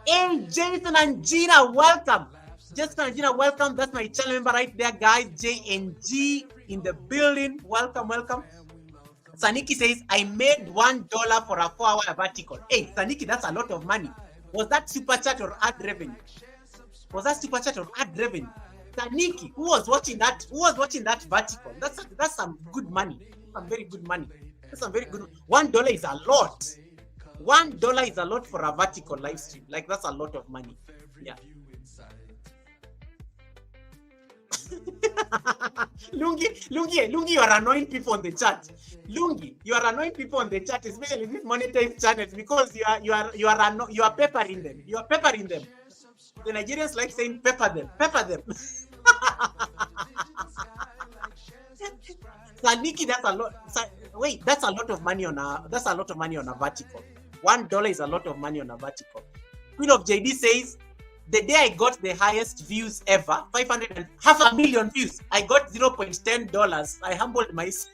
Hey, Jason and Gina, welcome. Jason and Gina, welcome. That's my channel member right there, guys. JNG in the building. Welcome. Saniki says, I made $1 for a 4-hour vertical. Hey, Saniki, that's a lot of money. Was that super chat or ad revenue? Saniki, who was watching that vertical? That's some good money. Some very good money. That's some very good. $1 is a lot. $1 is a lot for a vertical live stream. Like, that's a lot of money. Yeah. Lungi, you are annoying people on the chat. Lungi, you are annoying people on the chat, especially these monetized channels, because you are peppering them. You are peppering them. The Nigerians like saying pepper them. Saniki, that's a lot. Wait, that's a lot of money on a vertical. $1 is a lot of money on a vertical. Queen of JD says, the day I got the highest views ever, 500,000 views, I got $0.10. I humbled myself.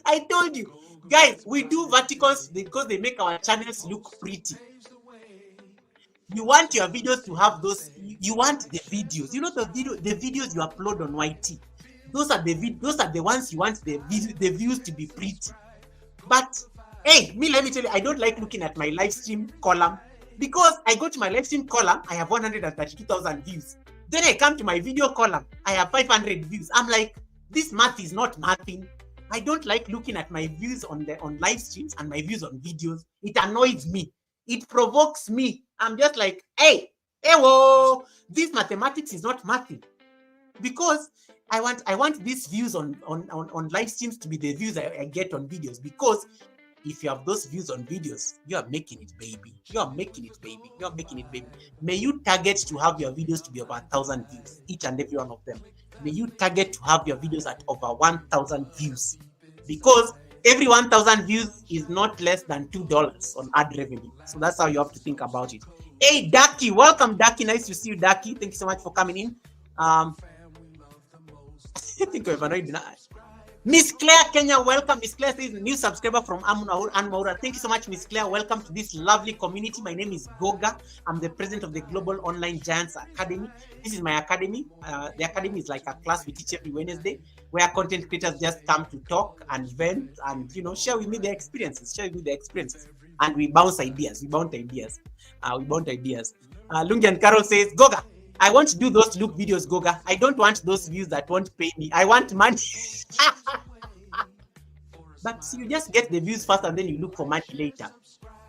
I told you, guys, we do verticals because they make our channels look pretty. You want your videos to have those. You want the videos. You know the videos you upload on YT. Those are the ones you want the views to be pretty. But hey, let me tell you, I don't like looking at my live stream column because I go to my live stream column, I have 132,000 views. Then I come to my video column, I have 500 views. I'm like, this math is not mathing. I don't like looking at my views on live streams and my views on videos. It annoys me. It provokes me. I'm just like, hey, whoa, this mathematics is not mathing. Because I want these views on live streams to be the views I get on videos. Because if you have those views on videos, you are making it, baby. May you target to have your videos to be over 1,000 views, each and every one of them. May you target to have your videos at over 1,000 views, because every 1,000 views is not less than $2 on ad revenue. So that's how you have to think about it. Hey, Ducky, welcome, Ducky. Nice to see you, Ducky. Thank you so much for coming in. I think we've annoyed now. Miss Claire Kenya, welcome. Miss Claire says new subscriber from Anmaura. Thank you so much, Miss Claire. Welcome to this lovely community. My name is Goga. I'm the president of the Global Online Giants Academy. This is my academy. The academy is like a class we teach every Wednesday, where content creators just come to talk and vent and share with me their experiences. And we bounce ideas. Lungi and Carol says, Goga, I want to do those look videos, Goga. I don't want those views that won't pay me. I want money. But you just get the views first and then you look for money later.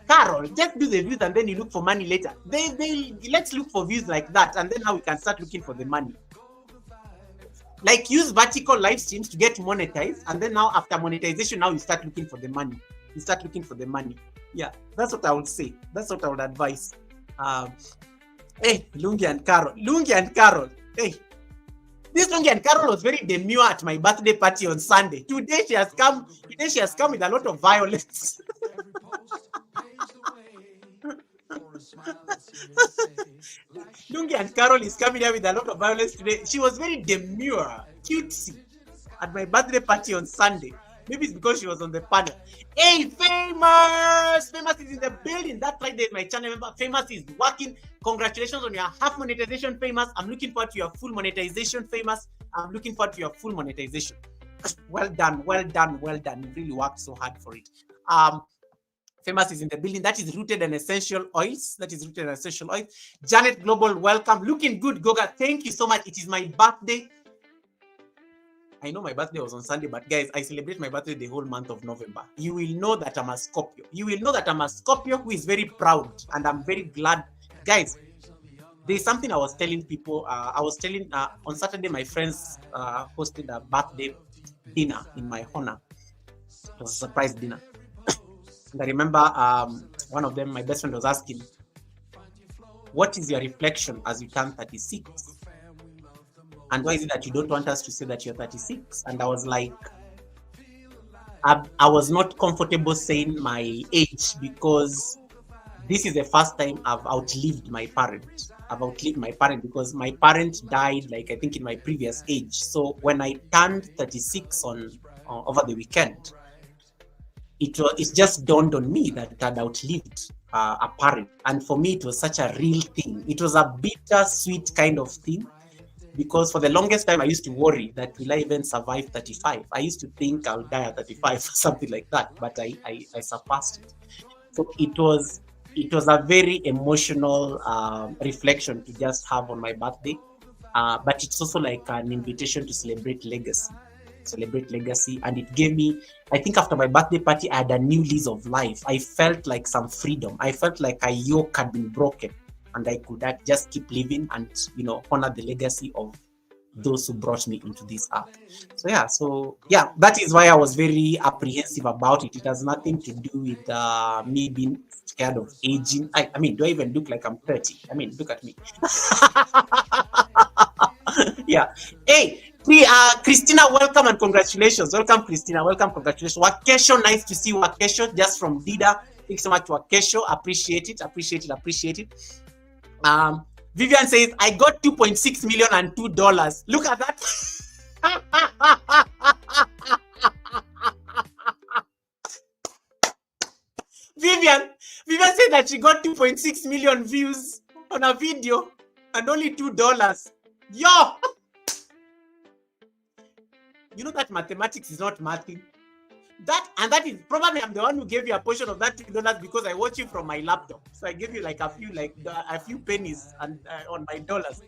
Carol, just do the views and then you look for money later. Let's look for views like that, and then now we can start looking for the money. Like use vertical live streams to get monetized, and then now after monetization, now you start looking for the money. Yeah, that's what I would say. That's what I would advise. Hey, Lungi and Carol. Hey, this Lungi and Carol was very demure at my birthday party on Sunday. Today she has come with a lot of violence. Lungi and Carol is coming here with a lot of violence today. She was very demure, cutesy at my birthday party on Sunday. Maybe it's because she was on the panel. Hey, Famous! Famous is in the building. That's right there, my channel member. Famous is working. Congratulations on your half monetization, Famous. I'm looking forward to your full monetization, Famous. Well done. You really worked so hard for it. Famous is in the building. That is Rooted in Essential Oils. Janet Global, welcome. Looking good, Goga. Thank you so much. It is my birthday. I know my birthday was on Sunday, but guys, I celebrate my birthday the whole month of November. You will know that I'm a Scorpio. Who is very proud, and I'm very glad. Guys, there's something I was telling people. On Saturday, my friends hosted a birthday dinner in my honor. It was a surprise dinner. And I remember one of them, my best friend, was asking, what is your reflection as you turn 36? And why is it that you don't want us to say that you're 36? And I was like, I was not comfortable saying my age because this is the first time I've outlived my parent. Because my parent died, like I think in my previous age. So when I turned 36 over the weekend, it just dawned on me that I'd outlived a parent. And for me, it was such a real thing. It was a bittersweet kind of thing. Because for the longest time, I used to worry that will I even survive 35? I used to think I'll die at 35 or something like that, but I surpassed it. So it was a very emotional reflection to just have on my birthday. But it's also like an invitation to celebrate legacy. And it gave me, I think after my birthday party, I had a new lease of life. I felt like some freedom. I felt like a yoke had been broken. And I could just keep living and, honor the legacy of those who brought me into this earth. So that is why I was very apprehensive about it. It has nothing to do with me being scared of aging. I mean, do I even look like I'm 30? I mean, look at me. Yeah. Hey, Christina, welcome and congratulations. Welcome, Christina. Welcome, congratulations. Wakesho, nice to see Wakesho, just from Dida. Thanks so much, Wakesho. Appreciate it. Vivian says, I got 2.6 million and $2. Look at that. Vivian said that she got 2.6 million views on a video and only $2. Yo! You know that mathematics is not mathing. That is probably I'm the one who gave you a portion of that $2 because I watch you from my laptop. So I gave you like a few pennies and on my dollars.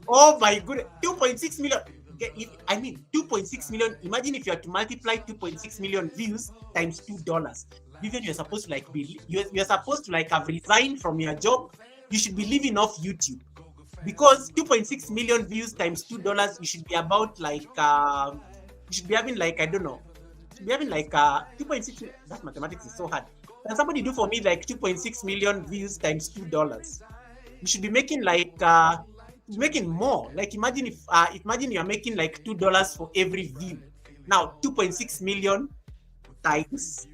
Oh my goodness, 2.6 million. 2.6 million. Imagine if you had to multiply 2.6 million views times $2. Vivian, you're supposed to have resigned from your job. You should be living off YouTube because 2.6 million views times $2. You should be about like you should be having like I don't know. We're having like 2.6. That mathematics is so hard. Can somebody do for me like 2.6 million views times $2? You should be making like making more. Like imagine imagine you're making like $2 for every view. Now 2.6 million times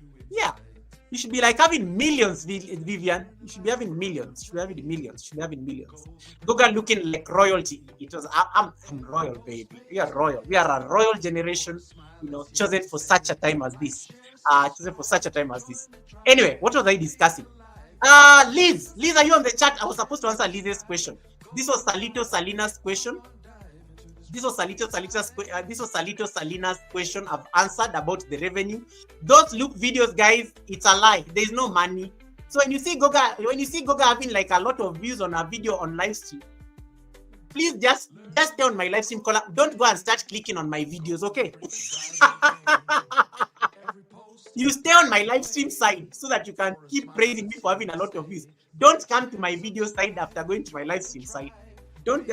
You should be like having millions, Vivian. You should be having millions. You should be having millions. You should be having millions. Goga looking like royalty. It was I'm royal, baby. We are royal. We are a royal generation, chosen for such a time as this. Anyway, what was I discussing? Liz, are you on the chat? I was supposed to answer Liz's question. This was Salito Salina's question. This was Salito Salina's question I've answered about the revenue. Those look videos, guys, it's a lie. There's no money. So when you see Goga having like a lot of views on a video on live stream, please just stay on my live stream column. Don't go and start clicking on my videos, okay? You stay on my live stream side so that you can keep praising me for having a lot of views. Don't come to my video side after going to my live stream side. Don't.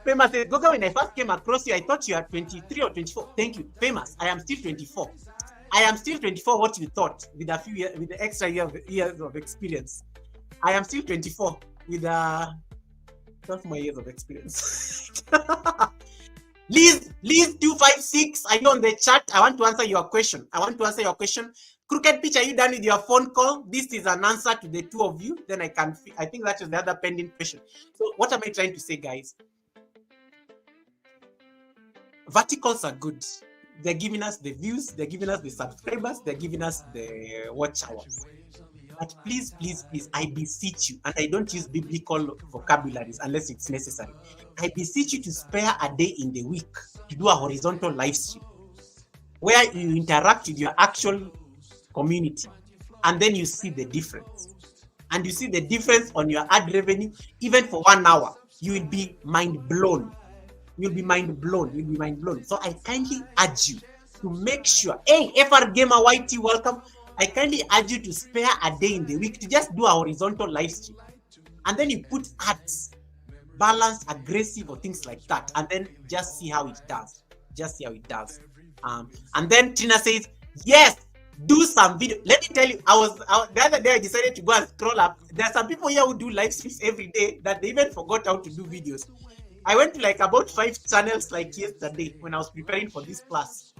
Famous says, Goga, when I first came across you, I thought you are 23 or 24. Thank you. Famous, I am still 24. I am still 24, what you thought, with a few years, with the extra years of experience. I am still 24 with 12 more years of experience. Liz 256, are you on the chat? I want to answer your question. Crooked Pitch, are you done with your phone call? This is an answer to the two of you. Then I think that is the other pending question. So what am I trying to say, guys? Verticals are good. They're giving us the views, they're giving us the subscribers, they're giving us the watch hours. But please, I beseech you, and I don't use biblical vocabularies unless it's necessary. I beseech you to spare a day in the week to do a horizontal live stream where you interact with your actual community, and then you see the difference. And you see the difference on your ad revenue, even for 1 hour. You will be mind blown. You'll be mind blown. So I kindly urge you to make sure, hey, FR Gamer YT, welcome. I kindly urge you to spare a day in the week to just do a horizontal live stream. And then you put ads, balanced, aggressive, or things like that. And then just see how it does. And then Tina says, yes, do some video. Let me tell you, the other day I decided to go and scroll up. There are some people here who do live streams every day that they even forgot how to do videos. I went to like about 5 channels like yesterday when I was preparing for this class.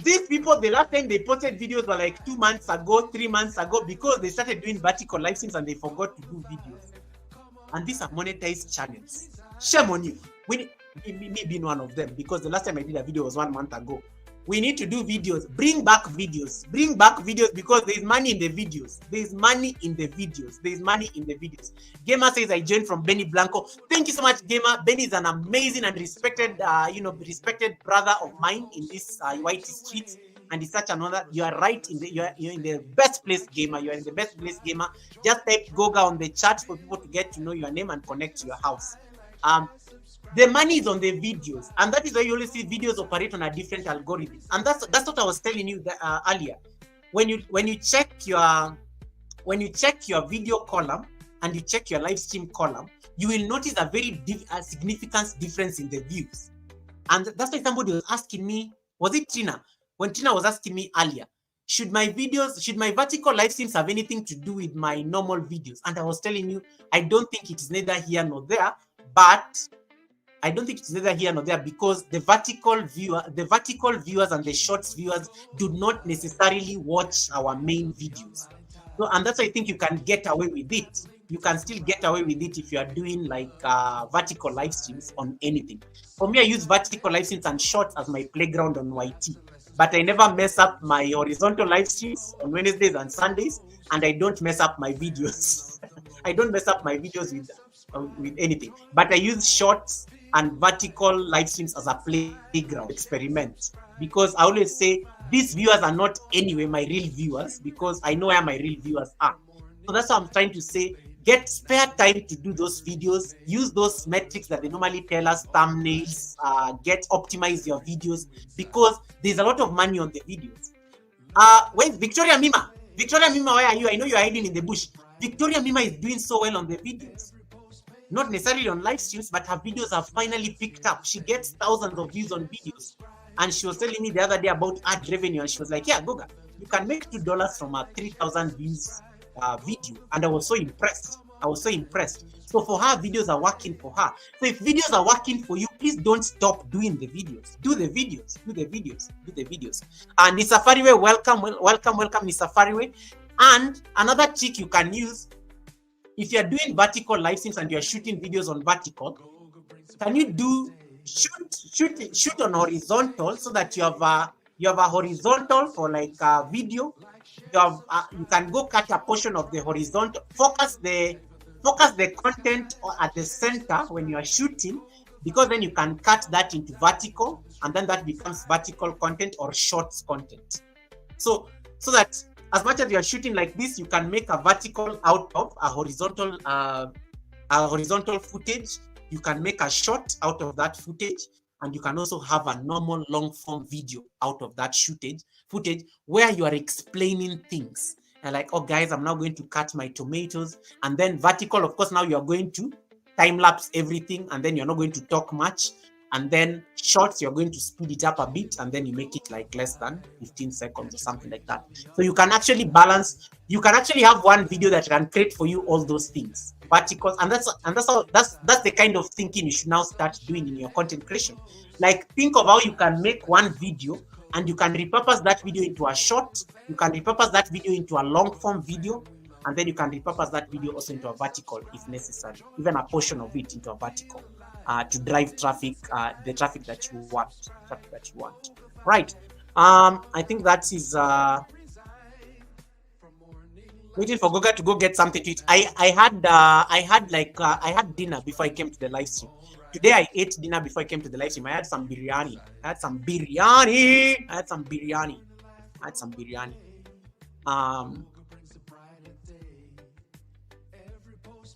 These people, the last time they posted videos were like 2 months ago, 3 months ago, because they started doing vertical live streams and they forgot to do videos. And these are monetized channels. Shame on you. Me being one of them, because the last time I did a video was 1 month ago. We need to do videos. Bring back videos because there is money in the videos. Gamer says, I joined from Benny Blanco. Thank you so much, Gamer. Benny is an amazing and respected, respected brother of mine in this YT streets. And it's such an honor. You are right. You're in the best place, Gamer. You are in the best place, Gamer. Just type Goga on the chat for people to get to know your name and connect to your house. The money is on the videos, and that is why you always see videos operate on a different algorithm. And that's what I was telling you earlier. When you check your video column and you check your live stream column, you will notice a very significant difference in the views. And that's why somebody was asking me, was it Tina? When Tina was asking me earlier, should my vertical live streams have anything to do with my normal videos? And I was telling you, I don't think it is neither here nor there, because the vertical viewers and the shorts viewers do not necessarily watch our main videos. So, and that's why I think you can get away with it. You can still get away with it if you are doing like vertical live streams on anything. For me, I use vertical live streams and shorts as my playground on YT. But I never mess up my horizontal live streams on Wednesdays and Sundays, and I don't mess up my videos. I don't mess up my videos with anything. But I use shorts and vertical live streams as a playground experiment, because I always say these viewers are not anyway my real viewers, because I know where my real viewers are. So that's what I'm trying to say. Get spare time to do those videos. Use those metrics that they normally tell us, thumbnails, optimize your videos, because there's a lot of money on the videos. Where's Victoria Mima? Victoria Mima, where are you? I know you're hiding in the bush. Victoria Mima is doing so well on the videos. Not necessarily on live streams, but her videos have finally picked up. She gets thousands of views on videos. And she was telling me the other day about ad revenue, and she was like, yeah, Goga, you can make $2 from a 3,000 views video. And I was so impressed. I was so impressed. So for her, videos are working for her. So if videos are working for you, please don't stop doing the videos. Do the videos. Do the videos. Do the videos. And Nisafariwe, welcome, welcome, welcome, Nisafariwe. And another trick you can use, if you're doing vertical live streams and you're shooting videos on vertical, can you do shoot on horizontal so that you have a horizontal for like a video. You can go cut a portion of the horizontal, focus the content at the center when you are shooting, because then you can cut that into vertical, and then that becomes vertical content or shorts content. So that as much as you are shooting like this, you can make a vertical out of a horizontal footage. You can make a short out of that footage, and you can also have a normal long form video out of that footage where you are explaining things. And like, oh guys, I'm now going to cut my tomatoes. And then vertical, of course, now you're going to time lapse everything, and then you're not going to talk much. And then shorts, you're going to speed it up a bit, and then you make it like less than 15 seconds or something like that. So you can actually balance. You can actually have one video that can create for you all those things, verticals, and that's the kind of thinking you should now start doing in your content creation. Like, think of how you can make one video and you can repurpose that video into a short. You can repurpose that video into a long form video, and then you can repurpose that video also into a vertical if necessary, even a portion of it into a vertical. To drive traffic, the traffic that you want, right? I think that is waiting for Goga to go get something to eat. I had dinner before I came to the live stream. Today I ate dinner before I came to the live stream. I had some biryani.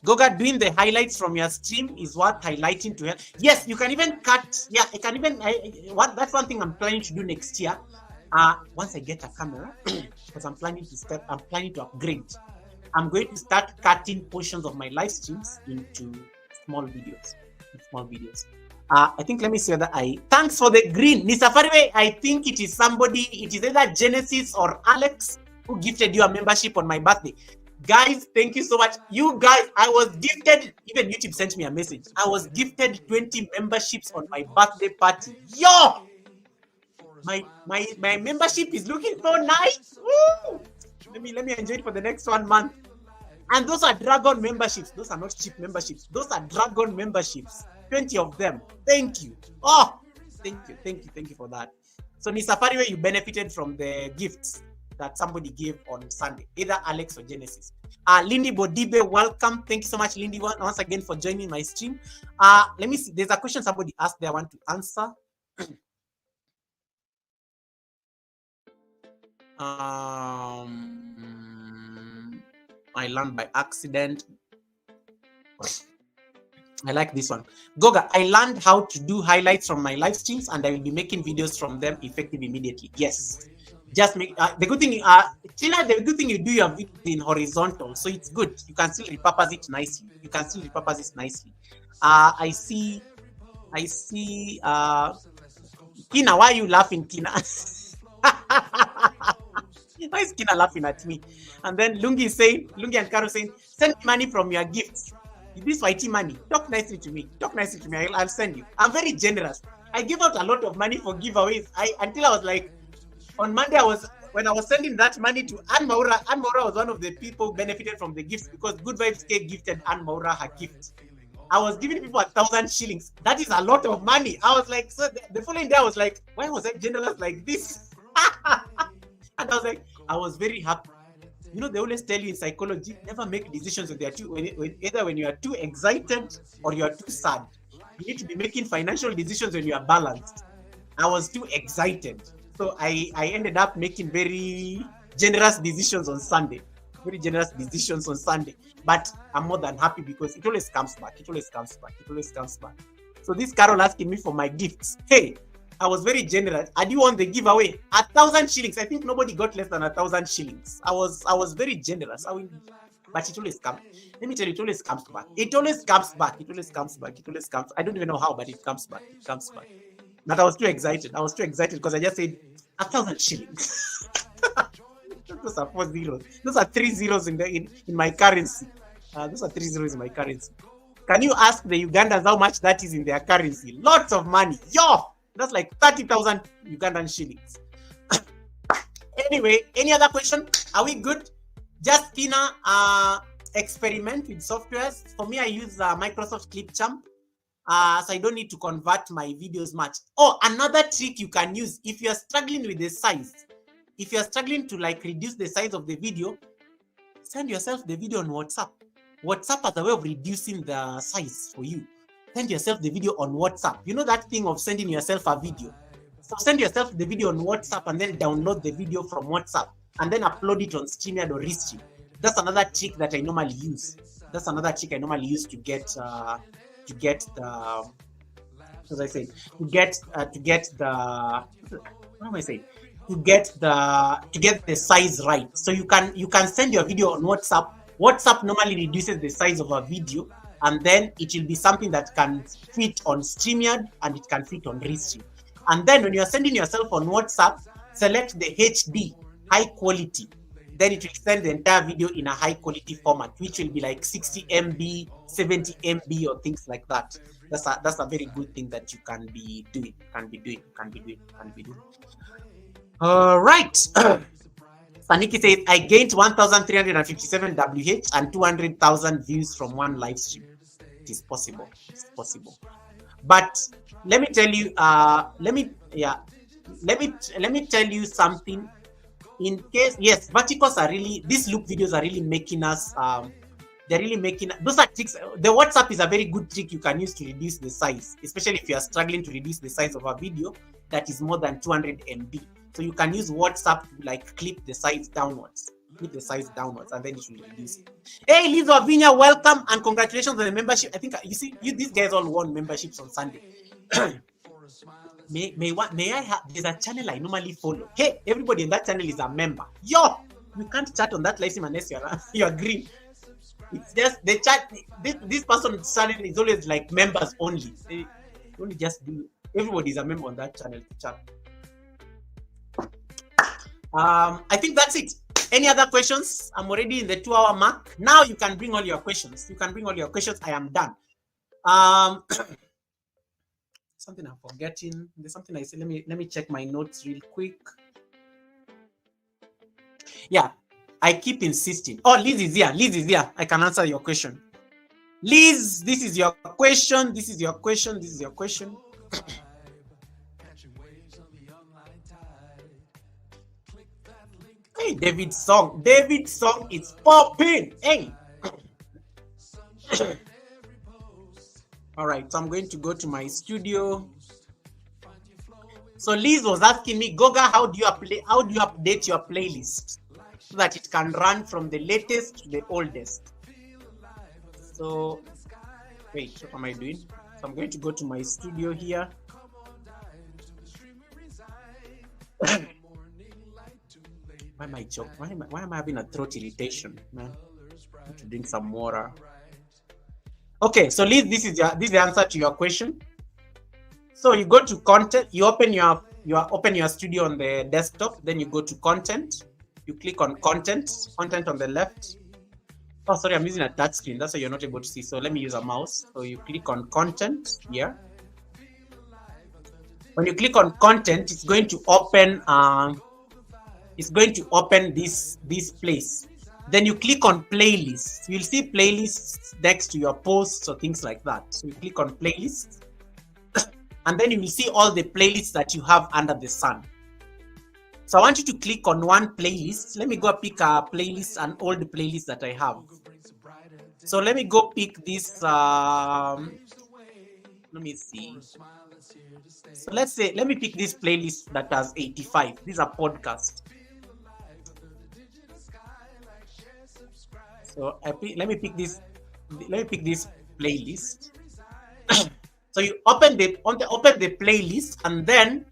Goga, doing the highlights from your stream is worth highlighting to help. Yes, you can even cut. Yeah, I can even. That's one thing I'm planning to do next year. Once I get a camera, because I'm planning to upgrade. I'm going to start cutting portions of my live streams into small videos. I think, let me see whether thanks for the green. Nisafariwe, I think it is somebody, it is either Genesis or Alex who gifted you a membership on my birthday. Guys, thank you so much. You guys, I was gifted, even YouTube sent me a message. I was gifted 20 memberships on my birthday party. Yo! My membership is looking so nice. Woo! Let me enjoy it for the next 1 month. And those are Dragon memberships. Those are not cheap memberships. Those are Dragon memberships. 20 of them. Thank you. Oh, thank you for that. So Nisafariwe, you benefited from the gifts that somebody gave on Sunday, either Alex or Genesis. Lindy Bodibe, welcome. Thank you so much, Lindy, once again for joining my stream. Let me see. There's a question somebody asked there I want to answer. I learned by accident. I like this one. Goga, I learned how to do highlights from my live streams, and I will be making videos from them effective immediately. Yes. Just make the good thing. Tina, the good thing, you do your video in horizontal, so it's good. You can still repurpose it nicely. I see. Tina, why are you laughing, Tina? Why is Tina laughing at me? And then Lungi and Karo saying, send me money from your gifts. This YT money. Talk nicely to me. I'll send you. I'm very generous. I give out a lot of money for giveaways. Until I was like, on Monday, when I was sending that money to Ann Maura. Ann Maura was one of the people who benefited from the gifts because Good Vibes K gifted Ann Maura her gift. I was giving people 1,000 shillings. That is a lot of money. I was like, so the following day I was like, why was I generous like this? And I was like, I was very happy. You know, they always tell you in psychology, never make decisions when either you are too excited or you are too sad. You need to be making financial decisions when you are balanced. I was too excited. So I ended up making very generous decisions on Sunday. But I'm more than happy because it always comes back. So this Carol asking me for my gifts. Hey, I was very generous. I do want the giveaway. 1,000 shillings. I think nobody got less than 1,000 shillings. I was very generous. But it always comes. Let me tell you, it always comes back. I don't even know how, but it comes back. But I was too excited. Because I just said 1,000 shillings. Those are 4 zeros. Those are 3 zeros in my currency. Those are 3 zeros in my currency. Can you ask the Ugandans how much that is in their currency? Lots of money. Yo, that's like 30,000 Ugandan shillings. Anyway, any other question? Are we good? Just Tina, experiment with softwares. For me, I use Microsoft Clipchamp. So I don't need to convert my videos much. Oh, another trick you can use if you're struggling with the size. If you're struggling to like reduce the size of the video, send yourself the video on WhatsApp. WhatsApp has a way of reducing the size for you. Send yourself the video on WhatsApp. You know that thing of sending yourself a video? So send yourself the video on WhatsApp and then download the video from WhatsApp and then upload it on StreamYard or Restream. That's another trick that I normally use. That's another trick I normally use to get the, as I say, to get the, what am I saying? To get the size right. So you can send your video on WhatsApp. WhatsApp normally reduces the size of a video, and then it will be something that can fit on StreamYard and it can fit on Restream. And then when you are sending yourself on WhatsApp, select the HD, high quality. Then it will send the entire video in a high quality format, which will be like 60 MB, 70 MB, or things like that. That's a very good thing that you can be doing. All right. Saniki says, I gained 1,357 WH and 200,000 views from one live stream. It is possible. It's possible. But let me tell you, let me tell you something. In case, yes, verticals are really, these loop videos are really making us, they're really making, those are tricks. The WhatsApp is a very good trick you can use to reduce the size, especially if you are struggling to reduce the size of a video that is more than 200 MB. So you can use WhatsApp to like clip the size downwards, and then it will reduce it. Hey, Liz Wavinya, welcome and congratulations on the membership. I think you see, these guys all won memberships on Sunday. May I have? There's a channel I normally follow. Hey, everybody in that channel is a member. Yo, you can't chat on that live stream unless you're green. It's just the chat. This person's channel is always like members only. They only just do. Everybody is a member on that channel to chat. I think that's it. Any other questions? I'm already in the 2-hour mark. Now you can bring all your questions. I am done. Something I'm forgetting. There's something I said. Let me check my notes real quick. Yeah, I keep insisting. Oh, Liz is here. I can answer your question. Liz, this is your question. Hey, David's song is popping. Hey. All right, so I'm going to go to my studio. So Liz was asking me, Goga, how do you update your playlist so that it can run from the latest to the oldest? So wait, what am I doing? So I'm going to go to my studio here. Why am I choking? Why am I having a throat irritation, man? I need to drink some water. Okay, so Liz, this is the answer to your question. So you go to content, you open your studio on the desktop, then you go to content, you click on content on the left. Oh, sorry, I'm using a touch screen, that's why you're not able to see. So let me use a mouse. So you click on content here. When you click on content, it's going to open this place. Then you click on playlists. You'll see playlists next to your posts or things like that. So you click on playlists, and then you will see all the playlists that you have under the sun. So I want you to click on one playlist. Let me go pick a playlist, an old playlist that I have. So let me go pick this. Let me see. So let me pick this playlist that has 85. These are podcasts. So let me pick this playlist. So you open the playlist, and then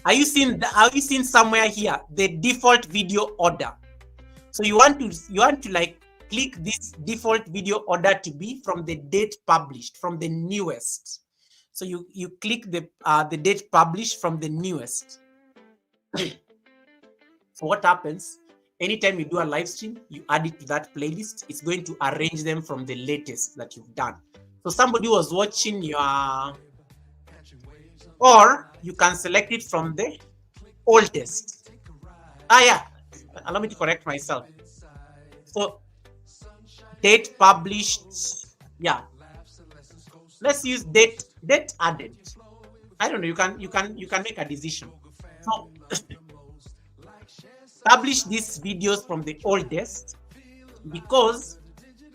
are you seeing somewhere here the default video order? So you want to like click this default video order to be from the date published, from the newest. So you click the date published from the newest. So what happens? anytime you do a live stream, you add it to that playlist. It's going to arrange them from the latest that you've done. So somebody was watching your, or you can select it from the oldest. Yeah, allow me to correct myself. So date published, yeah. Let's use date added. I don't know, you can make a decision. So publish these videos from the oldest, because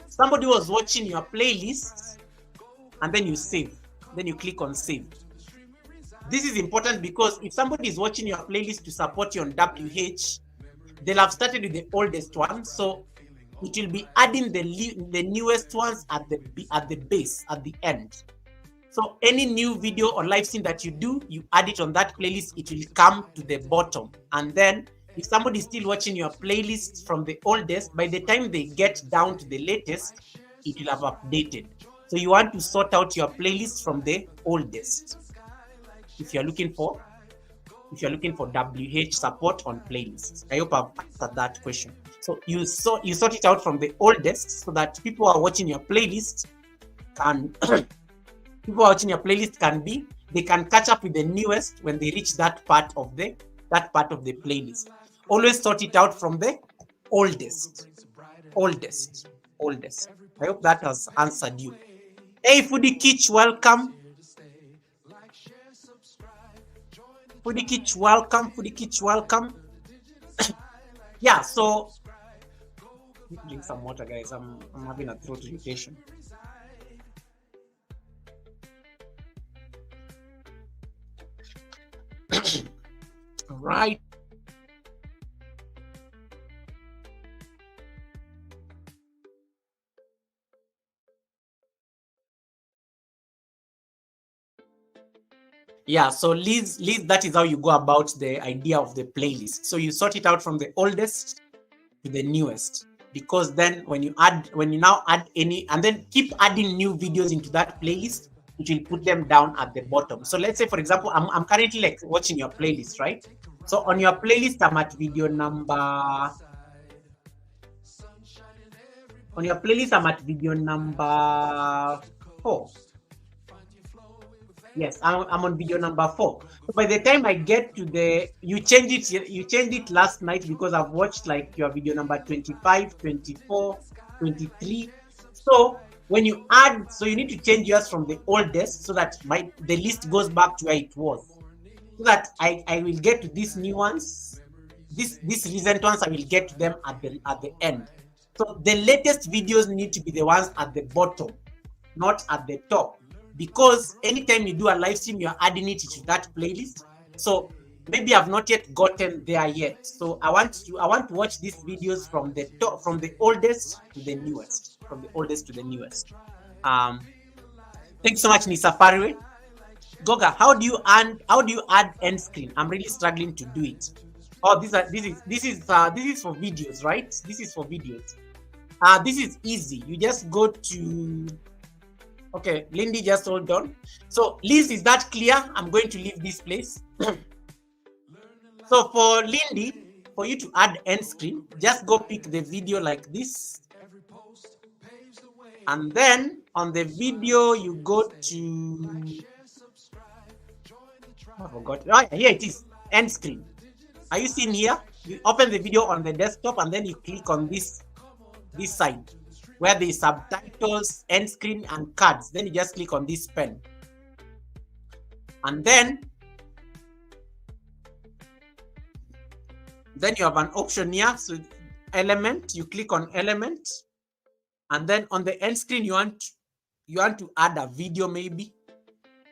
somebody was watching your playlist and then you save, then you click on save. This is important because if somebody is watching your playlist to support you on WH, they'll have started with the oldest one, so it will be adding the newest ones at the base, at the end. So any new video or live stream that you do, you add it on that playlist, it will come to the bottom. And then if somebody is still watching your playlist from the oldest, by the time they get down to the latest, it will have updated. So you want to sort out your playlist from the oldest. If you're looking for WH support on playlists. I hope I've answered that question. So you sort it out from the oldest, so that people who are watching your playlist can they can catch up with the newest when they reach that part of the playlist. Always sort it out from the oldest. I hope that has answered you. Hey, Foodie Kitch, welcome. Foodie Kitch, welcome. Yeah, so drink some water, guys. I'm having a throat irritation. All right. Yeah, so Liz, that is how you go about the idea of the playlist. So you sort it out from the oldest to the newest, because then when you now add any, and then keep adding new videos into that playlist, it will put them down at the bottom. So let's say, for example, I'm currently like watching your playlist, right? So on your playlist, I'm at video number 4. Yes, I'm on video number 4. So by the time I get to you changed it last night, because I've watched like your video number 25, 24, 23. So when you add, so you need to change yours from the oldest, so that the list goes back to where it was, so that I will get to these new ones, these recent ones, I will get to them at the end. So the latest videos need to be the ones at the bottom, not at the top. Because anytime you do a live stream, you're adding it to that playlist. So maybe I've not yet gotten there yet. So I want to watch these videos from the top, from the oldest to the newest. Thanks so much, Nisafariwe. Goga, how do you add end screen? I'm really struggling to do it. Oh, this is for videos, right? This is for videos. This is easy. You just go to. Okay, Lindy, just hold on. So, Liz, is that clear? I'm going to leave this place. So, for Lindy, for you to add end screen, just go pick the video like this. And then on the video, you go to. I forgot. Oh, here it is. End screen. Are you seeing here? You open the video on the desktop and then you click on this side, where the subtitles, end screen, and cards. Then you just click on this pen. And then you have an option here. So element, you click on element. And then on the end screen, you want to add a video maybe.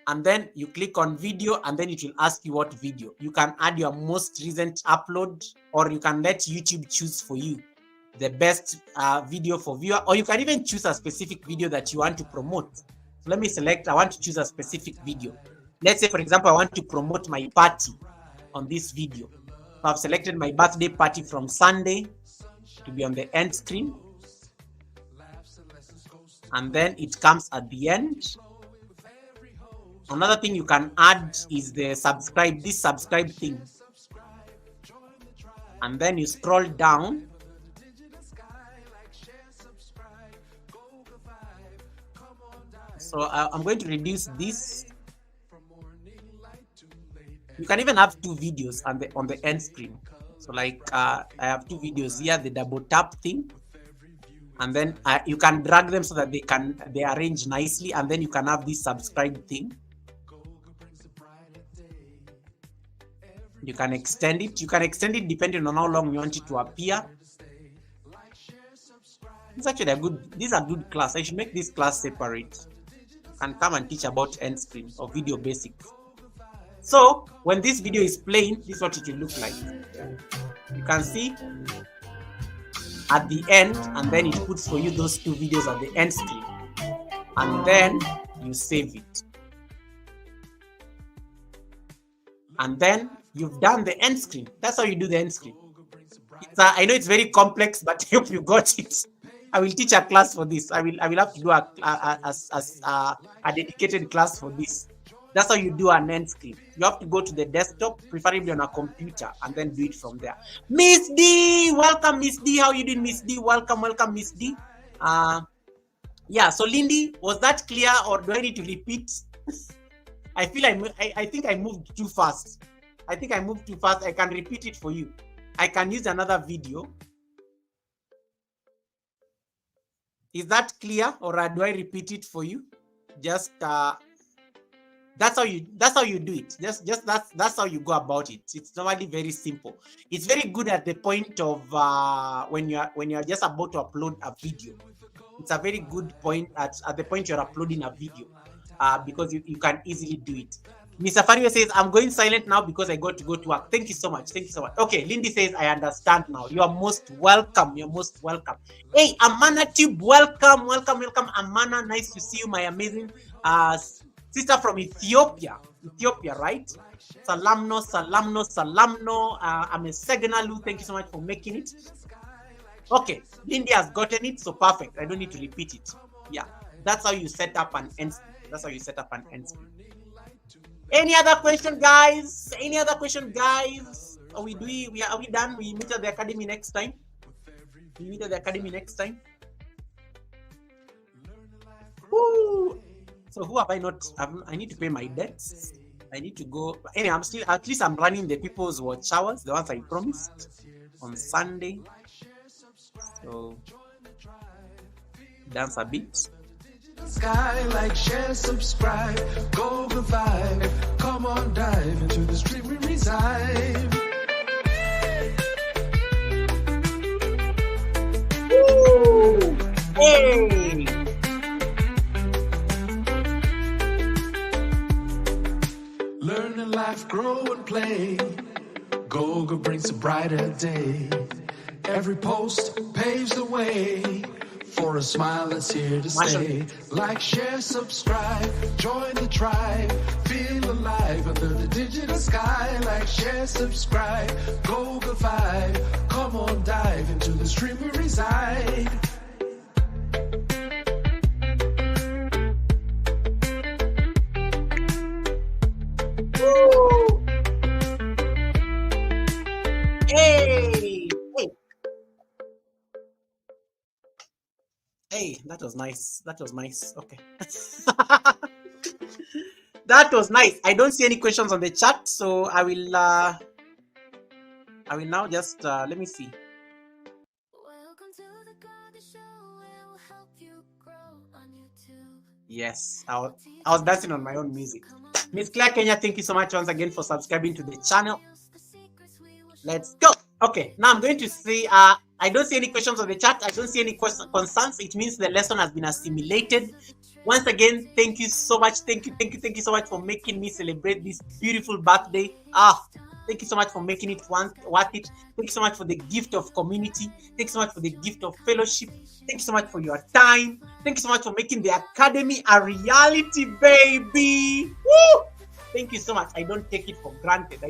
And then you click on video, and then it will ask you what video. You can add your most recent upload, or you can let YouTube choose for you the best video for viewer, or you can even choose a specific video that you want to promote. So let me select, I want to choose a specific video. Let's say, for example, I want to promote my party on this video. So I've selected my birthday party from Sunday to be on the end screen. And then it comes at the end. Another thing you can add is this subscribe thing. And then you scroll down. So I'm going to reduce this. You can even have two videos on the end screen. So like I have two videos here, the double tap thing, and then you can drag them so that they arrange nicely, and then you can have this subscribe thing. You can extend it. You can extend it depending on how long you want it to appear. It's actually a good. These are good class. I should make this class separate. And come and teach about end screen or video basics. So when this video is playing, this is what it will look like. You can see at the end, and then it puts for you those two videos at the end screen, and then you save it, and then you've done the end screen. That's how you do the end screen. I know it's very complex, but I hope you got it. I will teach a class for this. I will have to do a dedicated class for this. That's how you do an end screen. You have to go to the desktop, preferably on a computer, and then do it from there. Miss D, welcome, Miss D. How you doing, Miss D? Welcome, Miss D. Yeah. So, Lindy, was that clear, or do I need to repeat? I think I moved too fast. I think I moved too fast. I can repeat it for you. I can use another video. Is that clear, or do I repeat it for you? Just that's how you do it. That's how you go about it. It's normally very simple. It's very good at the point of when you're just about to upload a video. It's a very good point at the point you're uploading a video, because you can easily do it. Mr. Fario says, I'm going silent now because I got to go to work. Thank you so much. Thank you so much. Okay, Lindy says, I understand now. You are most welcome. You're most welcome. Hey, Amana Tube, welcome. Amana, nice to see you, my amazing sister from Ethiopia. Ethiopia, right? Salamno. I'm a Segenalu. Thank you so much for making it. Okay, Lindy has gotten it, so perfect. I don't need to repeat it. Yeah, that's how you set up an end screen. That's how you set up an end screen. Any other question, guys? Are we done? We meet at the academy next time. Woo! So who have I not? I need to pay my debts. I need to go. Anyway, at least I'm running the people's watch hours, the ones I promised on Sunday. So dance a bit. Sky, like, share, subscribe, go the vibe, come on, dive into the stream we reside. Woo! Hey! Learn in life, grow and play. Goga brings a brighter day. Every post paves the way for a smile that's here to stay. Like, share, subscribe, join the tribe, feel alive under the digital sky. Like, share, subscribe, go the vibe, come on, dive into the stream we reside. Woo! Hey, that was nice. Okay. That was nice. I don't see any questions on the chat, so I will now just let me see. Welcome to the Garden Show. It will help you grow on YouTube. Yes, I was dancing on my own music. Miss Claire Kenya, thank you so much once again for subscribing to the channel. Let's go. Okay, now I'm going to see. I don't see any questions on the chat. I don't see any concerns. It means the lesson has been assimilated. Once again, thank you so much. Thank you so much for making me celebrate this beautiful birthday. Thank you so much for making it worth it. Thank you so much for the gift of community. Thank you so much for the gift of fellowship. Thank you so much for your time. Thank you so much for making the academy a reality, baby. Woo! Thank you so much. I don't take it for granted.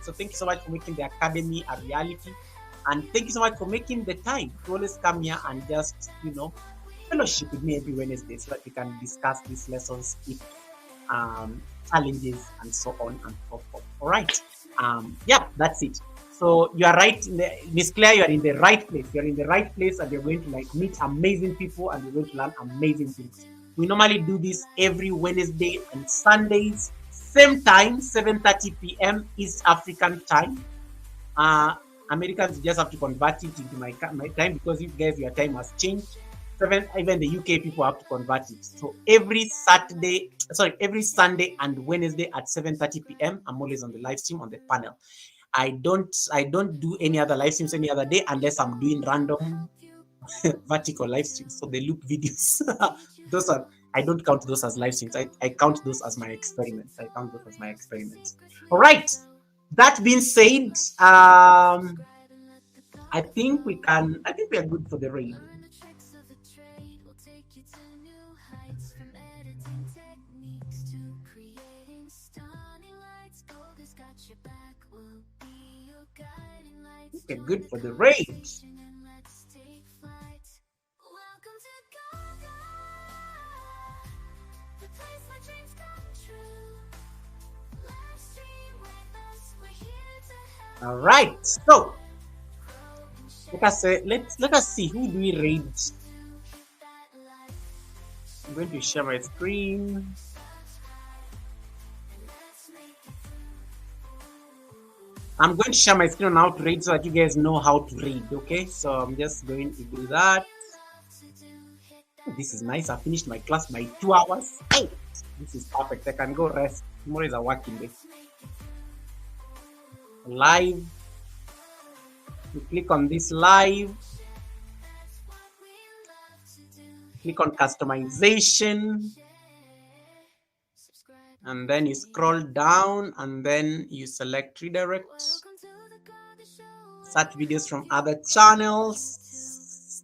So thank you so much for making the academy a reality. And thank you so much for making the time to always come here and just, fellowship with me every Wednesday so that we can discuss these lessons, challenges, and so on and so forth. All right. Yeah, that's it. So you are right, Miss Claire, you are in the right place. You're in the right place, and you're going to meet amazing people, and you're going to learn amazing things. We normally do this every Wednesday and Sundays, same time, 7:30 p.m. East African time. Uh, Americans just have to convert it into my time, because you guys, your time has changed. Even the UK people have to convert it. So every Sunday and Wednesday at 7:30 p.m. I'm always on the live stream on the panel. I don't do any other live streams any other day unless I'm doing random vertical live streams. So the loop videos, those are, I don't count those as live streams. I count those as my experiments. All right. That being said, I think we are good for the raid. Okay, good for the raid. All right, so let us see, who do we raid. I'm going to share my screen. I'm going to share my screen on how to raid so that you guys know how to raid. Okay, so I'm just going to do that. This is nice. I finished my class by 2 hours. Hey, this is perfect. I can go rest. Tomorrow is a working day. Live. You click on this live. Click on customization. And then you scroll down and then you select redirect. Search videos from other channels.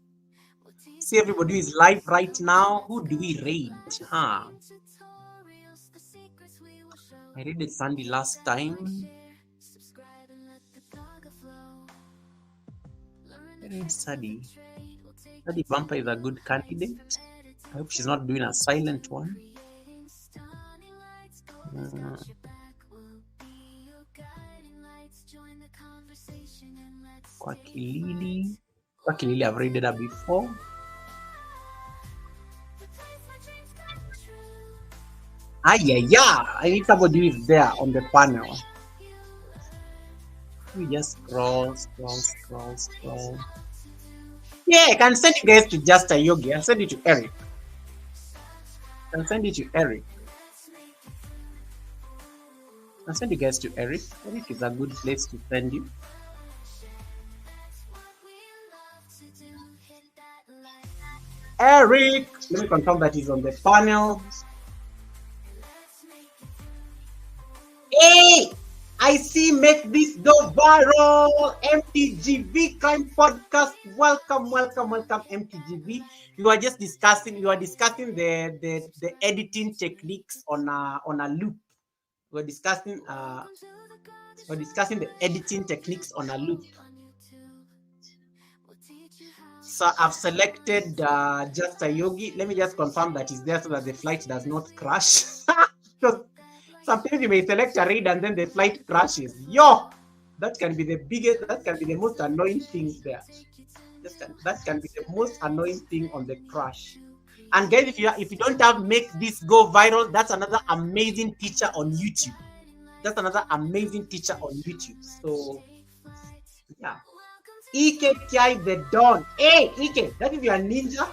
See, everybody is live right now. Who do we raid? I raided Sandy last time. I raided Sadie. Sadie Vampire is a good candidate. I hope she's not doing a silent one. Quacky Lily, I've raided her before. I need somebody who is there on the panel. We just scroll. Yeah, I can send you guys to Just a Yogi. I'll send it to Eric. I'll send you guys to Eric. Eric is a good place to send you. Eric! Let me confirm that he's on the panel. Hey! I see, make this go viral. MTGV Crime Podcast. Welcome, MTGV. We were discussing the editing techniques on a loop. We're discussing the editing techniques on a loop. So I've selected Just a Yogi. Let me just confirm that he's there so that the flight does not crash. Because sometimes you may select a raid and then the flight crashes. That can be the most annoying thing there. That can be the most annoying thing on the crash. And guys, if you don't have Make This Go Viral, that's another amazing teacher on YouTube. So yeah. Ike Kiai the Dawn. Hey, Ike, that is your ninja.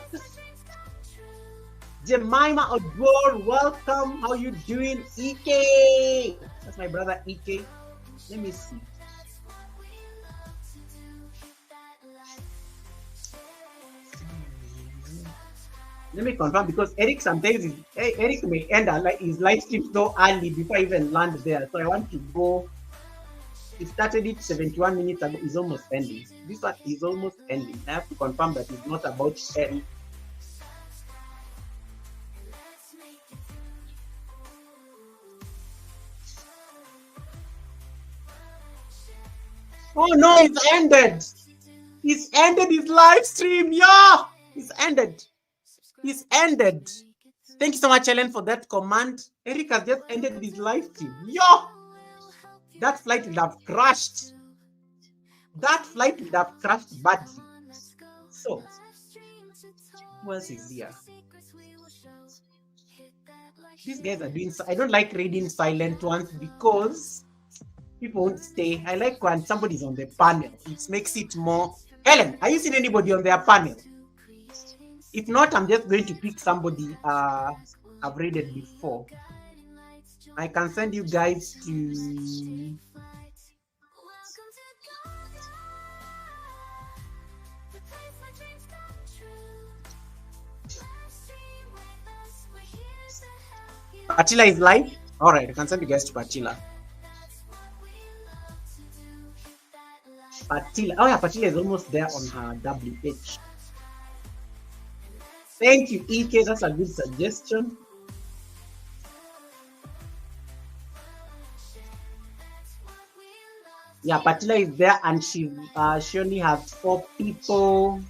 Jemima Odwor, welcome. How you doing, Ike? That's my brother Ike. Let me see. Let me confirm, because Eric sometimes Eric may end his live stream so early before I even land there. So I want to go. He started it 71 minutes ago. It's almost ending. This one is almost ending. I have to confirm that it's not about sharing. Oh no, it's ended. He's ended his live stream. Yeah, it's ended. He's ended. Thank you so much, Ellen, for that command. Eric has just ended his live stream. Yo! That flight would have crashed. Badly. So, who else is here? These guys are doing. I don't like reading silent ones because people won't stay. I like when somebody's on the panel. It makes it more. Helen, are you seeing anybody on their panel? If not, I'm just going to pick somebody I've rated before. I can send you guys to. Patila is live. All right, I can send you guys to Patila. Patila. Oh yeah, Patila is almost there on her WH. Thank you, EK. That's a good suggestion. Yeah, Patila is there, and she only has 4 people.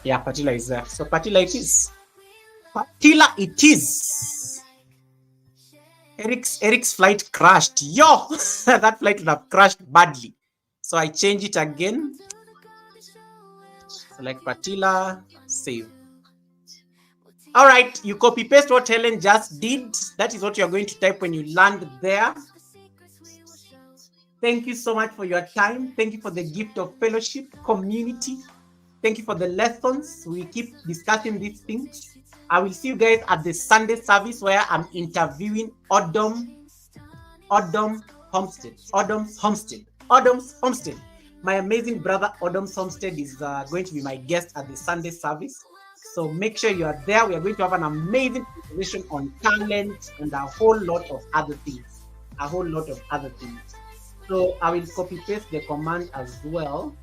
Yeah, Patila is there. So Patila it is. Patila it is. Eric's flight crashed. Yo, that flight would have crashed badly. So I change it again. Select Patila, save. All right, you copy paste what Helen just did. That is what you're going to type when you land there. Thank you so much for your time. Thank you for the gift of fellowship, community. Thank you for the lessons. We keep discussing these things. I will see you guys at the Sunday service where I'm interviewing Odom's Homestead. My amazing brother Odom's Homestead is going to be my guest at the Sunday service. So make sure you are there. We are going to have an amazing conversation on talent and a whole lot of other things. So I will copy paste the command as well.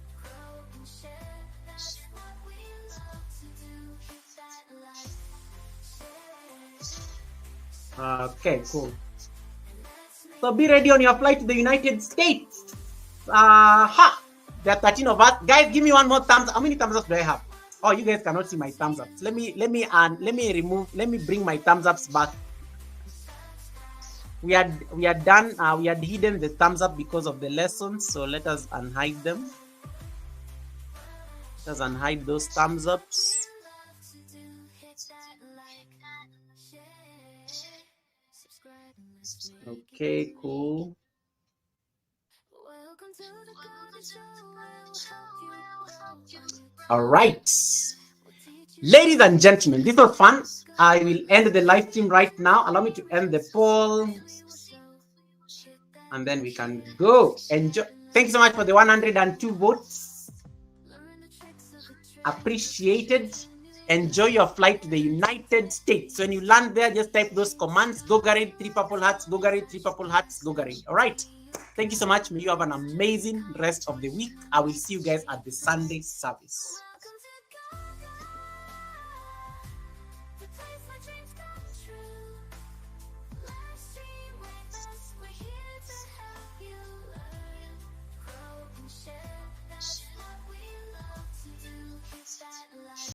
Okay, cool. So be ready on your flight to the United States. There are 13 of us. Guys, give me one more thumbs. How many thumbs ups do I have? Oh, you guys cannot see my thumbs ups. Let me bring my thumbs ups back. We had done. We had hidden the thumbs up because of the lessons. So let us unhide them. Let us unhide those thumbs ups. Okay, cool. All right. Ladies and gentlemen, this was fun. I will end the live stream right now. Allow me to end the poll. And then we can go. Enjoy. Thank you so much for the 102 votes. Appreciated. Enjoy your flight to the United States. When you land there, just type those commands. Gogarid, 3 purple hearts, Gogarid, 3 purple hearts, Gogarid. All right. Thank you so much. May you have an amazing rest of the week. I will see you guys at the Sunday service.